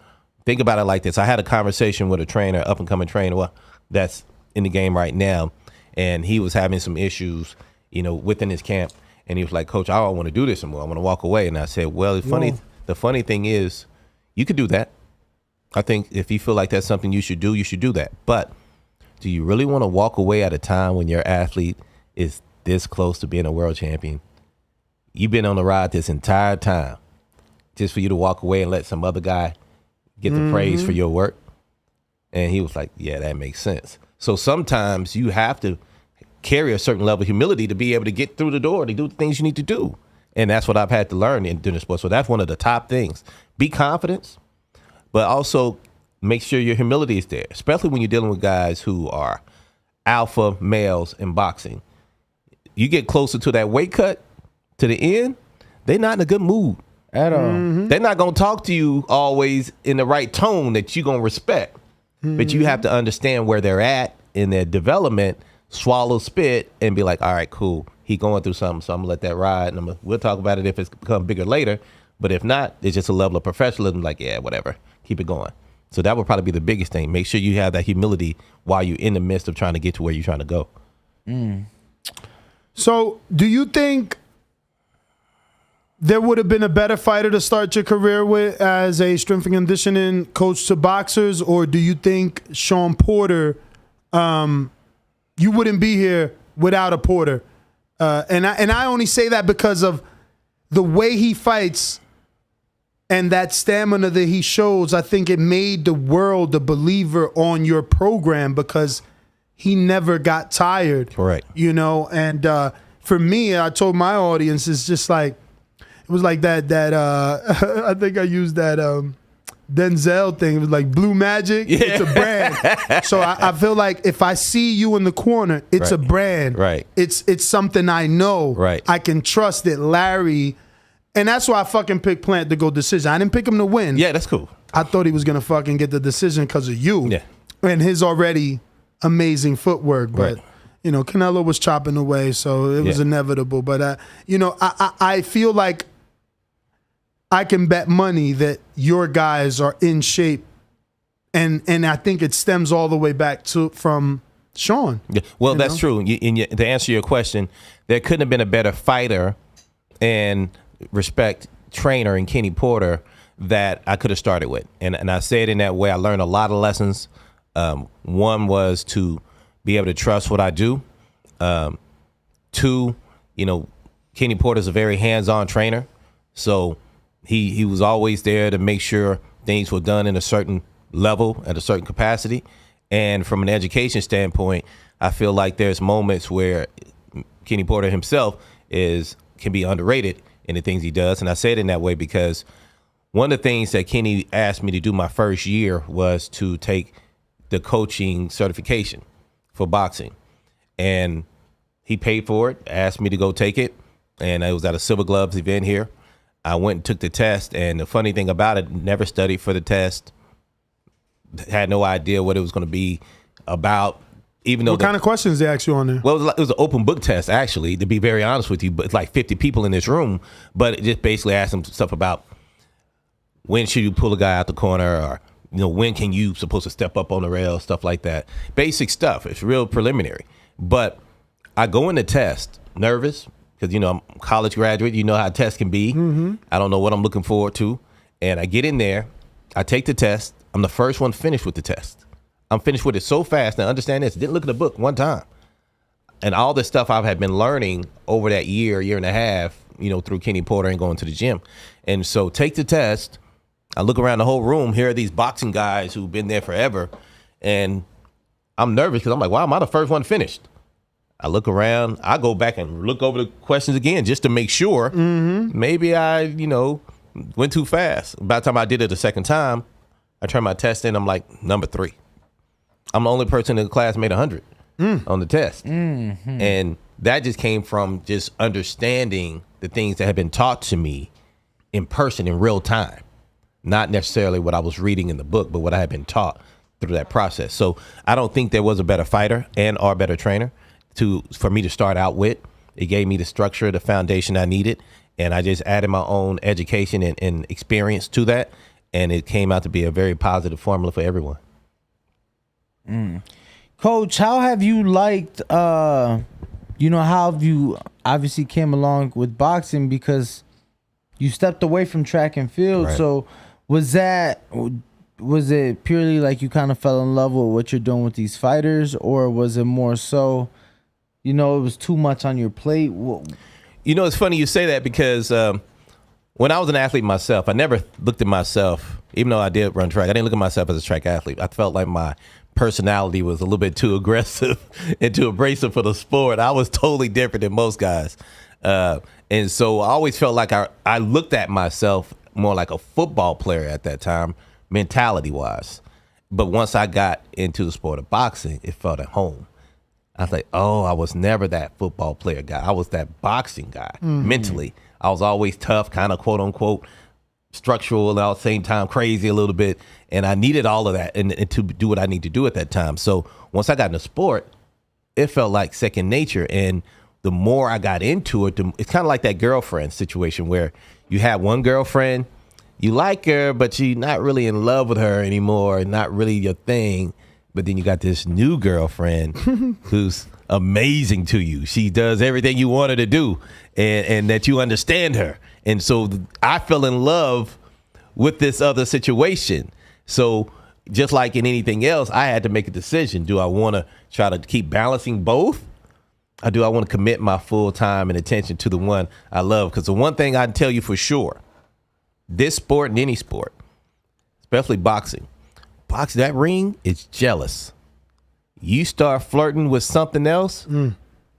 Think about it like this. I had a conversation with a trainer, up and coming trainer, that's in the game right now, and he was having some issues, you know, within his camp, and he was like, Coach, I don't want to do this anymore. I want to walk away. And I said, well, the funny thing is, you could do that. I think if you feel like that's something you should do that. But do you really want to walk away at a time when your athlete is this close to being a world champion? You've been on the ride this entire time, just for you to walk away and let some other guy get the praise for your work? And he was like, yeah, that makes sense. So sometimes you have to carry a certain level of humility to be able to get through the door, to do the things you need to do. And that's what I've had to learn in doing the sport. So that's one of the top things. Be confident, but also make sure your humility is there, especially when you're dealing with guys who are alpha males in boxing. You get closer to that weight cut, to the end, they're not in a good mood at all. They're not going to talk to you always in the right tone that you're going to respect. But you have to understand where they're at in their development, swallow spit, and be like, all right, cool. He going through something, so I'm going to let that ride. And we'll talk about it if it's become bigger later. But if not, it's just a level of professionalism, like, yeah, whatever. Keep it going. So that would probably be the biggest thing. Make sure you have that humility while you're in the midst of trying to get to where you're trying to go. So do you think there would have been a better fighter to start your career with as a strength and conditioning coach to boxers? Or do you think Sean Porter, you wouldn't be here without a Porter? And I only say that because of the way he fights and that stamina that he shows. I think it made the world a believer on your program because he never got tired. Correct. You know, and for me, I told my audience, it's just like, it was like that I think I used that Denzel thing. It was like Blue Magic. Yeah. It's a brand. So I feel like if I see you in the corner, it's a brand. Right. It's something I know. Right. I can trust that Larry, and that's why I fucking picked Plant to go decision. I didn't pick him to win. Yeah, that's cool. I thought he was gonna fucking get the decision because of you. Yeah. And his already amazing footwork, but Right. you know, Canelo was chopping away, so it was inevitable. But you know, I feel like I can bet money that your guys are in shape, and I think it stems all the way back from Sean. Yeah. Well, that's true. To answer your question, there couldn't have been a better fighter and respect trainer in Kenny Porter that I could have started with. And I say it in that way. I learned a lot of lessons. One was to be able to trust what I do. Two, Kenny Porter's a very hands-on trainer. So he was always there to make sure things were done in a certain level, at a certain capacity. And from an education standpoint, I feel like there's moments where Kenny Porter himself can be underrated in the things he does. And I say it in that way because one of the things that Kenny asked me to do my first year was to take the coaching certification for boxing. And he paid for it, asked me to go take it. And it was at a Silver Gloves event here. I went and took the test. And the funny thing about it, never studied for the test. Had no idea what it was going to be about. Even though what kind of questions they asked you on there? Well, it was an open book test, actually, to be very honest with you. But it's like 50 people in this room. But it just basically asked them stuff about when should you pull a guy out the corner, or when can you supposed to step up on the rail, stuff like that. Basic stuff. It's real preliminary. But I go in the test nervous because I'm a college graduate. You know how tests can be. I don't know what I'm looking forward to, and I get in there. I take the test. I'm the first one finished with the test. I'm finished with it so fast. Now, understand this. Didn't look at the book one time. And all the stuff I had been learning over that year and a half, through Kenny Porter and going to the gym. And so take the test. I look around the whole room. Here are these boxing guys who've been there forever. And I'm nervous because I'm like, wow, am I the first one finished? I look around. I go back and look over the questions again just to make sure. Maybe I, went too fast. By the time I did it the second time, I turned my test in. I'm like, number 3. I'm the only person in the class made 100 on the test. And that just came from just understanding the things that had been taught to me in person in real time. Not necessarily what I was reading in the book, but what I had been taught through that process. So I don't think there was a better fighter and or better trainer for me to start out with. It gave me the structure, the foundation I needed. And I just added my own education and experience to that. And it came out to be a very positive formula for everyone. Coach, how have you liked, how have you obviously came along with boxing because you stepped away from track and field. Right. So was it purely like you kind of fell in love with what you're doing with these fighters, or was it more so, it was too much on your plate? It's funny you say that because when I was an athlete myself, I never looked at myself, even though I did run track, I didn't look at myself as a track athlete. I felt like my personality was a little bit too aggressive and too abrasive for the sport. I was totally different than most guys. And so I always felt like I looked at myself more like a football player at that time, mentality-wise. But once I got into the sport of boxing, it felt at home. I was like, oh, I was never that football player guy. I was that boxing guy mentally. I was always tough, kind of quote-unquote structural, and at the same time crazy a little bit. And I needed all of that and to do what I need to do at that time. So once I got into sport, it felt like second nature. And the more I got into it, it's kind of like that girlfriend situation where you have one girlfriend, you like her, but you're not really in love with her anymore, not really your thing. But then you got this new girlfriend who's amazing to you. She does everything you want her to do, and that you understand her. And so I fell in love with this other situation. So just like in anything else, I had to make a decision. Do I want to try to keep balancing both? Or do I want to commit my full time and attention to the one I love? Because the one thing I can tell you for sure, this sport and any sport, especially boxing, that ring is jealous. You start flirting with something else,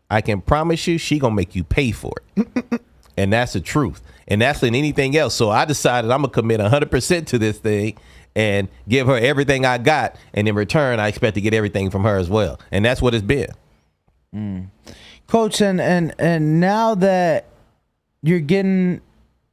I can promise you she gonna make you pay for it. And that's the truth. And that's in anything else. So I decided I'm gonna commit 100% to this thing and give her everything I got. And in return, I expect to get everything from her as well. And that's what it's been. Coach, and now that you're getting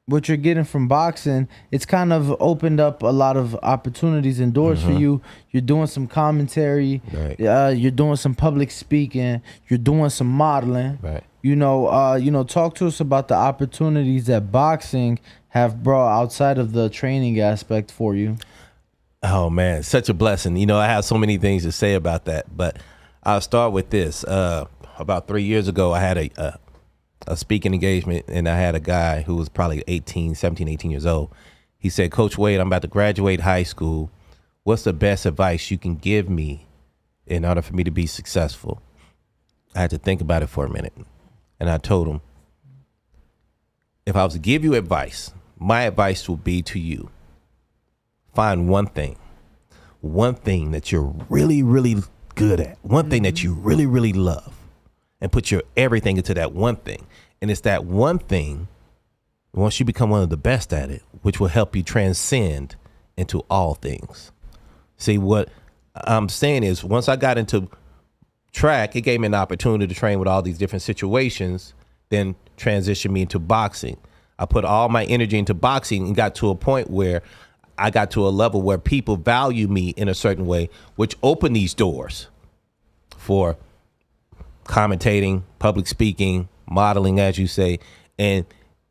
what you're getting from boxing, it's kind of opened up a lot of opportunities and doors for you. You're doing some commentary, right. You're doing some public speaking, you're doing some modeling. Right. Talk to us about the opportunities that boxing have brought outside of the training aspect for you. Oh man, such a blessing. I have so many things to say about that, but I'll start with this. About 3 years ago, I had a speaking engagement, and I had a guy who was probably 17, 18 years old. He said, Coach Wade, I'm about to graduate high school. What's the best advice you can give me in order for me to be successful? I had to think about it for a minute. And I told him, if I was to give you advice, my advice would be to you, find one thing that you're really, really good at, one thing that you really, really love, and put your everything into that one thing. And it's that one thing, once you become one of the best at it, which will help you transcend into all things. See, what I'm saying is, once I got into track, it gave me an opportunity to train with all these different situations, then transition me into boxing. I put all my energy into boxing and got to a point where I got to a level where people value me in a certain way, which opened these doors for commentating, public speaking, modeling, as you say. And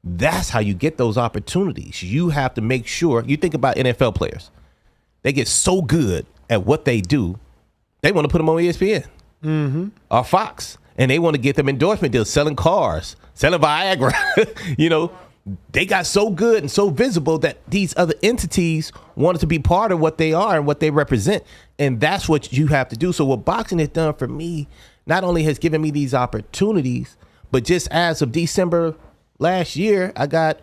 that's how you get those opportunities. You have to make sure, you think about NFL players. They get so good at what they do, they want to put them on ESPN or Fox, and they want to get them endorsement deals, selling cars, selling Viagra. You know, they got so good and so visible that these other entities wanted to be part of what they are and what they represent. And that's what you have to do. So what boxing has done for me, not only has given me these opportunities, but just as of December last year, I got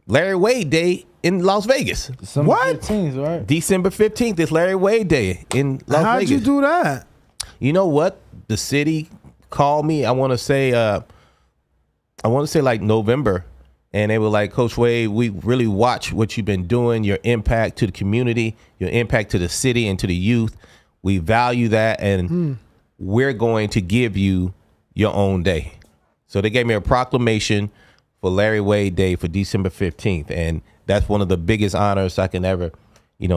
Larry Wade Day in Las Vegas. December 15th, right? December 15th is Larry Wade Day in Las How'd Vegas. you do that? You know what? The city called me. I want to say like November. And they were like, Coach Wade, we really watch what you've been doing, your impact to the community, your impact to the city and to the youth. We value that, and we're going to give you your own day. So they gave me a proclamation for Larry Wade Day for December 15th. And that's one of the biggest honors I can ever,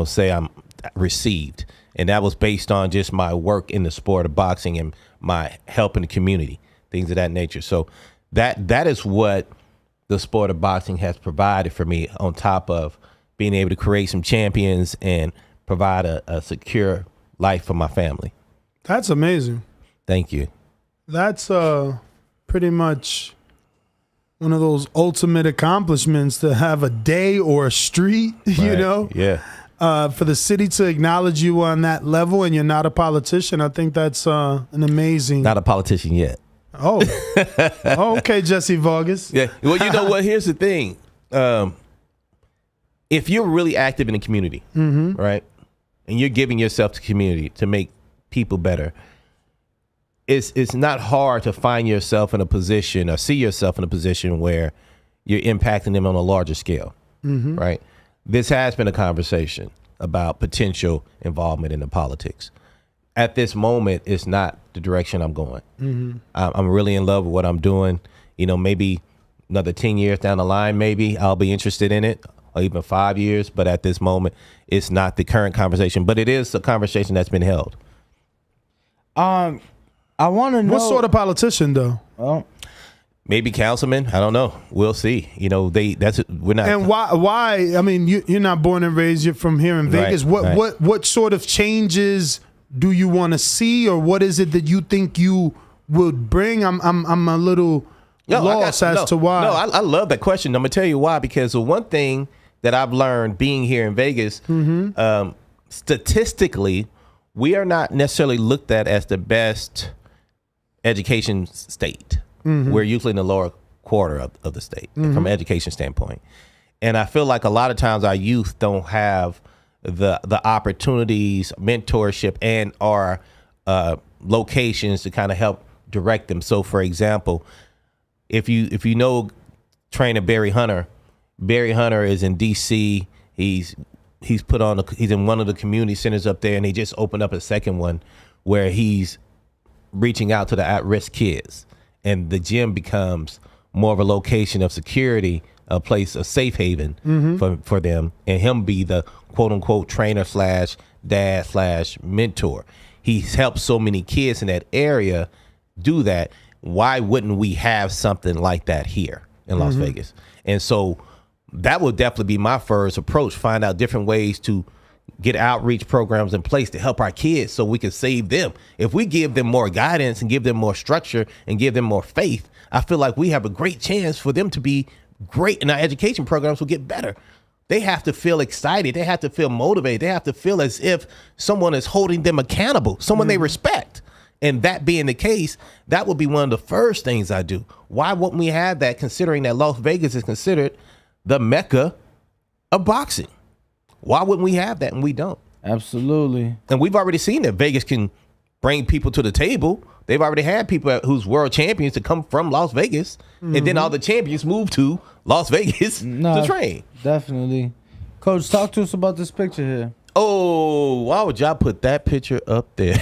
say I'm received. And that was based on just my work in the sport of boxing and my help in the community, things of that nature. So that is what the sport of boxing has provided for me, on top of being able to create some champions and provide a secure life for my family. That's amazing. Thank you. That's pretty much one of those ultimate accomplishments, to have a day or a street, Yeah. For the city to acknowledge you on that level, and you're not a politician. I think that's an amazing. Not a politician yet. Oh, okay, Jesse Vargas. Yeah. Well, you know what? Here's the thing. If you're really active in the community, right, and you're giving yourself to the community to make people better, it's not hard to find yourself in a position, or see yourself in a position where you're impacting them on a larger scale, right? This has been a conversation about potential involvement in the politics. At this moment, it's not the direction I'm going. I'm really in love with what I'm doing. Maybe another 10 years down the line, maybe I'll be interested in it, or even 5 years. But at this moment, it's not the current conversation. But it is a conversation that's been held. I want to know what sort of politician, though. Oh. Maybe councilman. I don't know. We'll see. We're not. And why? I mean, you're not born and raised. You're from here in Vegas. Right. What sort of changes do you want to see, or what is it that you think you would bring? I'm a little lost as to why. No, I love that question. I'm gonna tell you why. Because the one thing that I've learned being here in Vegas, statistically, we are not necessarily looked at as the best education state. We're usually in the lower quarter of the state from an education standpoint. And I feel like a lot of times our youth don't have the opportunities, mentorship, and our locations to kind of help direct them. So, for example, if you know trainer Barry Hunter is in DC. He's in one of the community centers up there, and they just opened up a second one where he's reaching out to the at-risk kids, and the gym becomes more of a location of security, a place, a safe haven for them, and him be the quote-unquote trainer / dad / mentor. He's helped so many kids in that area do that. Why wouldn't we have something like that here in Las Vegas? And so that would definitely be my first approach, find out different ways to get outreach programs in place to help our kids so we can save them. If we give them more guidance and give them more structure and give them more faith, I feel like we have a great chance for them to be great, and our education programs will get better. They have to feel excited. They have to feel motivated. They have to feel as if someone is holding them accountable, someone they respect. And that being the case, that would be one of the first things I do. Why wouldn't we have that, considering that Las Vegas is considered the mecca of boxing? Why wouldn't we have that? And we don't. Absolutely. And we've already seen that Vegas can bring people to the table. They've already had people who's world champions to come from Las Vegas. And then all the champions move to Las Vegas to train. Definitely. Coach, talk to us about this picture here. Oh, why would y'all put that picture up there?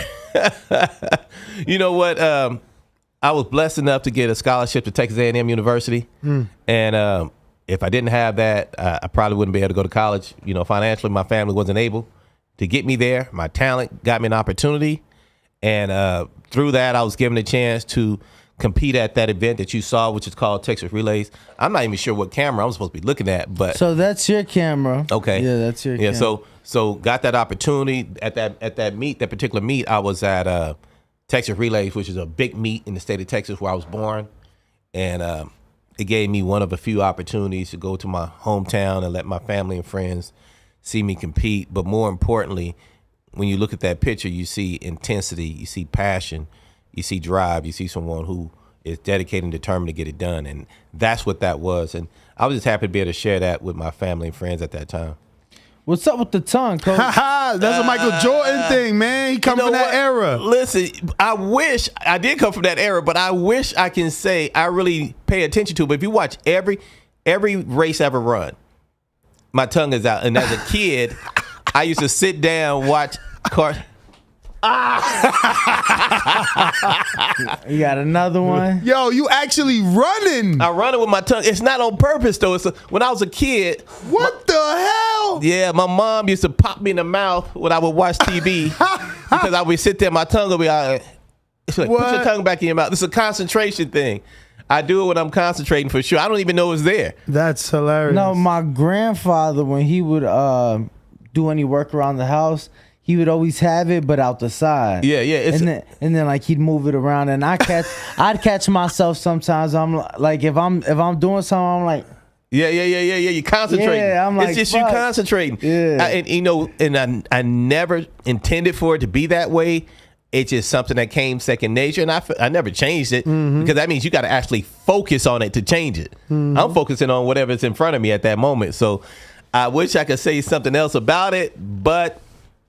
You know what? I was blessed enough to get a scholarship to Texas A&M University. And if I didn't have that, I probably wouldn't be able to go to college. You know, financially, my family wasn't able to get me there. My talent got me an opportunity. And through that, I was given a chance to compete at that event that you saw, which is called Texas Relays. I'm not even sure what camera I'm supposed to be looking at, but So that's your camera. okay, Yeah, that's your camera. So got that opportunity at that meet, that particular meet. I was at Texas Relays, which is a big meet in the state of Texas where I was born, and it gave me one of a few opportunities to go to my hometown and let my family and friends see me compete. But more importantly, when you look at that picture, you see intensity, you see passion, you see drive, you see someone who is dedicated and determined to get it done. And that's what that was. And I was just happy to be able to share that with my family and friends at that time. What's up with the tongue, Coach? That's a Michael Jordan thing, man. He come from that era. Listen, I wish I did come from that era, but I wish I can say I really pay attention to it. But if you watch every race I ever run, my tongue is out. And as a kid, I used to sit down, watch You got another one? Yo, you actually running. I run it with my tongue. It's not on purpose, though. When I was a kid. What the hell? Yeah, my mom used to pop me in the mouth when I would watch TV because I would sit there, my tongue would be out. She's like, put your tongue back in your mouth. It's a concentration thing. I do it when I'm concentrating for sure. I don't even know it's there. That's hilarious. No, my grandfather, when he would do any work around the house, he would always have it, but out the side. Yeah. And then like he'd move it around, and I'd catch myself sometimes. I'm like, if I'm doing something, I'm like, yeah. You concentrating. Yeah, I'm like, it's just fuck. you concentrating. Yeah. And I never intended for it to be that way. It's just something that came second nature, and I never changed it because that means you got to actually focus on it to change it. I'm focusing on whatever's in front of me at that moment. So I wish I could say something else about it, but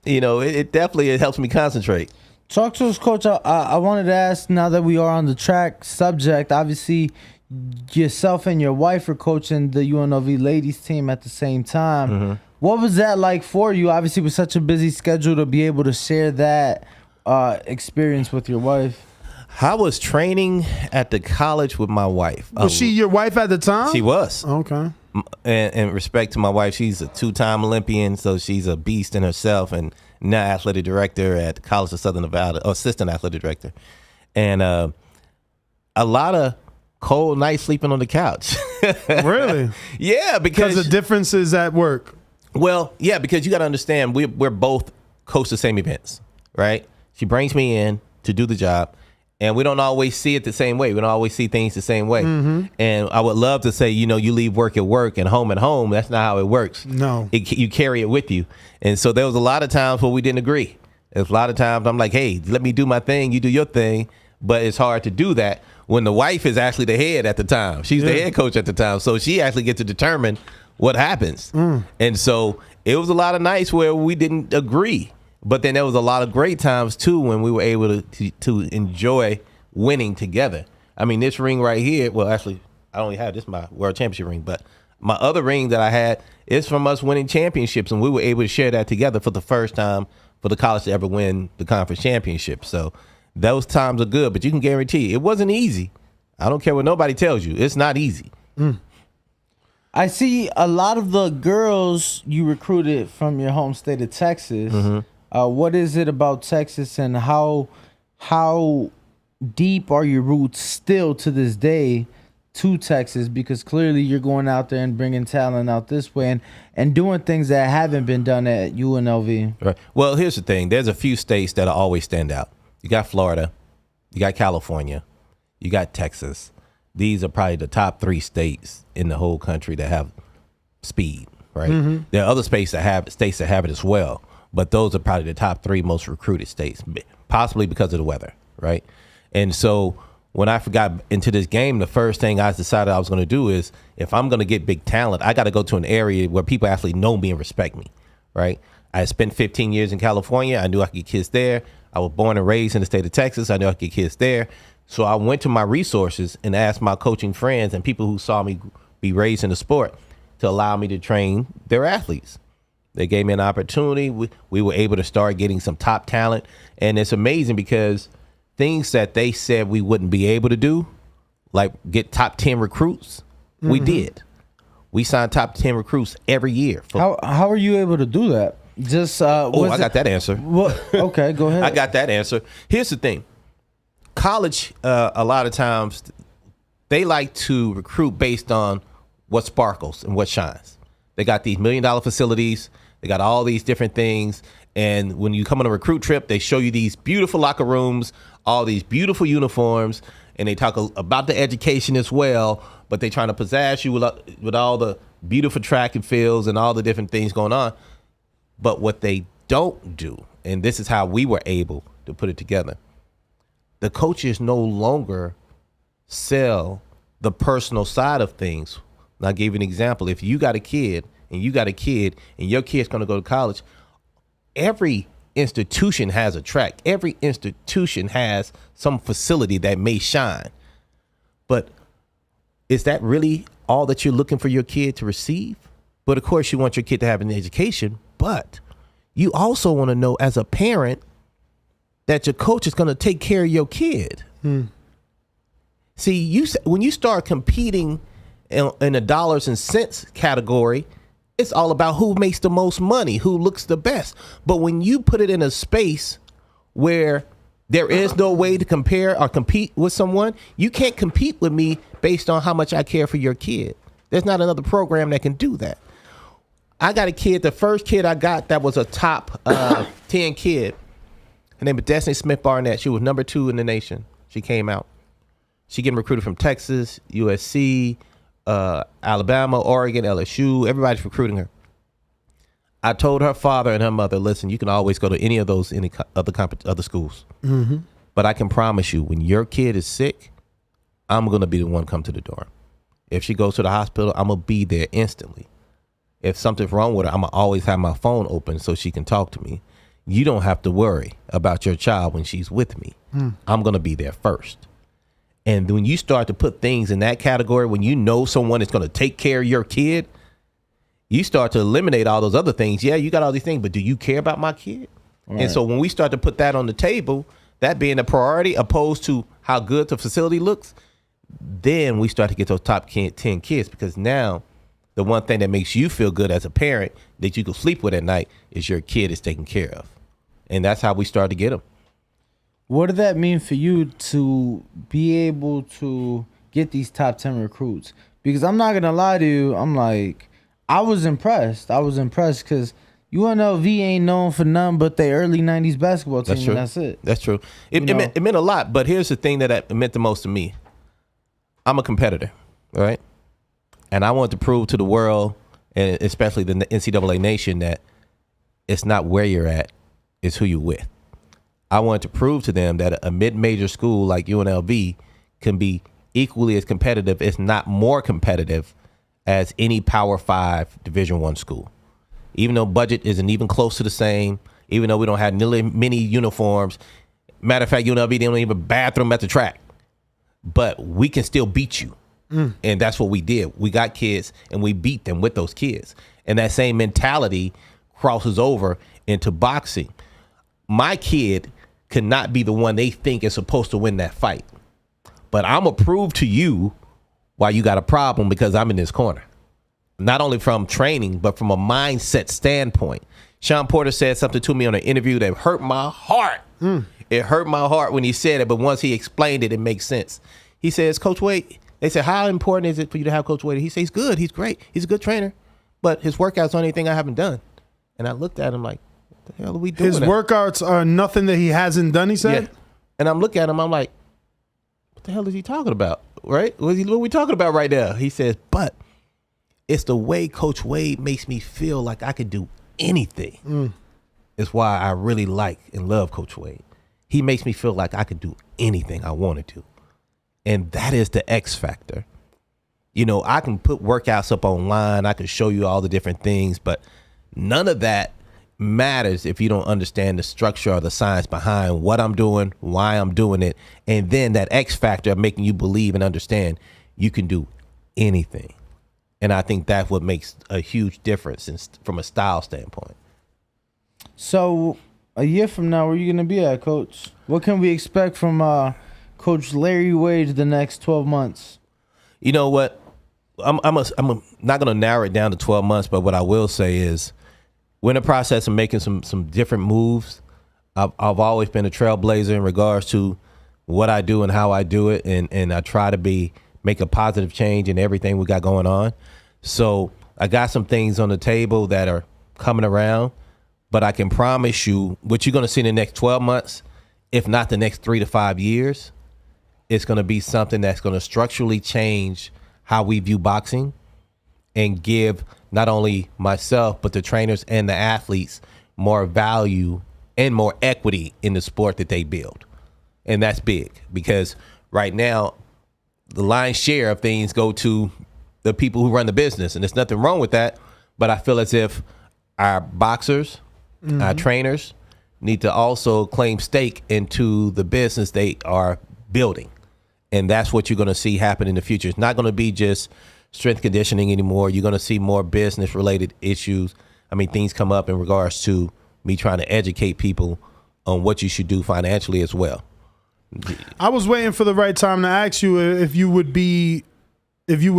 it definitely helps me concentrate. Talk to us, Coach. I wanted to ask, now that we are on the track subject, obviously yourself and your wife are coaching the UNLV ladies team at the same time. What was that like for you? Obviously, with such a busy schedule, to be able to share that experience with your wife. I was training at the college with my wife. Was she your wife at the time? She was. Okay. And respect to my wife, she's a 2-time Olympian, so she's a beast in herself, and now athletic director at the College of Southern Nevada, or assistant athletic director. And a lot of cold nights sleeping on the couch. Really? Yeah, because of differences at work. Well, yeah, because you got to understand, we're both coach the same events, right? She brings me in to do the job, and we don't always see it the same way. We don't always see things the same way. And I would love to say, you leave work at work and home at home. That's not how it works. No. You carry it with you. And so there was a lot of times where we didn't agree. There's a lot of times I'm like, hey, let me do my thing. You do your thing. But it's hard to do that when the wife is actually the head at the time. She's the head coach at the time. So she actually gets to determine what happens. And so it was a lot of nights where we didn't agree. But then there was a lot of great times, too, when we were able to enjoy winning together. I mean, this ring right here, well, actually, I only have this, my world championship ring, but my other ring that I had is from us winning championships, and we were able to share that together for the first time for the college to ever win the conference championship. So those times are good, but you can guarantee it wasn't easy. I don't care what nobody tells you. It's not easy. I see a lot of the girls you recruited from your home state of Texas. What is it about Texas, and how deep are your roots still to this day to Texas? Because clearly you're going out there and bringing talent out this way and doing things that haven't been done at UNLV. Right. Well, here's the thing. There's a few states that always stand out. You got Florida, you got California, you got Texas. These are probably the top 3 states in the whole country that have speed. right? Mhm. There are other states that have it as well, but those are probably the top 3 most recruited states, possibly because of the weather, right? And so when I got into this game, the first thing I decided I was going to do is, if I'm going to get big talent, I got to go to an area where people actually know me and respect me, right? I spent 15 years in California. I knew I could get kids there. I was born and raised in the state of Texas. I knew I could get kids there. So I went to my resources and asked my coaching friends and people who saw me be raised in the sport to allow me to train their athletes. They gave me an opportunity. We were able to start getting some top talent. And it's amazing because things that they said we wouldn't be able to do, like get top 10 recruits, we did. We signed top 10 recruits every year. How are you able to do that? Just I got that answer. Okay, go ahead. I got that answer. Here's the thing. College, a lot of times, they like to recruit based on what sparkles and what shines. They got these $1 million facilities. They got all these different things. And when you come on a recruit trip, they show you these beautiful locker rooms, all these beautiful uniforms, and they talk about the education as well, but they trying to pizzazz you with all the beautiful track and fields and all the different things going on. But what they don't do, and this is how we were able to put it together, the coaches no longer sell the personal side of things. And I'll give you an example. If you got a kid and your kid's going to go to college, every institution has a track. Every institution has some facility that may shine. But is that really all that you're looking for your kid to receive? But of course, you want your kid to have an education, but you also want to know as a parent that your coach is going to take care of your kid. See, when you start competing in the dollars and cents category, it's all about who makes the most money, who looks the best. But when you put it in a space where there is no way to compare or compete with someone, you can't compete with me based on how much I care for your kid. There's not another program that can do that. I got a kid, the first kid I got that was a top 10 kid. Her name is Destiny Smith Barnett. She was number 2 in the nation. She came out. She getting recruited from Texas, USC, Alabama, Oregon, LSU. Everybody's recruiting her. I told her father and her mother, listen, you can always go to any of those other schools. Mm-hmm. But I can promise you, when your kid is sick, I'm going to be the one come to the door. If she goes to the hospital, I'm going to be there instantly. If something's wrong with her, I'm going to always have my phone open so she can talk to me. You don't have to worry about your child when she's with me. I'm going to be there first. And when you start to put things in that category, when you know someone is going to take care of your kid, you start to eliminate all those other things. Yeah, you got all these things, but do you care about my kid? Right. And so when we start to put that on the table, that being a priority opposed to how good the facility looks, then we start to get those top 10 kids, because now the one thing that makes you feel good as a parent that you can sleep with at night is your kid is taken care of. And that's how we start to get them. What did that mean for you to be able to get these top 10 recruits? Because I'm not going to lie to you, I was impressed. I was impressed because UNLV ain't known for nothing but their early 90s basketball team, and that's it. That's true. It meant a lot, but here's the thing that it meant the most to me. I'm a competitor, right? And I want to prove to the world, and especially the NCAA nation, that it's not where you're at, it's who you're with. I want to prove to them that a mid-major school like UNLV can be equally as competitive, if not more competitive, as any Power 5 Division I school. Even though budget isn't even close to the same, even though we don't have nearly many uniforms. Matter of fact, UNLV, they don't even have a bathroom at the track. But we can still beat you. And that's what we did. We got kids and we beat them with those kids. And that same mentality crosses over into boxing. My kid cannot be the one they think is supposed to win that fight. But I'm going to prove to you why you got a problem, because I'm in this corner. Not only from training, but from a mindset standpoint. Sean Porter said something to me on an interview that hurt my heart. It hurt my heart when he said it, but once he explained it, it makes sense. He says, Coach Wade, they said, how important is it for you to have Coach Wade? He says, he's good, he's great, he's a good trainer, but his workouts are the only thing I haven't done. And I looked at him like, what the hell are we doing? His workouts are nothing that he hasn't done, he said? Yeah. And I'm looking at him, I'm like, what the hell is he talking about, right? What are we talking about right now? He says, but It's the way Coach Wade makes me feel like I could do anything. It's why I really like and love Coach Wade. He makes me feel like I could do anything I wanted to. And that is the X factor. You know, I can put workouts up online. I can show you all the different things, but none of that matters if you don't understand the structure or the science behind what I'm doing, why I'm doing it, and then that X factor of making you believe and understand you can do anything. And I think that's what makes a huge difference from a style standpoint. So, a year from now, where are you going to be at, Coach? What can we expect from Coach Larry Wade the next 12 months? You know what? I'm not going to narrow it down to 12 months, but what I will say is we're in the process of making some different moves. I've always been a trailblazer in regards to what I do and how I do it, and I try to make a positive change in everything we got going on. So I got some things on the table that are coming around, but I can promise you what you're going to see in the next 12 months, if not the next 3 to 5 years, it's going to be something that's going to structurally change how we view boxing and give not only myself, but the trainers and the athletes more value and more equity in the sport that they build. And that's big because right now, the lion's share of things go to the people who run the business. And there's nothing wrong with that. But I feel as if our boxers, our trainers need to also claim stake into the business they are building. And that's what you're going to see happen in the future. It's not going to be just strength conditioning anymore. You're going to see more business related issues. I mean, things come up in regards to me trying to educate people on what you should do financially as well. I was waiting for the right time to ask you if you would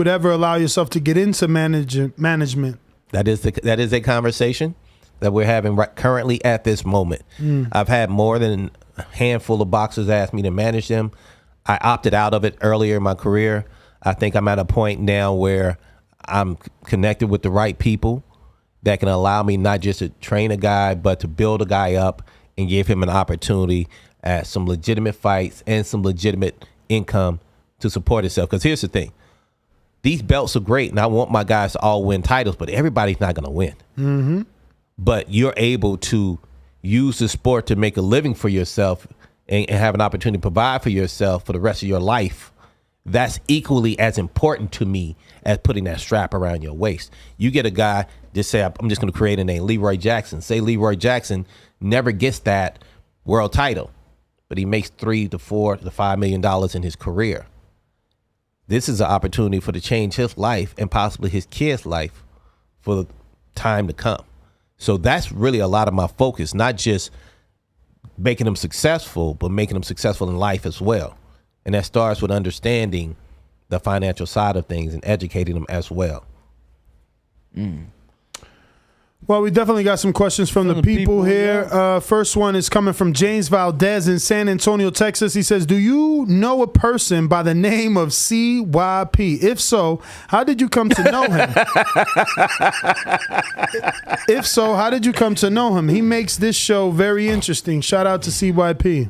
ever allow yourself to get into management. That is a conversation that we're having currently at this moment. I've had more than a handful of boxers ask me to manage them. I opted out of it earlier in my career. I think I'm at a point now where I'm connected with the right people that can allow me not just to train a guy, but to build a guy up and give him an opportunity at some legitimate fights and some legitimate income to support himself. Because here's the thing. These belts are great, and I want my guys to all win titles, but everybody's not going to win. But you're able to use the sport to make a living for yourself and have an opportunity to provide for yourself for the rest of your life. That's equally as important to me as putting that strap around your waist. You get a guy, just say, I'm just going to create a name, Leroy Jackson. Say Leroy Jackson never gets that world title, but he makes $3 to $4 to $5 million in his career. This is an opportunity for to change his life and possibly his kid's life for the time to come. So that's really a lot of my focus, not just making them successful, but making them successful in life as well. And that starts with understanding the financial side of things and educating them as well. Well, we definitely got some questions from the people here. First one is coming from James Valdez in San Antonio, Texas. He says, do you know a person by the name of CYP? If so, how did you come to know him? If so, how did you come to know him? He makes this show very interesting. Shout out to CYP.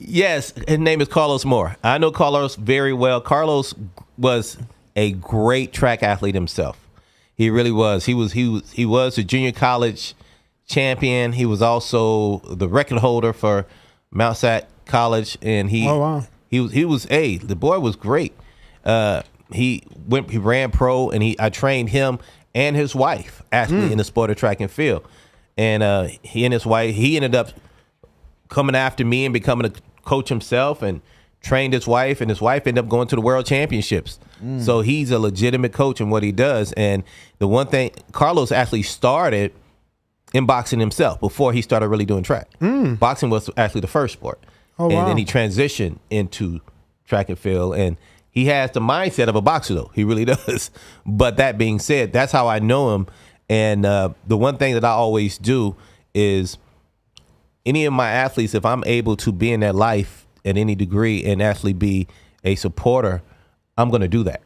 Yes, his name is Carlos Moore. I know Carlos very well. Carlos was a great track athlete himself. He really was. He was a junior college champion. He was also the record holder for Mount Sac College, and the boy was great. He ran pro, and I trained him and his wife actually in the sport of track and field. And he and his wife, he ended up coming after me and becoming a coach himself, and trained his wife, and his wife ended up going to the world championships. So he's a legitimate coach in what he does. And the one thing, Carlos actually started in boxing himself before he started really doing track. Boxing was actually the first sport. Then he transitioned into track and field, and he has the mindset of a boxer, though. He really does. But that being said, that's how I know him. And the one thing that I always do is any of my athletes, if I'm able to be in their life at any degree and actually be a supporter, I'm going to do that.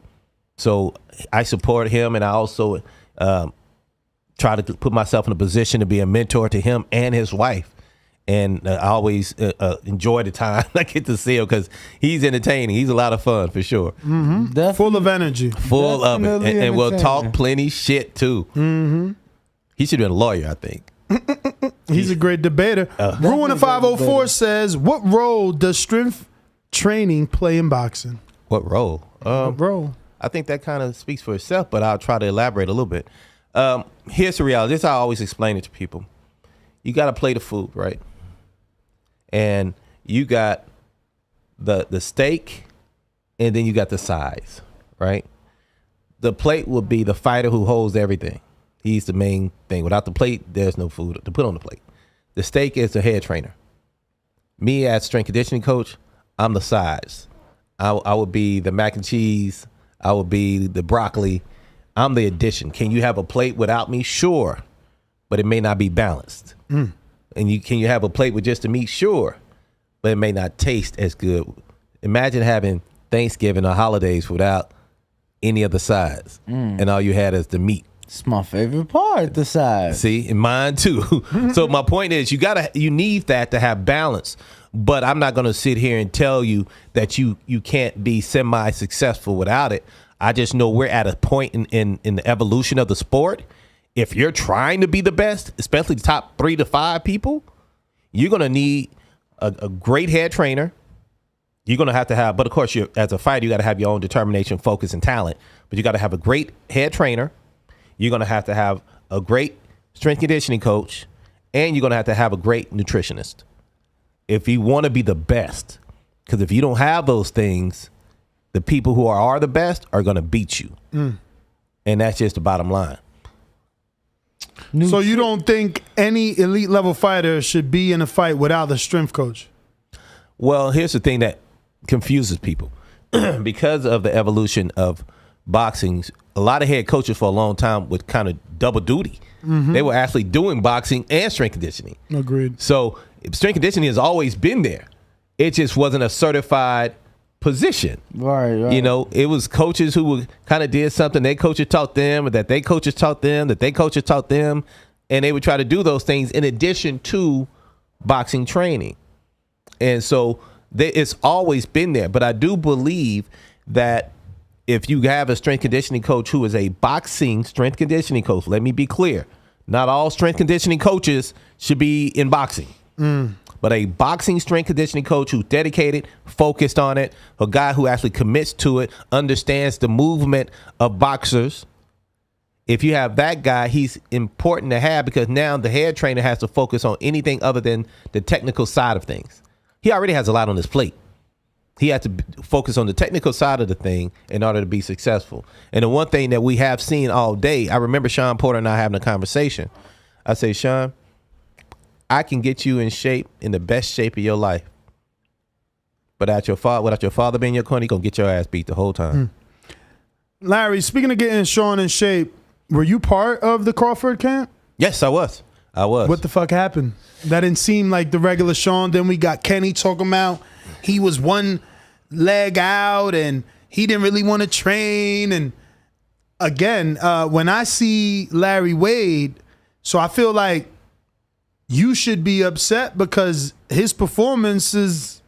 So I support him, and I also try to put myself in a position to be a mentor to him and his wife. And I always enjoy the time I get to see him because he's entertaining. He's a lot of fun for sure. Mm-hmm. Full of energy. Full of it. And will talk plenty shit too. Mm-hmm. He should have been a lawyer, I think. He's a great debater. Ruin 504 says, what role does strength training play in boxing? What role? What role? I think that kind of speaks for itself, but I'll try to elaborate a little bit. Here's the reality. This is how I always explain it to people. You got to play the food, right? And you got the steak, and then you got the sides, right? The plate will be the fighter who holds everything. He's the main thing. Without the plate, there's no food to put on the plate. The steak is the head trainer. Me as strength conditioning coach, I'm the sides. I would be the mac and cheese. I would be the broccoli. I'm the addition. Can you have a plate without me? Sure, but it may not be balanced. And can you have a plate with just the meat? Sure, but it may not taste as good. Imagine having Thanksgiving or holidays without any of the sides, and all you had is the meat. It's my favorite part, the sides. See, and mine too. So my point is, you need that to have balance. But I'm not going to sit here and tell you that you can't be semi-successful without it. I just know we're at a point in the evolution of the sport. If you're trying to be the best, especially the top 3 to 5 people, you're going to need a great head trainer. You're going to have, but of course, as a fighter, you got to have your own determination, focus, and talent. But you got to have a great head trainer. You're going to have a great strength conditioning coach, and you're going to have a great nutritionist. If you want to be the best, because if you don't have those things, the people who are the best are going to beat you. And that's just the bottom line. So you don't think any elite level fighter should be in a fight without a strength coach? Well, here's the thing that confuses people. Because of the evolution of boxing, a lot of head coaches for a long time would kind of double duty. They were actually doing boxing and strength conditioning. Agreed. So strength conditioning has always been there. It just wasn't a certified position. Right. You know, it was coaches who kind of did something. Their coaches taught them, or that their coaches taught them, that their coaches taught them, and they would try to do those things in addition to boxing training. And so it's always been there. But I do believe that if you have a strength conditioning coach who is a boxing strength conditioning coach, let me be clear, not all strength conditioning coaches should be in boxing. But a boxing strength conditioning coach who's dedicated, focused on it, a guy who actually commits to it, understands the movement of boxers. If you have that guy, he's important to have, because now the head trainer has to focus on anything other than the technical side of things. He already has a lot on his plate. He has to focus on the technical side of the thing in order to be successful. And the one thing that we have seen all day, I remember Sean Porter and I having a conversation. I say, Sean, I can get you in shape, in the best shape of your life. But without your father being in your corner, he's going to get your ass beat the whole time. Larry, speaking of getting Sean in shape, were you part of the Crawford camp? Yes, I was. What the fuck happened? That didn't seem like the regular Sean. Then we got Kenny talking about he was one leg out and he didn't really want to train. And again, when I see Larry Wade, so I feel like you should be upset because his performance is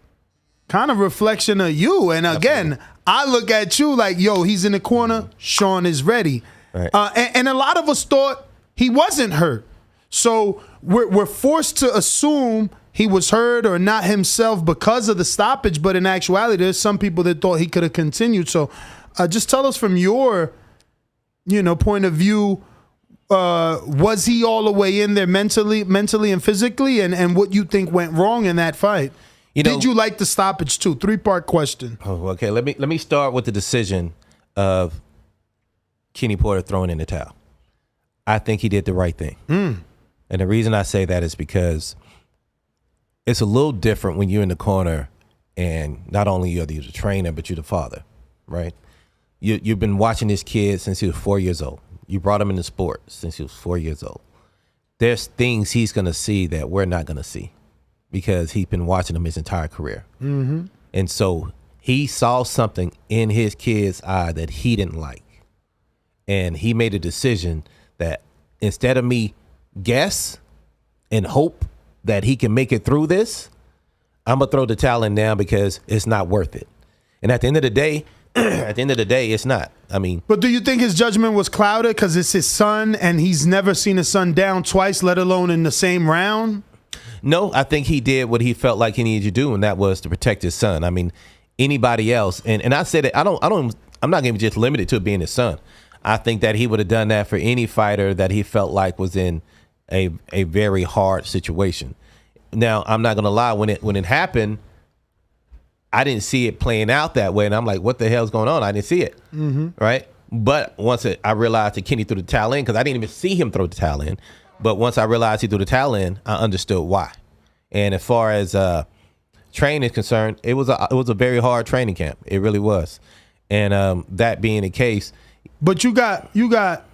kind of reflection of you. And again, I look at you like, yo, he's in the corner. Sean is ready. Right. And a lot of us thought he wasn't hurt. So we're forced to assume he was hurt or not himself because of the stoppage. But in actuality, there's some people that thought he could have continued. So just tell us from your, point of view, was he all the way in there mentally and physically, and what you think went wrong in that fight? Did you like the stoppage too? 3-part question. Oh, okay. Let me start with the decision of Kenny Porter throwing in the towel. I think he did the right thing. And the reason I say that is because it's a little different when you're in the corner and not only you're the trainer, but you're the father, right? You've been watching this kid since he was 4 years old. You brought him into sport since he was 4 years old. There's things he's going to see that we're not going to see because he's been watching him his entire career. And so he saw something in his kid's eye that he didn't like. And he made a decision that instead of me guess and hope that he can make it through this, I'm gonna throw the towel in now because it's not worth it. And at the end of the day, it's not. I mean, but do you think his judgment was clouded because it's his son and he's never seen his son down twice, let alone in the same round? No, I think he did what he felt like he needed to do, and that was to protect his son. I mean, anybody else, and I said it. I'm not going to just limit it to being his son. I think that he would have done that for any fighter that he felt like was in a very hard situation. Now, I'm not going to lie. When it happened, I didn't see it playing out that way, and I'm like, "What the hell's going on?" I didn't see it, right? But once I realized that Kenny threw the towel in, because I didn't even see him throw the towel in. But once I realized he threw the towel in, I understood why. And as far as training is concerned, it was a very hard training camp. It really was. And that being the case, but you got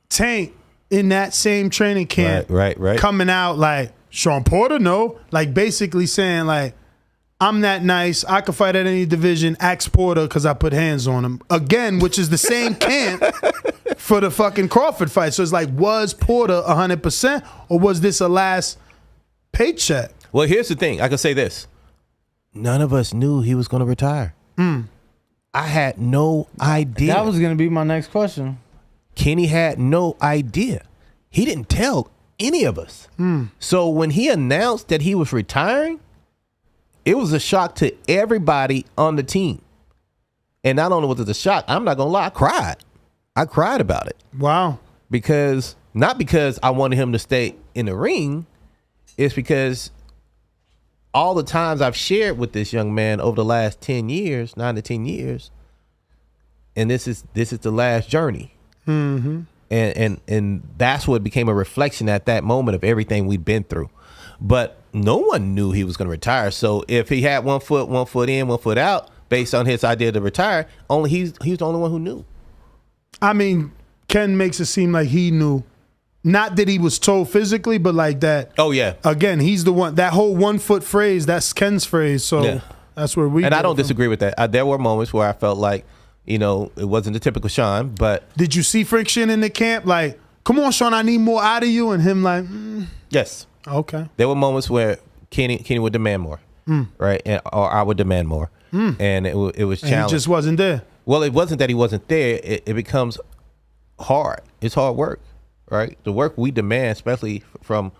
Tank in that same training camp, right, coming out like Sean Porter, like basically saying like, I'm that nice. I could fight at any division. Axe Porter because I put hands on him again, which is the same camp for the fucking Crawford fight. So it's like, was Porter 100% or was this a last paycheck? Well, here's the thing. I can say this: none of us knew he was going to retire. I had no idea. That was going to be my next question. Kenny had no idea. He didn't tell any of us. So when he announced that he was retiring, it was a shock to everybody on the team. And not only was it a shock, I'm not going to lie, I cried about it. Wow. Not because I wanted him to stay in the ring, it's because all the times I've shared with this young man over the last 9 to 10 years, and this is the last journey. And that's what became a reflection at that moment of everything we've been through. But no one knew he was going to retire. So if he had one foot in, one foot out, based on his idea to retire, he's the only one who knew. I mean, Ken makes it seem like he knew. Not that he was told physically, but like that. Oh, yeah. Again, he's the one. That whole 1 foot phrase, that's Ken's phrase. So that's where we. And I don't disagree with that. There were moments where I felt like, it wasn't the typical Sean, but. Did you see friction in the camp? Like, come on, Sean, I need more out of you. And him like, Yes. Okay. There were moments where Kenny would demand more, right? Or I would demand more. And it was challenging. And he just wasn't there. Well, it wasn't that he wasn't there. It becomes hard. It's hard work, right? The work we demand, especially from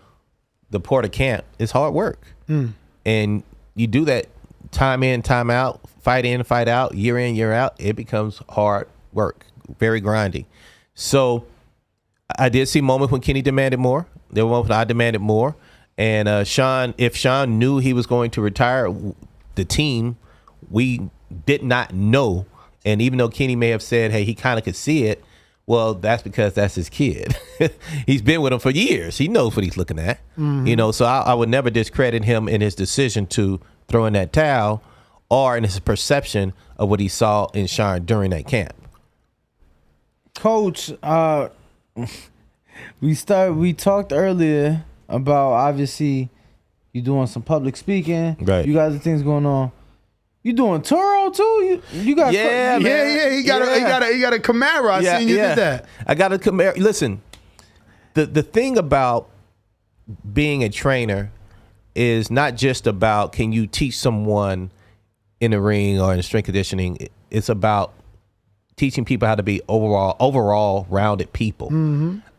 the Porter camp, is hard work. And you do that time in, time out, fight in, fight out, year in, year out. It becomes hard work, very grinding. So I did see moments when Kenny demanded more. There were moments when I demanded more. And if Sean knew he was going to retire, the team, we did not know. And even though Kenny may have said, hey, he kind of could see it, well, that's because that's his kid. He's been with him for years. He knows what he's looking at. So I would never discredit him in his decision to throw in that towel or in his perception of what he saw in Sean during that camp. Coach, we talked earlier about obviously you doing some public speaking. Right. You got the things going on. You doing Turo too? You got He got a Camaro. I seen you did that. I got a Camaro. Listen, the thing about being a trainer is not just about can you teach someone in the ring or in strength conditioning. It's about teaching people how to be overall rounded people.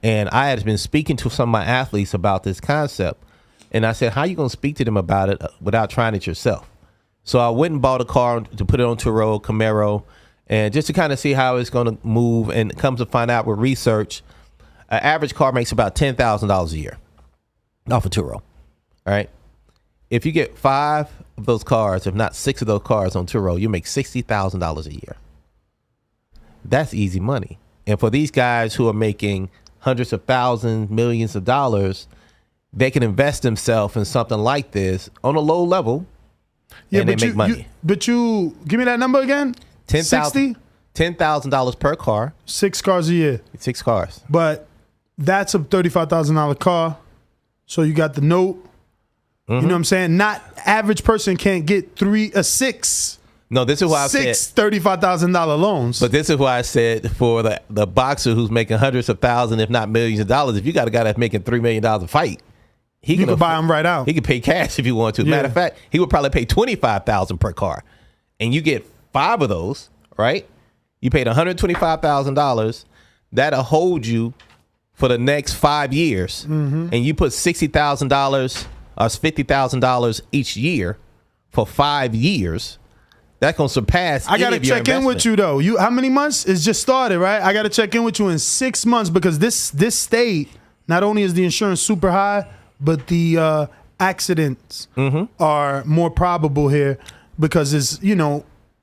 And I had been speaking to some of my athletes about this concept, and I said, how are you going to speak to them about it without trying it yourself? So I went and bought a car to put it on Turo, Camaro, and just to kind of see how it's going to move. And comes to find out with research, an average car makes about $10,000 a year off of Turo. All right. If you get 5 of those cars, if not 6 of those cars on Turo, you make $60,000 a year. That's easy money. And for these guys who are making hundreds of thousands, millions of dollars, they can invest themselves in something like this on a low level. And they make money. But you give me that number again. $10,000 per car. 6 cars a year. 6 cars. But that's a $35,000 car. So you got the note. You know what I'm saying? Not average person can't get 6. No, this is why I said $35,000 loans. But this is why I said for the boxer who's making hundreds of thousands, if not millions of dollars, if you got a guy that's making $3 million a fight, You could buy them right out. He could pay cash if you want to. Yeah. Matter of fact, he would probably pay $25,000 per car, and you get 5 of those. Right? You paid $125,000. That'll hold you for the next 5 years, and you put $60,000 or $50,000 each year for 5 years. That's gonna surpass. I gotta check in with you though. How many months? It's just started, right? I gotta check in with you in 6 months because this state, not only is the insurance super high, but the accidents are more probable here because it's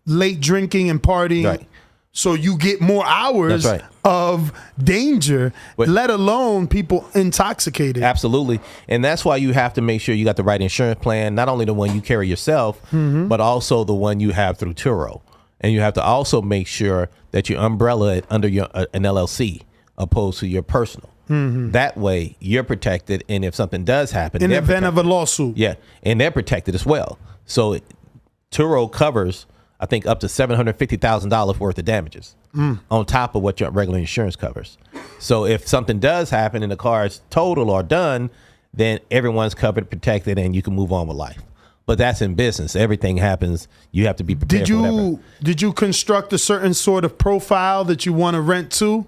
late drinking and partying. Right. So you get more hours That's right. of danger, let alone people intoxicated. Absolutely. And that's why you have to make sure you got the right insurance plan, not only the one you carry yourself, but also the one you have through Turo. And you have to also make sure that you umbrella it under an LLC opposed to your personal. That way you're protected, and if something does happen, In the event of a lawsuit. Yeah, and they're protected as well. So Turo covers, I think, up to $750,000 worth of damages on top of what your regular insurance covers. So if something does happen and the car is total or done, then everyone's covered, protected, and you can move on with life. But that's in business. Everything happens. You have to be prepared for whatever. Did you construct a certain sort of profile that you want to rent to?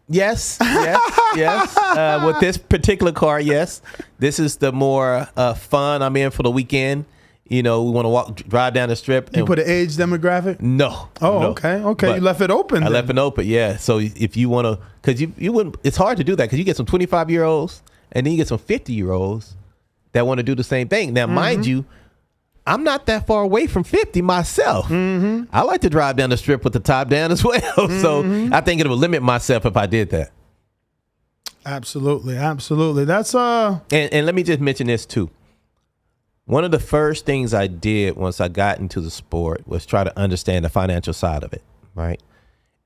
Yes. With this particular car, yes. This is the more fun. I'm in for the weekend. We want to drive down the strip. You put an age demographic? No. Oh, no. okay. But You left it open. I left it open, yeah. So if you want to, because you wouldn't, it's hard to do that because you get some 25-year-olds and then you get some 50-year-olds that want to do the same thing. Now, mind you, I'm not that far away from 50 myself. I like to drive down the strip with the top down as well. So I think it would limit myself if I did that. Absolutely. That's And let me just mention this too. One of the first things I did once I got into the sport was try to understand the financial side of it, right?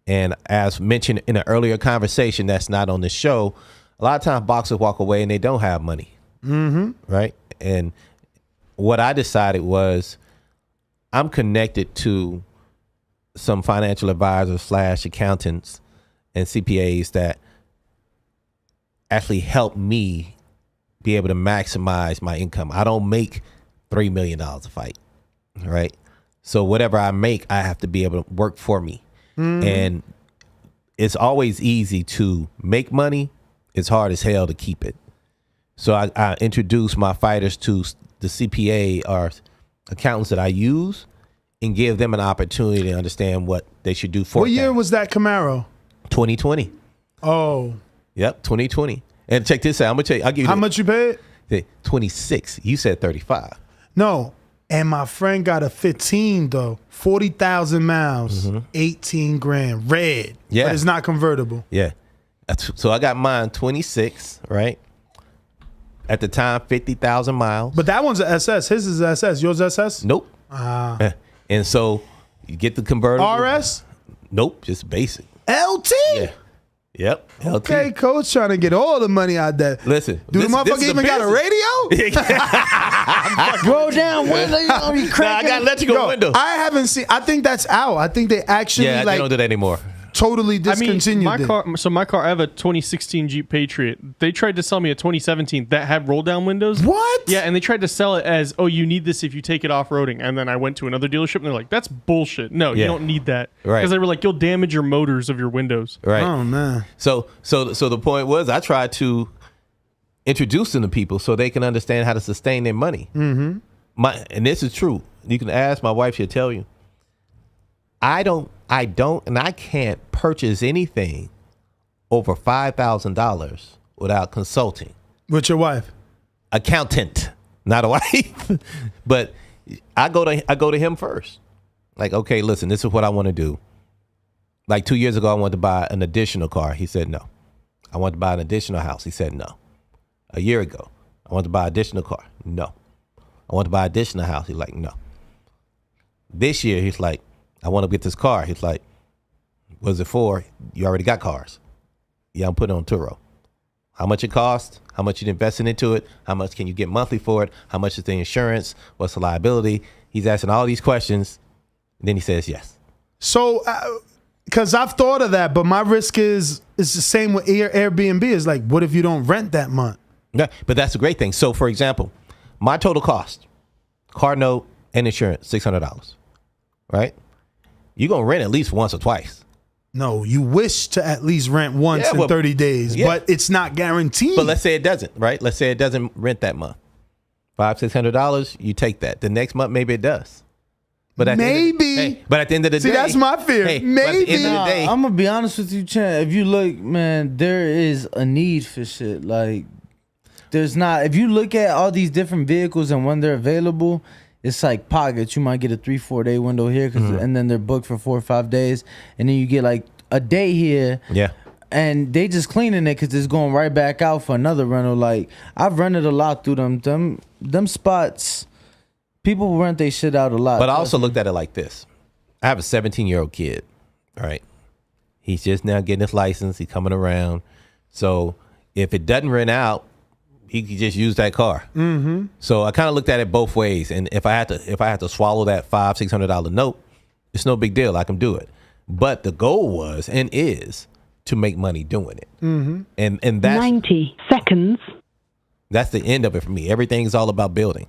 And as mentioned in an earlier conversation that's not on the show, a lot of times boxers walk away and they don't have money, right? And what I decided was I'm connected to some financial advisors / accountants and CPAs that actually help me be able to maximize my income. I don't make $3 million a fight, right? So whatever I make, I have to be able to work for me. And it's always easy to make money. It's hard as hell to keep it. So I introduce my fighters to the CPA or accountants that I use and give them an opportunity to understand what they should do for. What year was that Camaro? 2020. Oh. Yep, 2020. And check this out. I'm gonna tell you. I'll give you how much you paid? 26. You said 35. No, and my friend got a 15 though. 40,000 miles, 18 grand, red. Yeah, but it's not convertible. Yeah. So I got mine 26, right? At the time, 50,000 miles. But that one's an SS. His is SS. Yours SS? Nope. And so you get the convertible. RS? Nope, just basic. LT? Yeah. Yep. Okay, coach trying to get all the money out there. Listen, do the motherfucker even got a radio? Roll down window. I got electrical window. I haven't seen. I think that's out. I think they actually they don't do that anymore. Totally discontinued. My car, I have a 2016 Jeep Patriot. They tried to sell me a 2017 that had roll down windows. What? Yeah, and they tried to sell it as, oh, you need this if you take it off roading. And then I went to another dealership and they're like, that's bullshit. No, you don't need that. Right. Because they were like, you'll damage your motors of your windows. Right. Oh man. So the point was, I tried to introduce them to people so they can understand how to sustain their money. And this is true. You can ask my wife; she'll tell you. I don't, and I can't purchase anything over $5,000 without consulting. With your wife? Accountant, not a wife. But I go to him first. Like, okay, listen, this is what I want to do. Like 2 years ago, I wanted to buy an additional car. He said no. I wanted to buy an additional house. He said no. A year ago, I wanted to buy an additional car. No. I want to buy an additional house. He's like, no. This year, he's like, I want to get this car. He's like, what's it for? You already got cars. Yeah, I'm putting it on Turo. How much it costs? How much you investing into it? How much can you get monthly for it? How much is the insurance? What's the liability? He's asking all these questions. And then he says yes. So, because I've thought of that, but my risk is the same with Airbnb. Is like, what if you don't rent that month? Yeah, but that's a great thing. So, for example, my total cost, car note and insurance, $600, right? You're going to rent at least once or twice. No, you wish to at least rent once in 30 days, but it's not guaranteed. But let's say it doesn't, right? Let's say it doesn't rent that month. $500-$600, you take that. The next month, maybe it does. But at but at the end of the day, see, that's my fear. Maybe. At the end of the day, I'm gonna be honest with you, Chan. If you look, man, there is a need for shit. Like, there's not. If you look at all these different vehicles and when they're available, it's like pockets. You might get a 3-4 day window here, and then they're booked for 4 or 5 days, and then you get like a day here. Yeah. And they just cleaning it because it's going right back out for another rental. Like, I've rented a lot through them spots. People rent their shit out a lot. But I also looked at it like this. I have a 17-year-old kid, right? He's just now getting his license. He's coming around. So if it doesn't rent out, he can just use that car. Mm-hmm. So I kind of looked at it both ways. And if I had to swallow that $500-$600 note, it's no big deal. I can do it. But the goal was and is to make money doing it. Mm-hmm. And that's 90 seconds. That's the end of it for me. Everything's all about building.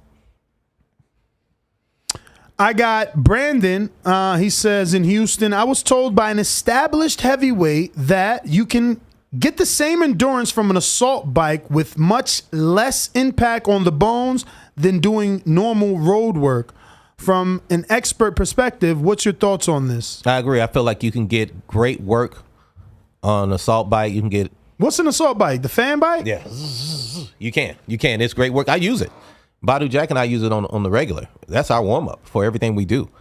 I got Brandon. He says in Houston, I was told by an established heavyweight that you can get the same endurance from an assault bike with much less impact on the bones than doing normal road work. From an expert perspective, what's your thoughts on this? I agree. I feel like you can get great work on an assault bike. You can get... What's an assault bike? The fan bike? Yeah. You can. It's great work. I use it. Badu Jack and I use it on the regular. That's our warm-up for everything we do.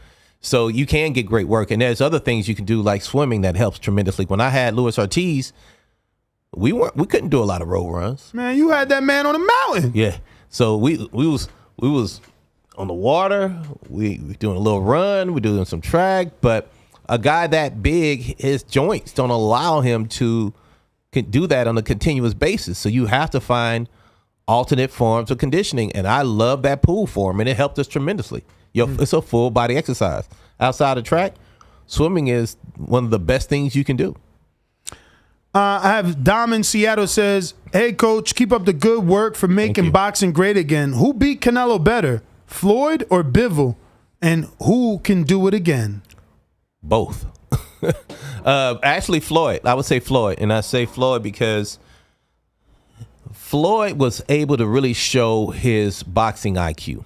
So you can get great work. And there's other things you can do like swimming that helps tremendously. When I had Luis Ortiz, we couldn't do a lot of road runs. Man, you had that man on the mountain. Yeah. So we was on the water. We doing a little run. We're doing some track. But a guy that big, his joints don't allow him to do that on a continuous basis. So you have to find alternate forms of conditioning, and I love that pool form, and it helped us tremendously. It's a full body exercise. Outside of track, swimming is one of the best things you can do. I have Dom in Seattle says, hey, coach, keep up the good work for making boxing great again. Who beat Canelo better, Floyd or Bivol? And who can do it again? Both. Actually, Floyd. I would say Floyd, and I say Floyd because Floyd was able to really show his boxing IQ.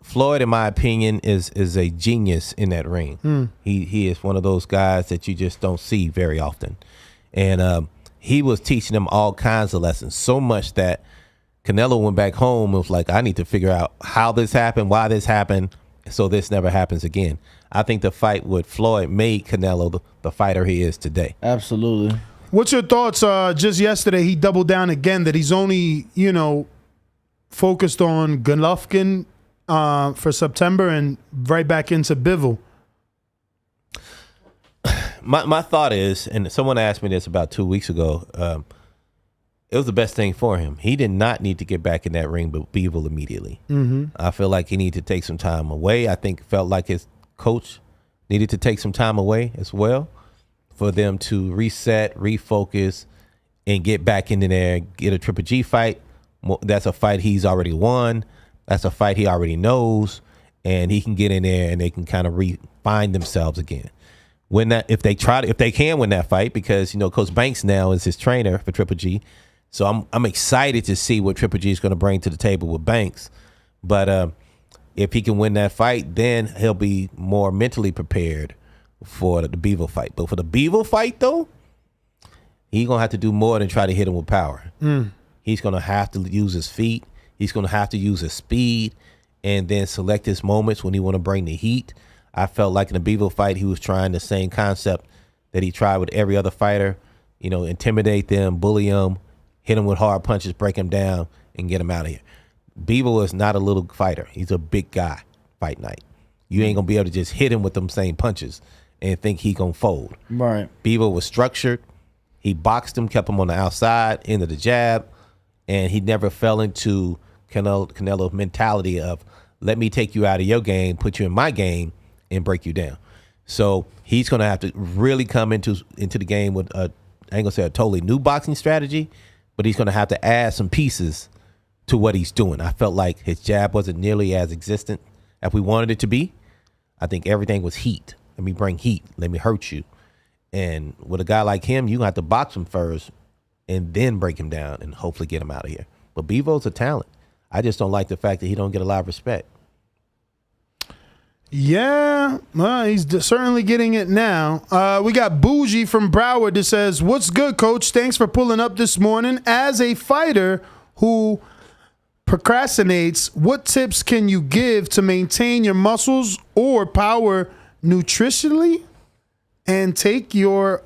Floyd, in my opinion, is a genius in that ring. He is one of those guys that you just don't see very often. And he was teaching them all kinds of lessons, so much that Canelo went back home and was like, I need to figure out how this happened, why this happened, so this never happens again. I think the fight with Floyd made Canelo the fighter he is today. Absolutely. What's your thoughts? Just yesterday, he doubled down again that he's only, focused on Golovkin for September and right back into Bivol. My thought is, and someone asked me this about 2 weeks ago, it was the best thing for him. He did not need to get back in that ring with Bivol immediately. Mm-hmm. I feel like he needed to take some time away. I think felt like his coach needed to take some time away as well for them to reset, refocus, and get back in there, get a Triple G fight. That's a fight he's already won. That's a fight he already knows, and he can get in there and they can kind of refine themselves again. If they can win that fight, because Coach Banks now is his trainer for Triple G, so I'm excited to see what Triple G is going to bring to the table with Banks. But if he can win that fight, then he'll be more mentally prepared for the Bivol fight. But for the Bivol fight, though, he's going to have to do more than try to hit him with power. He's going to have to use his feet. He's going to have to use his speed and then select his moments when he want to bring the heat. I felt like in the Bivol fight, he was trying the same concept that he tried with every other fighter, intimidate them, bully them, hit them with hard punches, break them down, and get them out of here. Bivol is not a little fighter. He's a big guy fight night. You ain't going to be able to just hit him with them same punches and think he going to fold. Right. Bivol was structured. He boxed him, kept him on the outside, into the jab, and he never fell into Canelo's mentality of, let me take you out of your game, put you in my game, and break you down. So he's going to have to really come into the game with I ain't going to say a totally new boxing strategy, but he's going to have to add some pieces to what he's doing. I felt like his jab wasn't nearly as existent as we wanted it to be. I think everything was heat. Let me bring heat. Let me hurt you. And with a guy like him, you have to box him first and then break him down and hopefully get him out of here. But Bivol a talent. I just don't like the fact that he don't get a lot of respect. Yeah, well, he's certainly getting it now. We got Bougie from Broward that says, "What's good, Coach? Thanks for pulling up this morning. As a fighter who procrastinates, what tips can you give to maintain your muscles or power nutritionally and your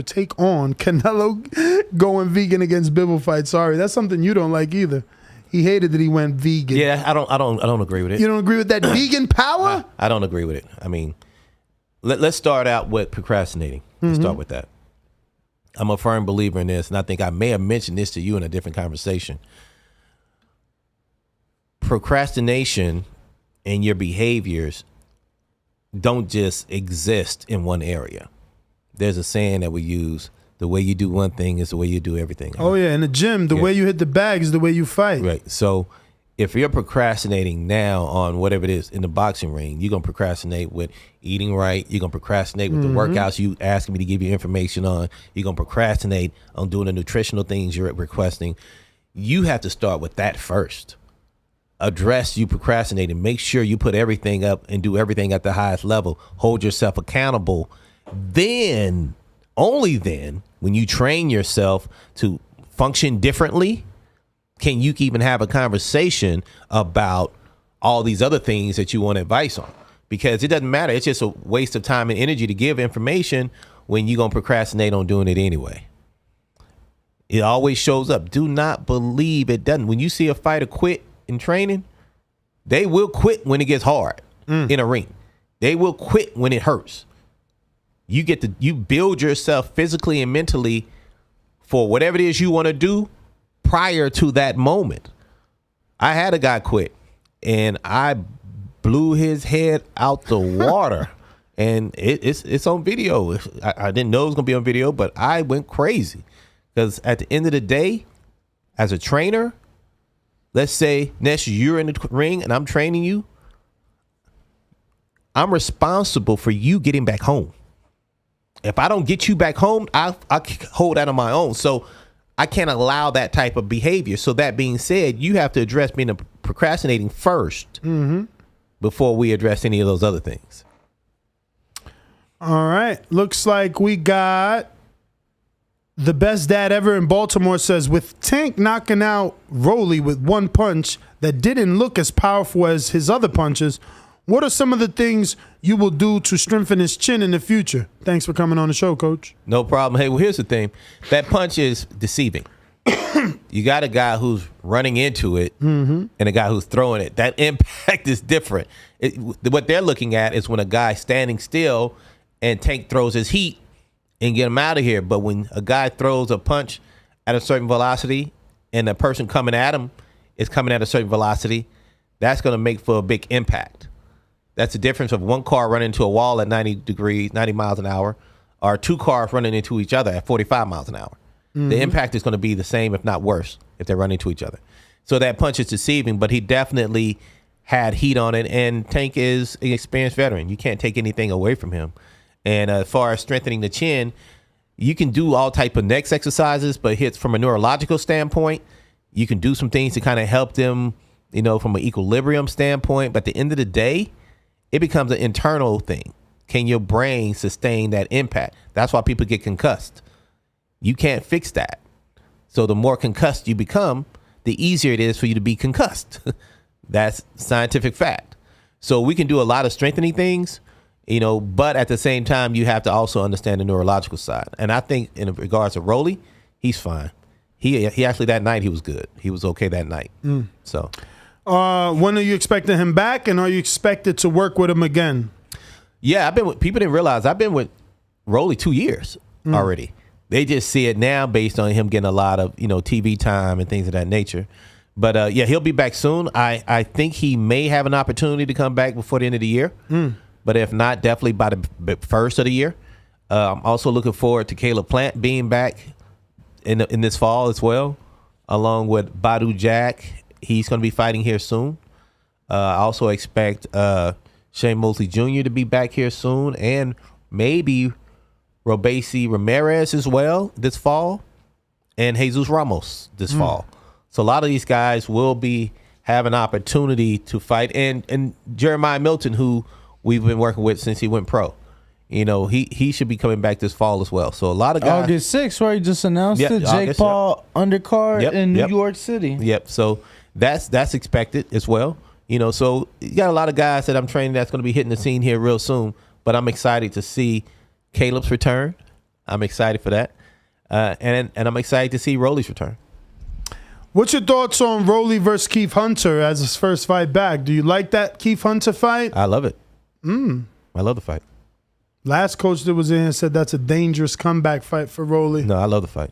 take on Canelo going vegan against Bivol fight." Sorry, that's something you don't like either. He hated that he went vegan. Yeah, I don't agree with it. You don't agree with that vegan power? I don't agree with it. I mean, let's start out with procrastinating. Let's start with that. I'm a firm believer in this, and I think I may have mentioned this to you in a different conversation. Procrastination and your behaviors don't just exist in one area. There's a saying that we use: the way you do one thing is the way you do everything. Oh yeah, in the gym, the way you hit the bag is the way you fight. Right. So if you're procrastinating now on whatever it is in the boxing ring, you're gonna procrastinate with eating right. You're gonna procrastinate with the workouts you asking me to give you information on. You're gonna procrastinate on doing the nutritional things you're requesting. You have to start with that first. Address you procrastinating. Make sure you put everything up and do everything at the highest level. Hold yourself accountable. Then, only then, when you train yourself to function differently, can you even have a conversation about all these other things that you want advice on? Because it doesn't matter. It's just a waste of time and energy to give information when you're going to procrastinate on doing it anyway. It always shows up. Do not believe it doesn't. When you see a fighter quit in training, they will quit when it gets hard in a ring. They will quit when it hurts. You build yourself physically and mentally for whatever it is you want to do prior to that moment. I had a guy quit and I blew his head out the water, and it's on video. I didn't know it was gonna be on video, but I went crazy because at the end of the day, as a trainer, let's say Nesh, you're in the ring and I'm training you. I'm responsible for you getting back home. If I don't get you back home, I hold that on my own. So I can't allow that type of behavior. So that being said, you have to address being procrastinating first before we address any of those other things. All right. Looks like we got the best dad ever in Baltimore says, with Tank knocking out Rolly with one punch that didn't look as powerful as his other punches, what are some of the things you will do to strengthen his chin in the future? Thanks for coming on the show, Coach. No problem. Hey, well, here's the thing. That punch is deceiving. You got a guy who's running into it and a guy who's throwing it. That impact is different. What they're looking at is when a guy's standing still and Tank throws his heat and get him out of here. But when a guy throws a punch at a certain velocity and the person coming at him is coming at a certain velocity, that's going to make for a big impact. That's the difference of one car running into a wall at 90 miles an hour, or two cars running into each other at 45 miles an hour. The impact is going to be the same, if not worse, if they run into each other. So that punch is deceiving, but he definitely had heat on it, and Tank is an experienced veteran. You can't take anything away from him. And as far as strengthening the chin, you can do all type of neck exercises, but hits from a neurological standpoint, you can do some things to kind of help them, from an equilibrium standpoint. But at the end of the day, it becomes an internal thing. Can your brain sustain that impact? That's why people get concussed. You can't fix that. So the more concussed you become, the easier it is for you to be concussed. That's scientific fact. So we can do a lot of strengthening things, but at the same time, you have to also understand the neurological side. And I think in regards to Rolly, he's fine. He actually, that night, he was good. He was okay that night. So. When are you expecting him back, and are you expected to work with him again? Yeah, people didn't realize I've been with Rolly 2 years already. They just see it now based on him getting a lot of, TV time and things of that nature. But he'll be back soon. I think he may have an opportunity to come back before the end of the year. But if not, definitely by the first of the year. I'm also looking forward to Caleb Plant being back in this fall as well, along with Badu Jack. He's going to be fighting here soon. I also expect Shane Mosley Jr. to be back here soon, and maybe Robesi Ramirez as well this fall, and Jesus Ramos this fall. So a lot of these guys will be having opportunity to fight, and Jeremiah Milton, who we've been working with since he went pro. You know, he should be coming back this fall as well. So a lot of guys. August 6th, right? Just announced it. Jake Paul undercard in New York City. Yep. So that's expected as well. You know, so you got a lot of guys that I'm training that's going to be hitting the scene here real soon. But I'm excited to see Caleb's return. I'm excited for that, and I'm excited to see Rolly's return. What's your thoughts on Rolly versus Keith Hunter as his first fight back? Do you like that Keith Hunter fight? I love it. I love the fight. Last coach that was in here said that's a dangerous comeback fight for Rolly. No, I love the fight.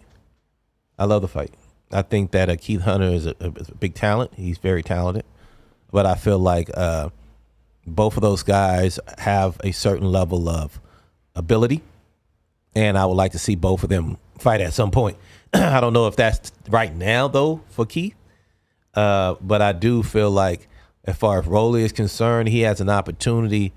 I think that Keith Hunter is a big talent. He's very talented. But I feel like both of those guys have a certain level of ability, and I would like to see both of them fight at some point. I don't know if that's right now, though, for Keith. But I do feel like as far as Rolly is concerned, he has an opportunity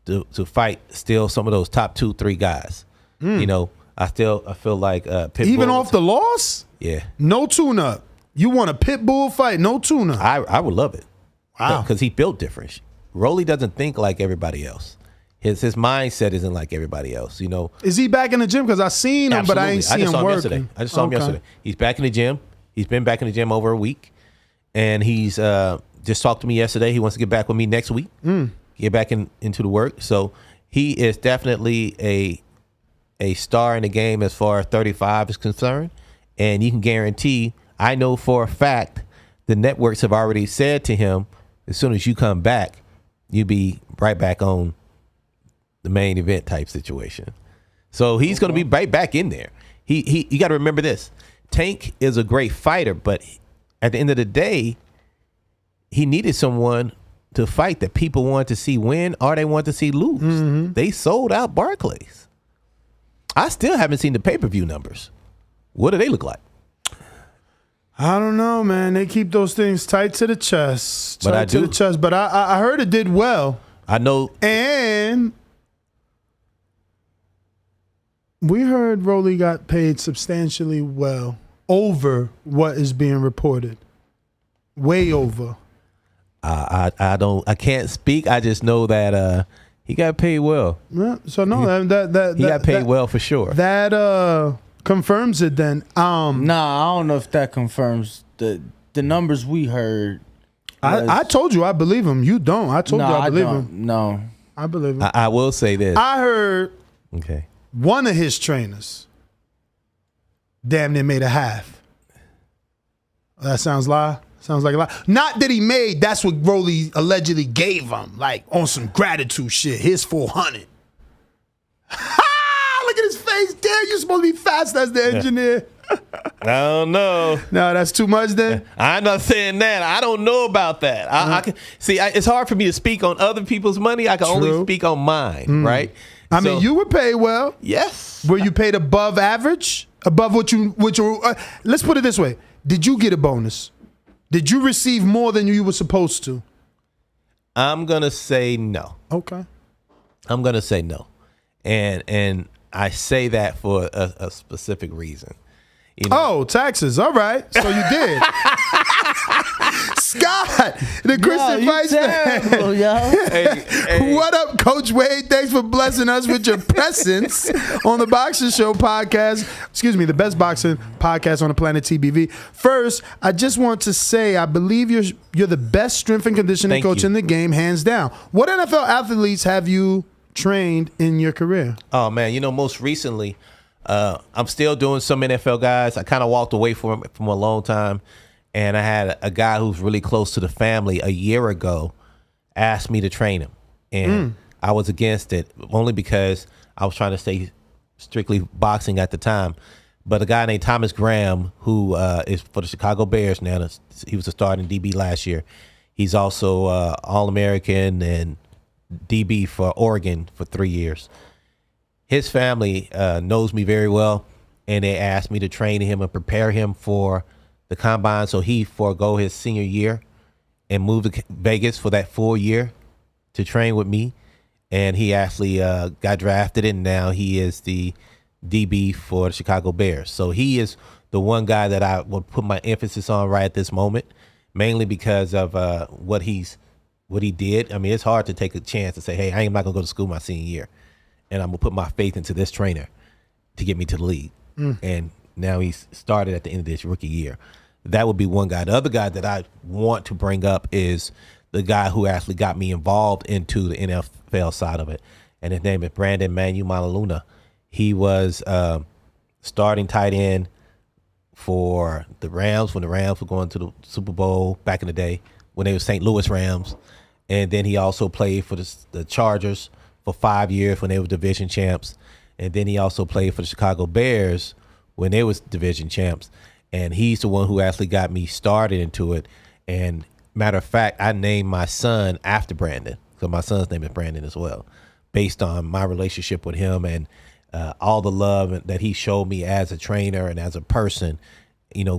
to fight still some of those top 2-3 guys. You know, I feel like Pitbull, even off the loss? Yeah. No tune-up. You want a Pitbull fight, no tune-up. I would love it. Wow. Because he built different. Rolly doesn't think like everybody else. His mindset isn't like everybody else, you know. Is he back in the gym? Because I seen him, but I ain't seen him working. I just saw him yesterday. He's back in the gym. He's been back in the gym over a week. And he's just talked to me yesterday. He wants to get back with me next week. Get back into the work. So he is definitely a star in the game as far as 35 is concerned. And you can guarantee, I know for a fact, the networks have already said to him, as soon as you come back, you'll be right back on the main event type situation. So he's going to be right back in there. You got to remember this. Tank is a great fighter, but at the end of the day, he needed someone to fight that people wanted to see win or they wanted to see lose. They sold out Barclays. I still haven't seen the pay-per-view numbers. What do they look like? I don't know, man. They keep those things tight to the chest. But I do. But I heard it did well. I know. And we heard Rolly got paid substantially well over what is being reported. Way over. I can't speak. I just know that he got paid well. Yeah, so no, that he got paid well for sure. That confirms it then. Nah, I don't know if that confirms the numbers we heard. I told you I believe him. You don't. I told you I believe him. No. I believe him. I will say this. I heard okay. One of his trainers damn near made a half. That sounds like a lie. Not that he made, that's what Rolly allegedly gave him. Like on some gratitude shit. Here's 400. Look at his face. Damn, you're supposed to be fast as the engineer. I don't know. No, that's too much then? I'm not saying that. I don't know about that. I can see. It's hard for me to speak on other people's money. I can only speak on mine, right? I mean, you were paid well. Yes. Were you paid above average? Above what you let's put it this way. Did you get a bonus? Did you receive more than you were supposed to? I'm going to say no. Okay. I'm going to say no. And I say that for a specific reason. You know? Oh, taxes. All right. So you did. Scott, the Christian Vice fan. What up, Coach Wade? Thanks for blessing us with your presence on the Boxing Show podcast. Excuse me, the best boxing podcast on the planet, TBV. First, I just want to say I believe you're the best strength and conditioning coach in the game, hands down. What NFL athletes have you trained in your career? Oh, man. You know, most recently, I'm still doing some NFL guys. I kind of walked away from a long time. And I had a guy who's really close to the family a year ago asked me to train him. And I was against it only because I was trying to stay strictly boxing at the time. But a guy named Thomas Graham, who is for the Chicago Bears now, he was a starting DB last year. He's also All-American and DB for Oregon for 3 years. his family knows me very well, and they asked me to train him and prepare him for the combine. So he forego his senior year and moved to Vegas for that full year to train with me. And he actually got drafted, and now he is the DB for the Chicago Bears. So he is the one guy that I will put my emphasis on right at this moment, mainly because of what he did. I mean, it's hard to take a chance to say, hey, I am not going to go to school my senior year, and I'm going to put my faith into this trainer to get me to the league. And now he's started at the end of this rookie year. That would be one guy. The other guy that I want to bring up is the guy who actually got me involved into the NFL side of it, and his name is Brandon Manumaluna. He was starting tight end for the Rams when the Rams were going to the Super Bowl back in the day when they were St. Louis Rams. And then he also played for the Chargers for 5 years when they were division champs. And then he also played for the Chicago Bears when they was division champs. And he's the one who actually got me started into it. And matter of fact, I named my son after Brandon. So my son's name is Brandon as well, based on my relationship with him and all the love that he showed me as a trainer and as a person,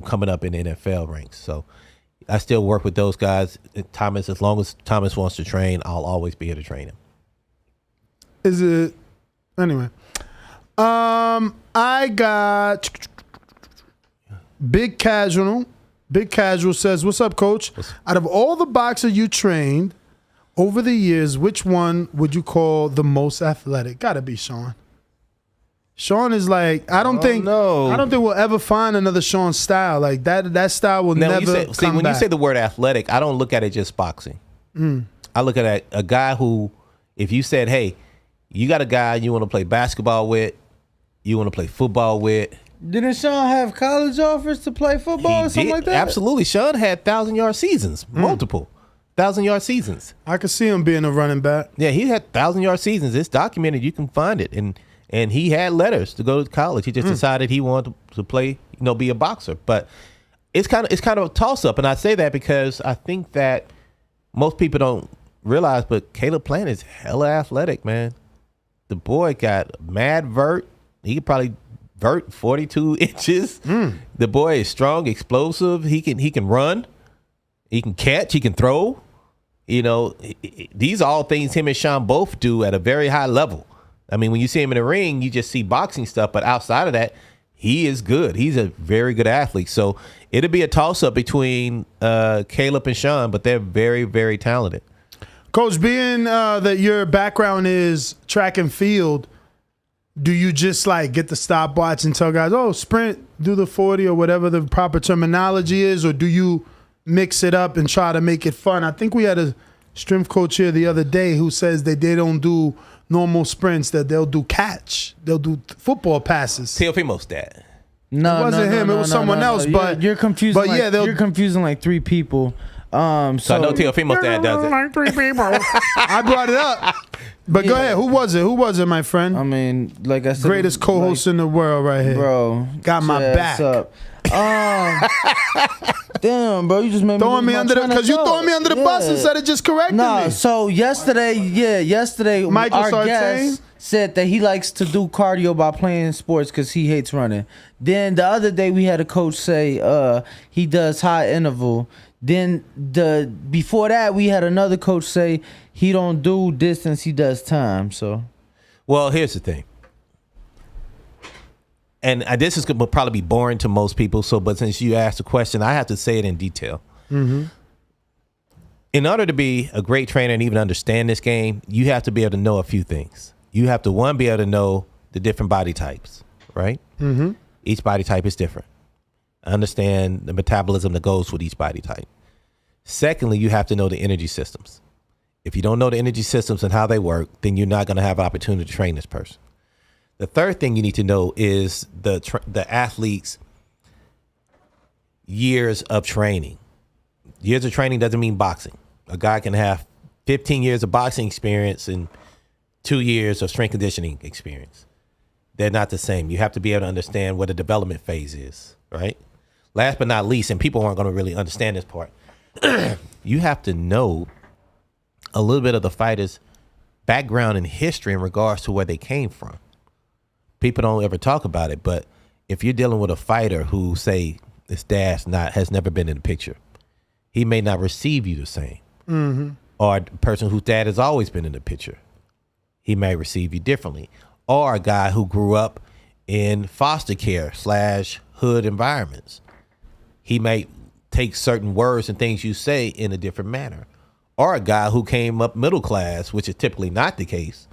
coming up in the NFL ranks. So I still work with those guys. Thomas, as long as Thomas wants to train, I'll always be here to train him. Is it anyway? I got Big Casual. Big Casual says, "What's up, Coach? Out of all the boxers you trained over the years, which one would you call the most athletic?" Gotta be Sean. Sean is like, I don't think we'll ever find another Sean style like that. That style will never come when back. you say the word athletic, I don't look at it just boxing. I look at a guy who, if you said, hey, you got a guy you want to play basketball with, you want to play football with. Didn't Sean have college offers to play football or something like that? Absolutely. Sean had 1,000-yard seasons, multiple 1,000-yard seasons. I could see him being a running back. Yeah, he had 1,000-yard seasons. It's documented. You can find it. And he had letters to go to college. He just decided he wanted to play, be a boxer. But it's kind of a toss-up. And I say that because I think that most people don't realize, but Caleb Plant is hella athletic, man. The boy got mad vert. He could probably vert 42 inches. The boy is strong, explosive. He can run. He can catch. He can throw. These are all things him and Sean both do at a very high level. I mean, when you see him in the ring, you just see boxing stuff. But outside of that, he is good. He's a very good athlete. So it'll be a toss-up between Caleb and Sean, but they're very, very talented. Coach, being that your background is track and field, do you just get the stopwatch and tell guys, oh, sprint, do the 40 or whatever the proper terminology is, or do you mix it up and try to make it fun? I think we had a strength coach here the other day who says that they don't do normal sprints, that they'll do catch. They'll do football passes. Teofimo's dad. No, it wasn't him. It was someone else. But you're confusing. But yeah, you're confusing like three people. So I know Teofimo's dad does it. Like three people. I brought it up. But go ahead. Who was it? Who was it, my friend? I mean, like I said, greatest co-host in the world right here. Bro, got my back. Up. Damn, bro, you just made throwing me under because you throwing me under the bus instead of just correcting me. So yesterday, Michael our guest said that he likes to do cardio by playing sports because he hates running. Then the other day we had a coach say he does high interval. Then before that we had another coach say he don't do distance, he does time. So, well, here's the thing. And this is going to probably be boring to most people. But since you asked the question, I have to say it in detail. In order to be a great trainer and even understand this game, you have to be able to know a few things. You have to, one, be able to know the different body types, right? Each body type is different. Understand the metabolism that goes with each body type. Secondly, you have to know the energy systems. If you don't know the energy systems and how they work, then you're not going to have an opportunity to train this person. The third thing you need to know is the athlete's years of training. Years of training doesn't mean boxing. A guy can have 15 years of boxing experience and 2 years of strength conditioning experience. They're not the same. You have to be able to understand what a development phase is, right? Last but not least, and people aren't going to really understand this part, you have to know a little bit of the fighter's background and history in regards to where they came from. people don't ever talk about it, but if you're dealing with a fighter who say his dad's has never been in the picture, he may not receive you the same. Mm-hmm. Or a person whose dad has always been in the picture, he may receive you differently. Or a guy who grew up in foster care / hood environments, he may take certain words and things you say in a different manner. Or a guy who came up middle class, which is typically not the case.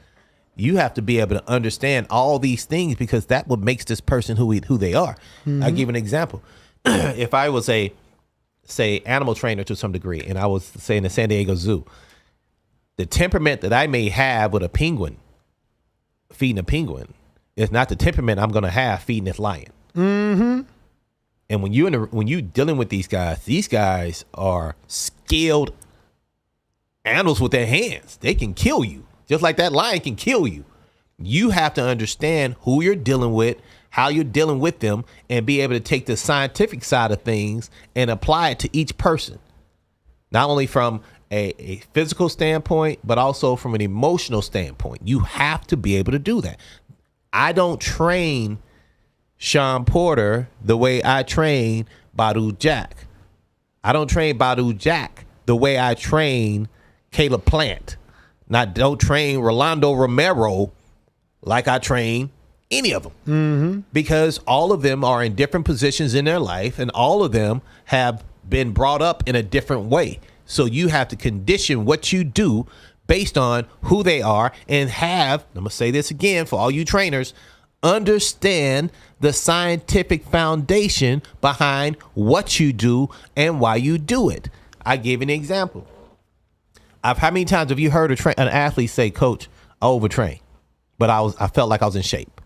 You have to be able to understand all these things because that what makes this person who they are. Mm-hmm. I'll give an example. If I was say animal trainer to some degree, and I was say in the San Diego Zoo, the temperament that I may have with a penguin, feeding a penguin, is not the temperament I'm going to have feeding this lion. Mm-hmm. And when you dealing with these guys are skilled animals with their hands. They can kill you, just like that lion can kill you. You have to understand who you're dealing with, how you're dealing with them, and be able to take the scientific side of things and apply it to each person. Not only from a physical standpoint, but also from an emotional standpoint. You have to be able to do that. I don't train Sean Porter the way I train Badu Jack. I don't train Badu Jack the way I train Caleb Plant. Don't train Rolando Romero like I train any of them. Mm-hmm. Because all of them are in different positions in their life, and all of them have been brought up in a different way. So you have to condition what you do based on who they are, and I'm going to say this again for all you trainers, understand the scientific foundation behind what you do and why you do it. I give an example. How many times have you heard an athlete say, "Coach, I overtrain, but I felt like I was in shape"?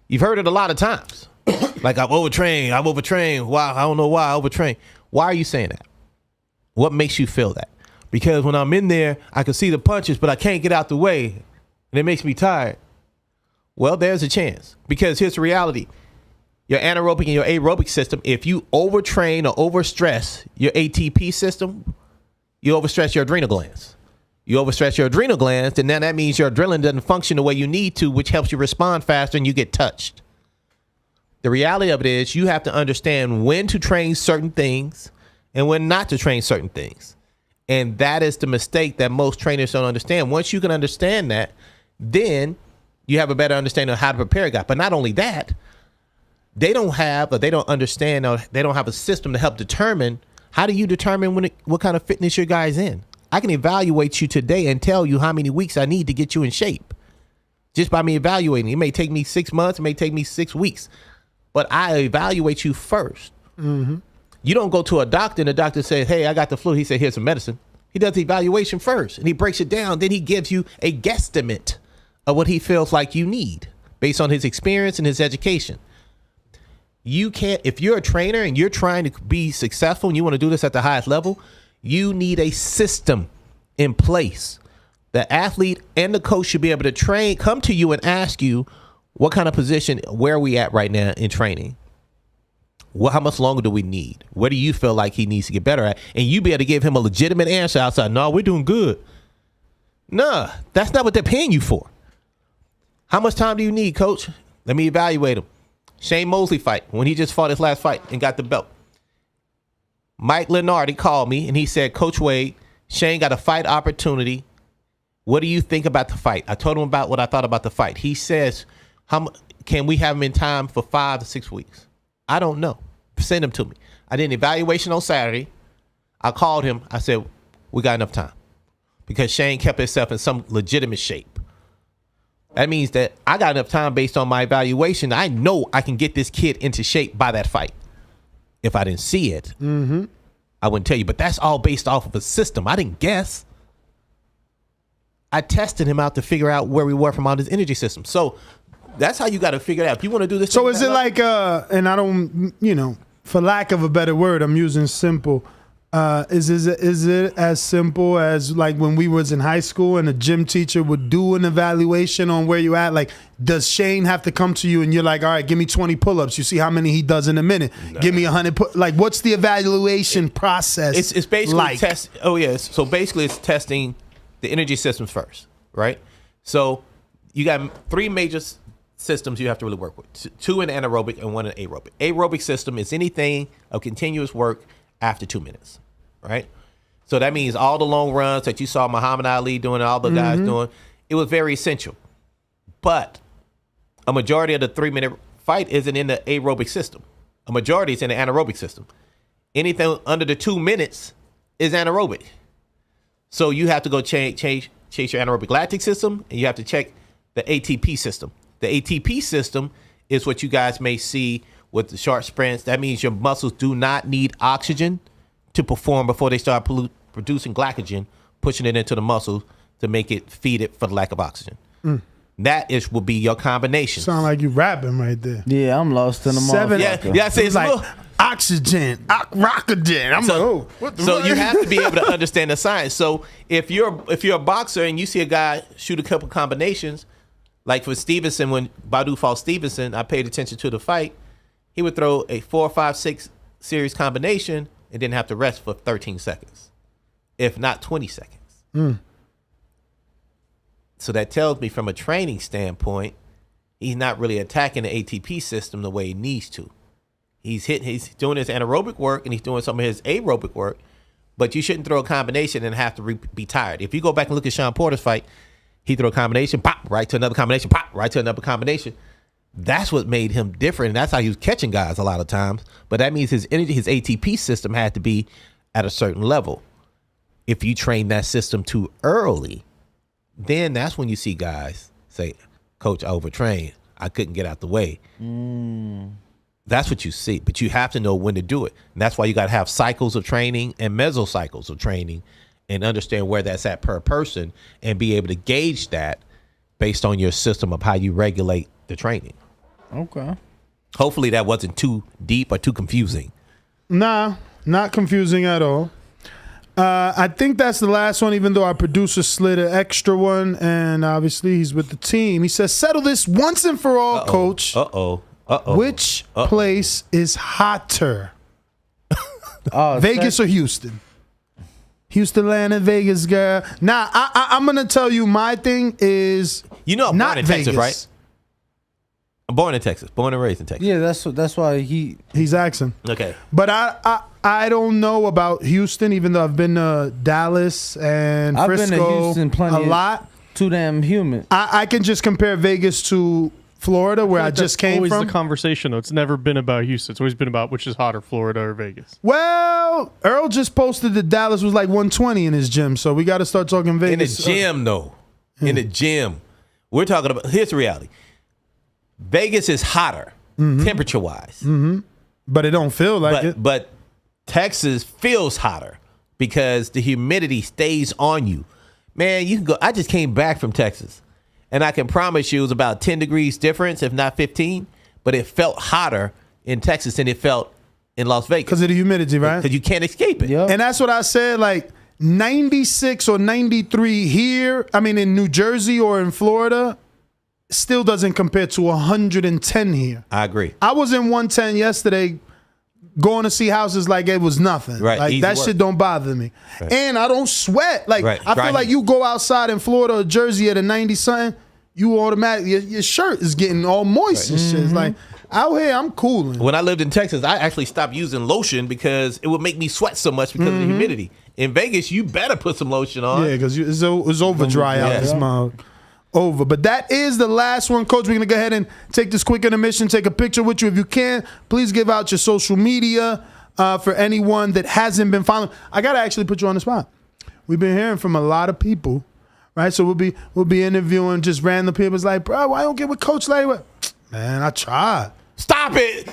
You've heard it a lot of times. Like, I'm overtrained. Why? I don't know why I overtrain. Why are you saying that? What makes you feel that? Because when I'm in there, I can see the punches, but I can't get out the way, and it makes me tired. Well, there's a chance. Because here's the reality. Your anaerobic and your aerobic system, if you overtrain or overstress your ATP system, you overstress your adrenal glands. You overstress your adrenal glands, then that means your adrenaline doesn't function the way you need to, which helps you respond faster and you get touched. The reality of it is you have to understand when to train certain things and when not to train certain things. And that is the mistake that most trainers don't understand. Once you can understand that, then you have a better understanding of how to prepare a guy. But not only that, they don't understand, or they don't have a system to help determine. How do you determine what kind of fitness your guy's in? I can evaluate you today and tell you how many weeks I need to get you in shape. Just by me evaluating. It may take me 6 months. It may take me 6 weeks. But I evaluate you first. Mm-hmm. You don't go to a doctor and the doctor says, "Hey, I got the flu." He said, "Here's some medicine." He does the evaluation first and he breaks it down. Then he gives you a guesstimate of what he feels like you need based on his experience and his education. You can't, if you're a trainer and you're trying to be successful and you want to do this at the highest level, you need a system in place. The athlete and the coach should be able to come to you and ask you, what kind of position, where are we at right now in training? How much longer do we need? What do you feel like he needs to get better at? And you be able to give him a legitimate answer outside. "No, we're doing good." Nah, that's not what they're paying you for. How much time do you need, coach? Let me evaluate him. Shane Mosley fight, when he just fought his last fight and got the belt. Mike Lenardi called me and he said, "Coach Wade, Shane got a fight opportunity. What do you think about the fight?" I told him about what I thought about the fight. He says, "Can we have him in time for 5 to 6 weeks?" I don't know. Send him to me. I did an evaluation on Saturday. I called him. I said, "We got enough time," because Shane kept himself in some legitimate shape. That means that I got enough time based on my evaluation. I know I can get this kid into shape by that fight. If I didn't see it, I wouldn't tell you. But that's all based off of a system. I didn't guess. I tested him out to figure out where we were from on his energy system. So that's how you got to figure it out. If you want to do this. So is it like, and I don't, for lack of a better word, I'm using simple. Is it as simple as like when we was in high school and a gym teacher would do an evaluation on where you at? Like, does Shane have to come to you and you're like, "All right, give me 20 pull-ups. You see how many he does in a minute. No. Give me 100. Like, what's the evaluation process? It's basically like? Oh yes. So basically, it's testing the energy systems first, right? So you got 3 major systems you have to really work with. 2 in anaerobic and 1 in aerobic. Aerobic system is anything of continuous work after 2 minutes, right? So that means all the long runs that you saw Muhammad Ali doing, all the guys doing, it was very essential. But a majority of the 3-minute fight isn't in the aerobic system. A majority is in the anaerobic system. Anything under the 2 minutes is anaerobic. So you have to go chase your anaerobic lactic system, and you have to check the ATP system. The ATP system is what you guys may see with the short sprints. That means your muscles do not need oxygen to perform before they start producing glycogen, pushing it into the muscles to make it feed it for the lack of oxygen. That will be your combination. Sound like you rapping right there. Yeah, I'm lost in the motherfucker. Yeah, I say it's like oxygen, rockogen. I'm like, oh, what the So fuck? you have to be able to understand the science. So if you're a boxer and you see a guy shoot a couple combinations, like for Stevenson, when Badu fought Stevenson, I paid attention to the fight. He would throw a 4, 5, 6 series combination and then have to rest for 13 seconds, if not 20 seconds. So that tells me from a training standpoint, he's not really attacking the ATP system the way he needs to. He's doing his anaerobic work and he's doing some of his aerobic work, but you shouldn't throw a combination and have to be tired. If you go back and look at Sean Porter's fight, he threw a combination, pop, right to another combination, pop, right to another combination. That's what made him different, and that's how he was catching guys a lot of times. But that means his energy, his ATP system had to be at a certain level. If you train that system too early, then that's when you see guys say, Coach, I overtrained. I couldn't get out the way. That's what you see. But you have to know when to do it. And that's why you got to have cycles of training and mesocycles of training and understand where that's at per person and be able to gauge that based on your system of how you regulate the training. Okay. Hopefully that wasn't too deep or too confusing. Nah, not confusing at all. I think that's the last one, even though our producer slid an extra one, and obviously he's with the team. He says, settle this once and for all, Coach. Which place is hotter? Vegas or Houston? Houston, Atlanta, Vegas, girl. Now, I'm going to tell you my thing is I'm not born in Vegas. Texas, right? I'm born in Texas. Born and raised in Texas. Yeah, that's why he's asking. Okay. But I don't know about Houston, even though I've been to Dallas and Frisco I've been to Houston plenty a lot. Too damn humid. I can just compare Vegas to Florida, where I just came always from. The conversation, though. It's never been about Houston. It's always been about which is hotter, Florida or Vegas. Well, Earl just posted that Dallas was like 120 in his gym, so we got to start talking Vegas. In the gym, though. In the gym. We're talking about, here's the reality. Vegas is hotter, temperature-wise. But it don't feel like it. But Texas feels hotter because the humidity stays on you. Man, you can go. I just came back from Texas, and I can promise you it was about 10 degrees difference, if not 15, but it felt hotter in Texas than it felt in Las Vegas. Because of the humidity, right? Because you can't escape it. And that's what I said, like 96 or 93 here, I mean in New Jersey or in Florida, still doesn't compare to 110 here. I agree. I was in 110 yesterday going to see houses like it was nothing. Right, Like easy that work. shit don't bother me. Right. And I don't sweat. Like Right, I dry feel like heat. you go outside in Florida or Jersey at a 90 something, you automatically your shirt is getting all moist and shit. It's like out here I'm cooling. When I lived in Texas, I actually stopped using lotion because it would make me sweat so much because of the humidity. In Vegas, you better put some lotion on. Yeah, because it's over dry out this mouth. Over. But that is the last one, Coach. We're going to go ahead and take this quick intermission, take a picture with you. If you can, please give out your social media for anyone that hasn't been following. I got to actually put you on the spot. We've been hearing from a lot of people, right? So we'll be interviewing just random people. It's like, bro, why don't get with Coach Larry? Man, I tried. Stop it.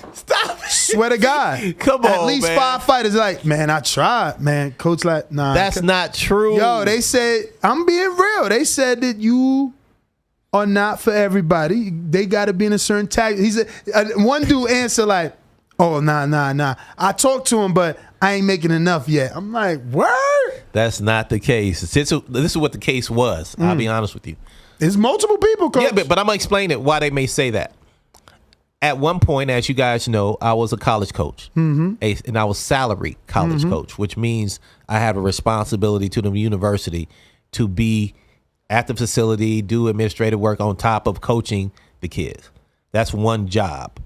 Swear to God. Come on, At least man. 5 fighters like, man, I tried, man. Coach like, nah. That's not true. Yo, they said, I'm being real. They said that you are not for everybody. They got to be in a certain tag. He said, one dude answered like, oh, nah. I talked to him, but I ain't making enough yet. I'm like, word? That's not the case. This is what the case was. I'll be honest with you. It's multiple people, Coach. Yeah, but I'm going to explain it why they may say that. At one point, as you guys know, I was a college coach, and I was salaried college coach, which means I have a responsibility to the university to be at the facility, do administrative work on top of coaching the kids. That's one job.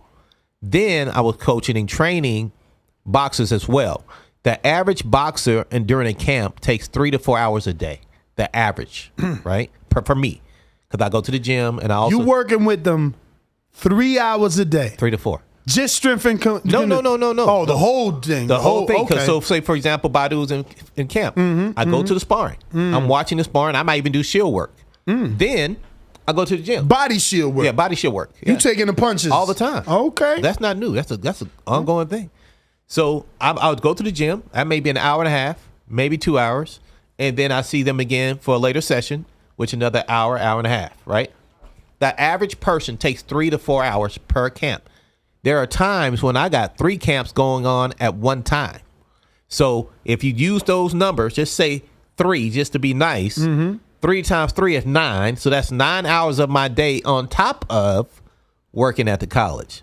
Then I was coaching and training boxers as well. The average boxer and during a camp takes 3 to 4 hours a day. The average, right? For me, because I go to the gym and I also You working with them 3 hours a day. 3 to 4. Just strength and No. Oh, the whole thing. The whole thing. 'Cause Okay. So, say for example, Badu's in camp. I go to the sparring. I'm watching the sparring. I might even do shield work. Then I go to the gym. Body shield work. Yeah, body shield work. You Yeah. taking the punches all the time. Okay, that's not new. That's an ongoing thing. So I would go to the gym. That may be an hour and a half, maybe 2 hours, and then I see them again for a later session, which another hour and a half. Right. The average person takes 3 to 4 hours per camp. There are times when I got 3 camps going on at one time. So if you use those numbers, just say 3 just to be nice. 3 times 3 is 9. So that's 9 hours of my day on top of working at the college.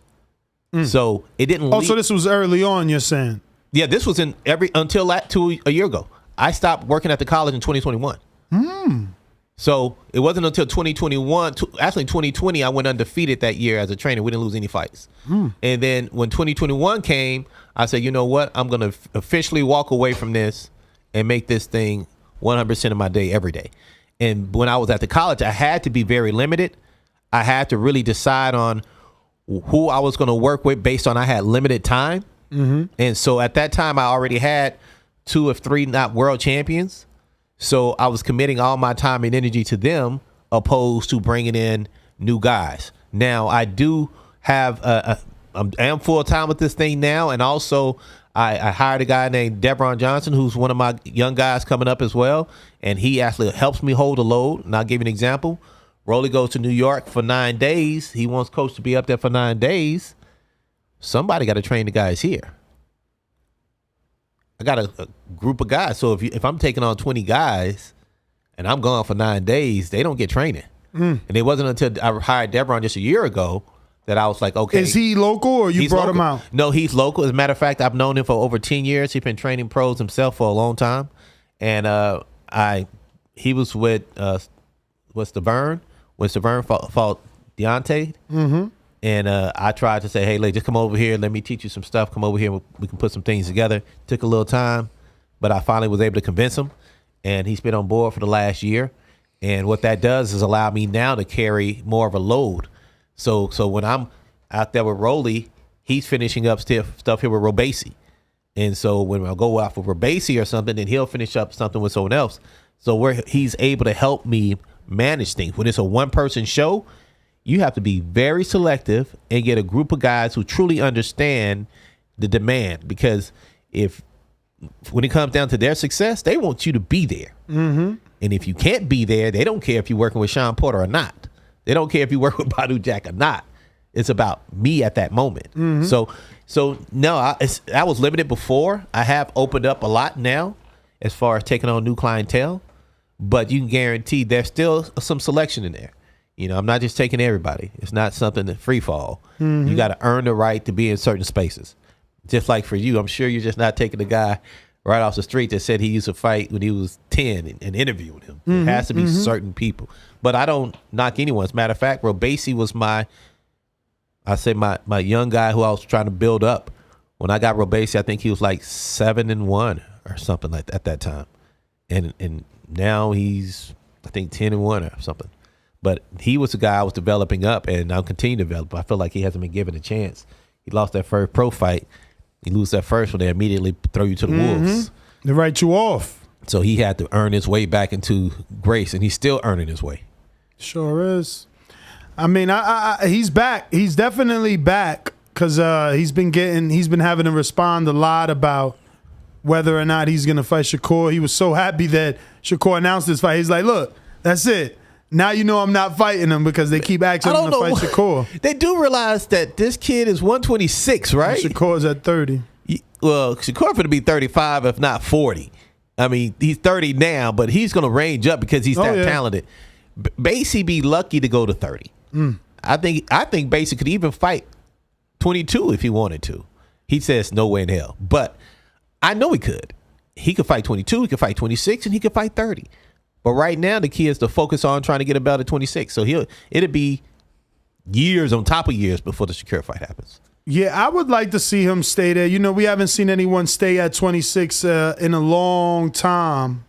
So it didn't. Oh, so this was early on, you're saying? Yeah, this was until a year ago. I stopped working at the college in 2021. So it wasn't until 2021, actually 2020, I went undefeated that year as a trainer. We didn't lose any fights. And then when 2021 came, I said, you know what? I'm going to officially walk away from this and make this thing 100% of my day every day. And when I was at the college, I had to be very limited. I had to really decide on who I was going to work with based on I had limited time. And so at that time, I already had 2 of 3 not world champions. So I was committing all my time and energy to them opposed to bringing in new guys. Now I do have I am full time with this thing now. And also I hired a guy named Devron Johnson, who's one of my young guys coming up as well. And he actually helps me hold the load. And I'll give you an example. Rolly goes to New York for 9 days. He wants coach to be up there for 9 days. Somebody got to train the guys here. I got a group of guys. So if I'm taking on 20 guys and I'm gone for 9 days, they don't get training. And it wasn't until I hired Devron just a year ago that I was like, okay. Is he local or you brought him out? No, he's local. As a matter of fact, I've known him for over 10 years. He's been training pros himself for a long time. And he was with Stavern when Stavern fought Deontay. And I tried to say, hey, just come over here. Let me teach you some stuff. Come over here. We can put some things together. Took a little time, but I finally was able to convince him. And he's been on board for the last year. And what that does is allow me now to carry more of a load. So when I'm out there with Rolly, he's finishing up stuff here with Robesi. And so when I go out for Robesi or something, then he'll finish up something with someone else. So where he's able to help me manage things. When it's a one-person show, you have to be very selective and get a group of guys who truly understand the demand. Because when it comes down to their success, they want you to be there. And if you can't be there, they don't care if you're working with Sean Porter or not. They don't care if you work with Badu Jack or not. It's about me at that moment. So no, I was limited before. I have opened up a lot now as far as taking on new clientele. But you can guarantee there's still some selection in there. You know, I'm not just taking everybody. It's not something that free fall. You got to earn the right to be in certain spaces. Just like for you, I'm sure you're just not taking the guy right off the street that said he used to fight when he was 10 and interviewing him. It has to be certain people. But I don't knock anyone. As a matter of fact, Robesi was my young guy who I was trying to build up. When I got Robesi, I think he was like 7-1 or something like that at that time. And now he's, I think, 10-1 or something. But he was the guy I was developing up, and I'll continue to develop. I feel like he hasn't been given a chance. He lost that first pro fight. You lose that first one, they immediately throw you to the wolves. They write you off. So he had to earn his way back into grace, and he's still earning his way. Sure is. I mean, he's back. He's definitely back because he's been having to respond a lot about whether or not he's going to fight Shakur. He was so happy that Shakur announced this fight. He's like, look, that's it. Now you know I'm not fighting him because they keep asking him to fight Shakur. They do realize that this kid is 126, right? And Shakur's at 30. Well, Shakur going to be 35, if not 40. I mean, he's 30 now, but he's going to range up because he's that talented. Basie be lucky to go to 30. I think Basie could even fight 22 if he wanted to. He says no way in hell, but I know he could. He could fight 22, he could fight 26, and he could fight 30. But right now, the key is to focus on trying to get a belt at 26. So it'll be years on top of years before the Shakur fight happens. Yeah, I would like to see him stay there. You know, we haven't seen anyone stay at 26 in a long time.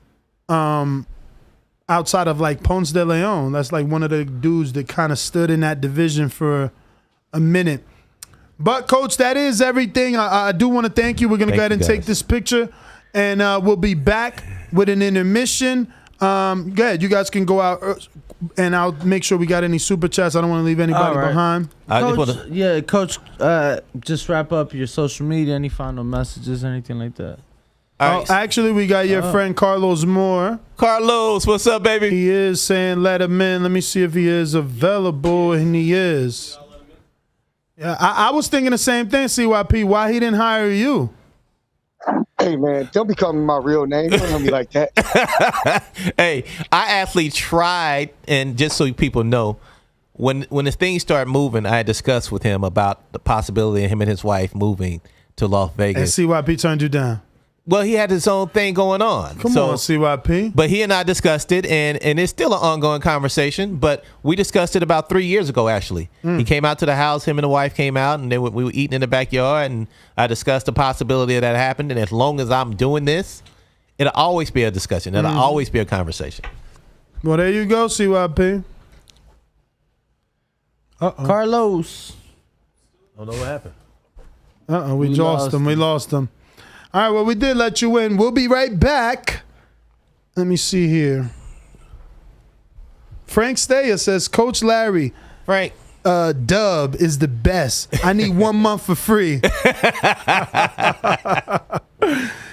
Outside of like Ponce de Leon, that's like one of the dudes that kind of stood in that division for a minute. But Coach, that is everything. I do want to thank you. We're gonna go ahead and take this picture, and we'll be back with an intermission. Go ahead, you guys can go out, and I'll make sure we got any super chats. I don't want to leave anybody behind. Coach, just wrap up your social media. Any final messages, anything like that? Actually, we got your friend Carlos Moore. Carlos, what's up, baby? He is saying let him in. Let me see if he is available, and he is. Yeah, I was thinking the same thing, CYP. Why he didn't hire you? Hey, man, don't be calling me my real name. Don't tell me like that. Hey, I actually tried, and just so people know, when the things started moving, I had discussed with him about the possibility of him and his wife moving to Las Vegas. And CYP turned you down. Well, he had his own thing going on. Come on, CYP. But he and I discussed it, and it's still an ongoing conversation. But we discussed it about 3 years ago, actually. He came out to the house, him and the wife came out, and we were eating in the backyard, and I discussed the possibility of that happening. And as long as I'm doing this, it'll always be a discussion. It'll always be a conversation. Well, there you go, CYP. Carlos. I don't know what happened. We lost him. We lost him. All right, well, we did let you in. We'll be right back. Let me see here. Frank Steyer says, Coach Larry. Frank. Dub is the best. I need 1 month for free.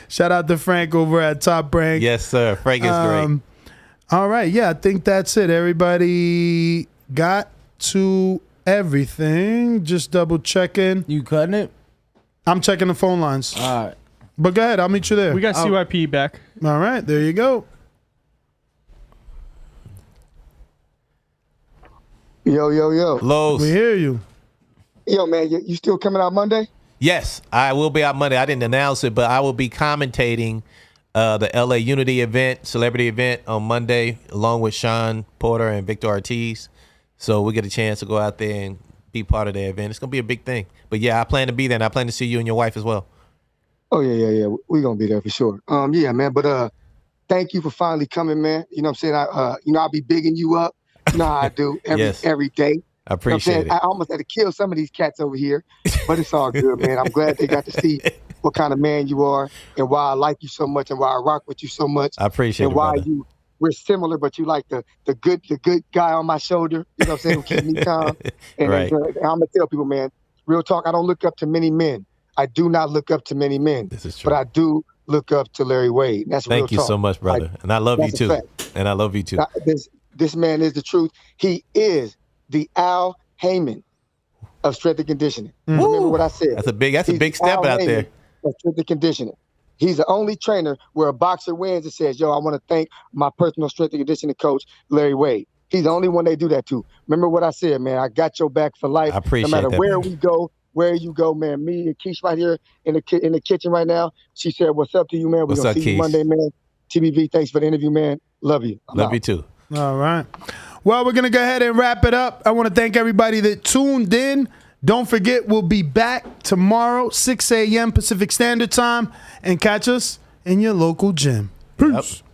Shout out to Frank over at Top Rank. Yes, sir. Frank is great. All right. Yeah, I think that's it. Everybody got to everything. Just double checking. You cutting it? I'm checking the phone lines. All right. But go ahead. I'll meet you there. We got CYP back. All right. There you go. Yo. Los. We hear you. Yo, man, you still coming out Monday? Yes, I will be out Monday. I didn't announce it, but I will be commentating the LA Unity event, celebrity event on Monday, along with Sean Porter and Victor Ortiz. So we get a chance to go out there and be part of the event. It's going to be a big thing. But yeah, I plan to be there, and I plan to see you and your wife as well. Oh, yeah. We're going to be there for sure. Yeah, man. But thank you for finally coming, man. You know what I'm saying? I'll be bigging you up. You know how I do every day. I appreciate it. I almost had to kill some of these cats over here, but it's all good, man. I'm glad they got to see what kind of man you are and why I like you so much and why I rock with you so much. I appreciate it, and why brother. we're similar, but you like the good guy on my shoulder. You know what I'm saying? Who keeps me calm. And Right. I'm gonna tell people, man, real talk. I don't look up to many men. I do not look up to many men. This is true. But I do look up to Larry Wade. That's real Thank you talk. so much, brother. And I love you That's a too. fact. And I love you too. This man is the truth. He is the Al Heyman of strength and conditioning. Remember what I said. That's a big step Al out Heyman there. of strength and conditioning. He's the only trainer where a boxer wins and says, yo, I want to thank my personal strength and conditioning coach, Larry Wade. He's the only one they do that to. Remember what I said, man. I got your back for life. I appreciate no matter that, where man. we go, where you go, man. Me and Keish right here in the kitchen right now. She said, what's up to you, man? We're What's going up, to see you Keish? Monday, man. TBV, thanks for the interview, man. Love you. I'm Love out. you too. All right. Well, we're going to go ahead and wrap it up. I want to thank everybody that tuned in. Don't forget, we'll be back tomorrow, 6 a.m. Pacific Standard Time, and catch us in your local gym. Peace. Yep.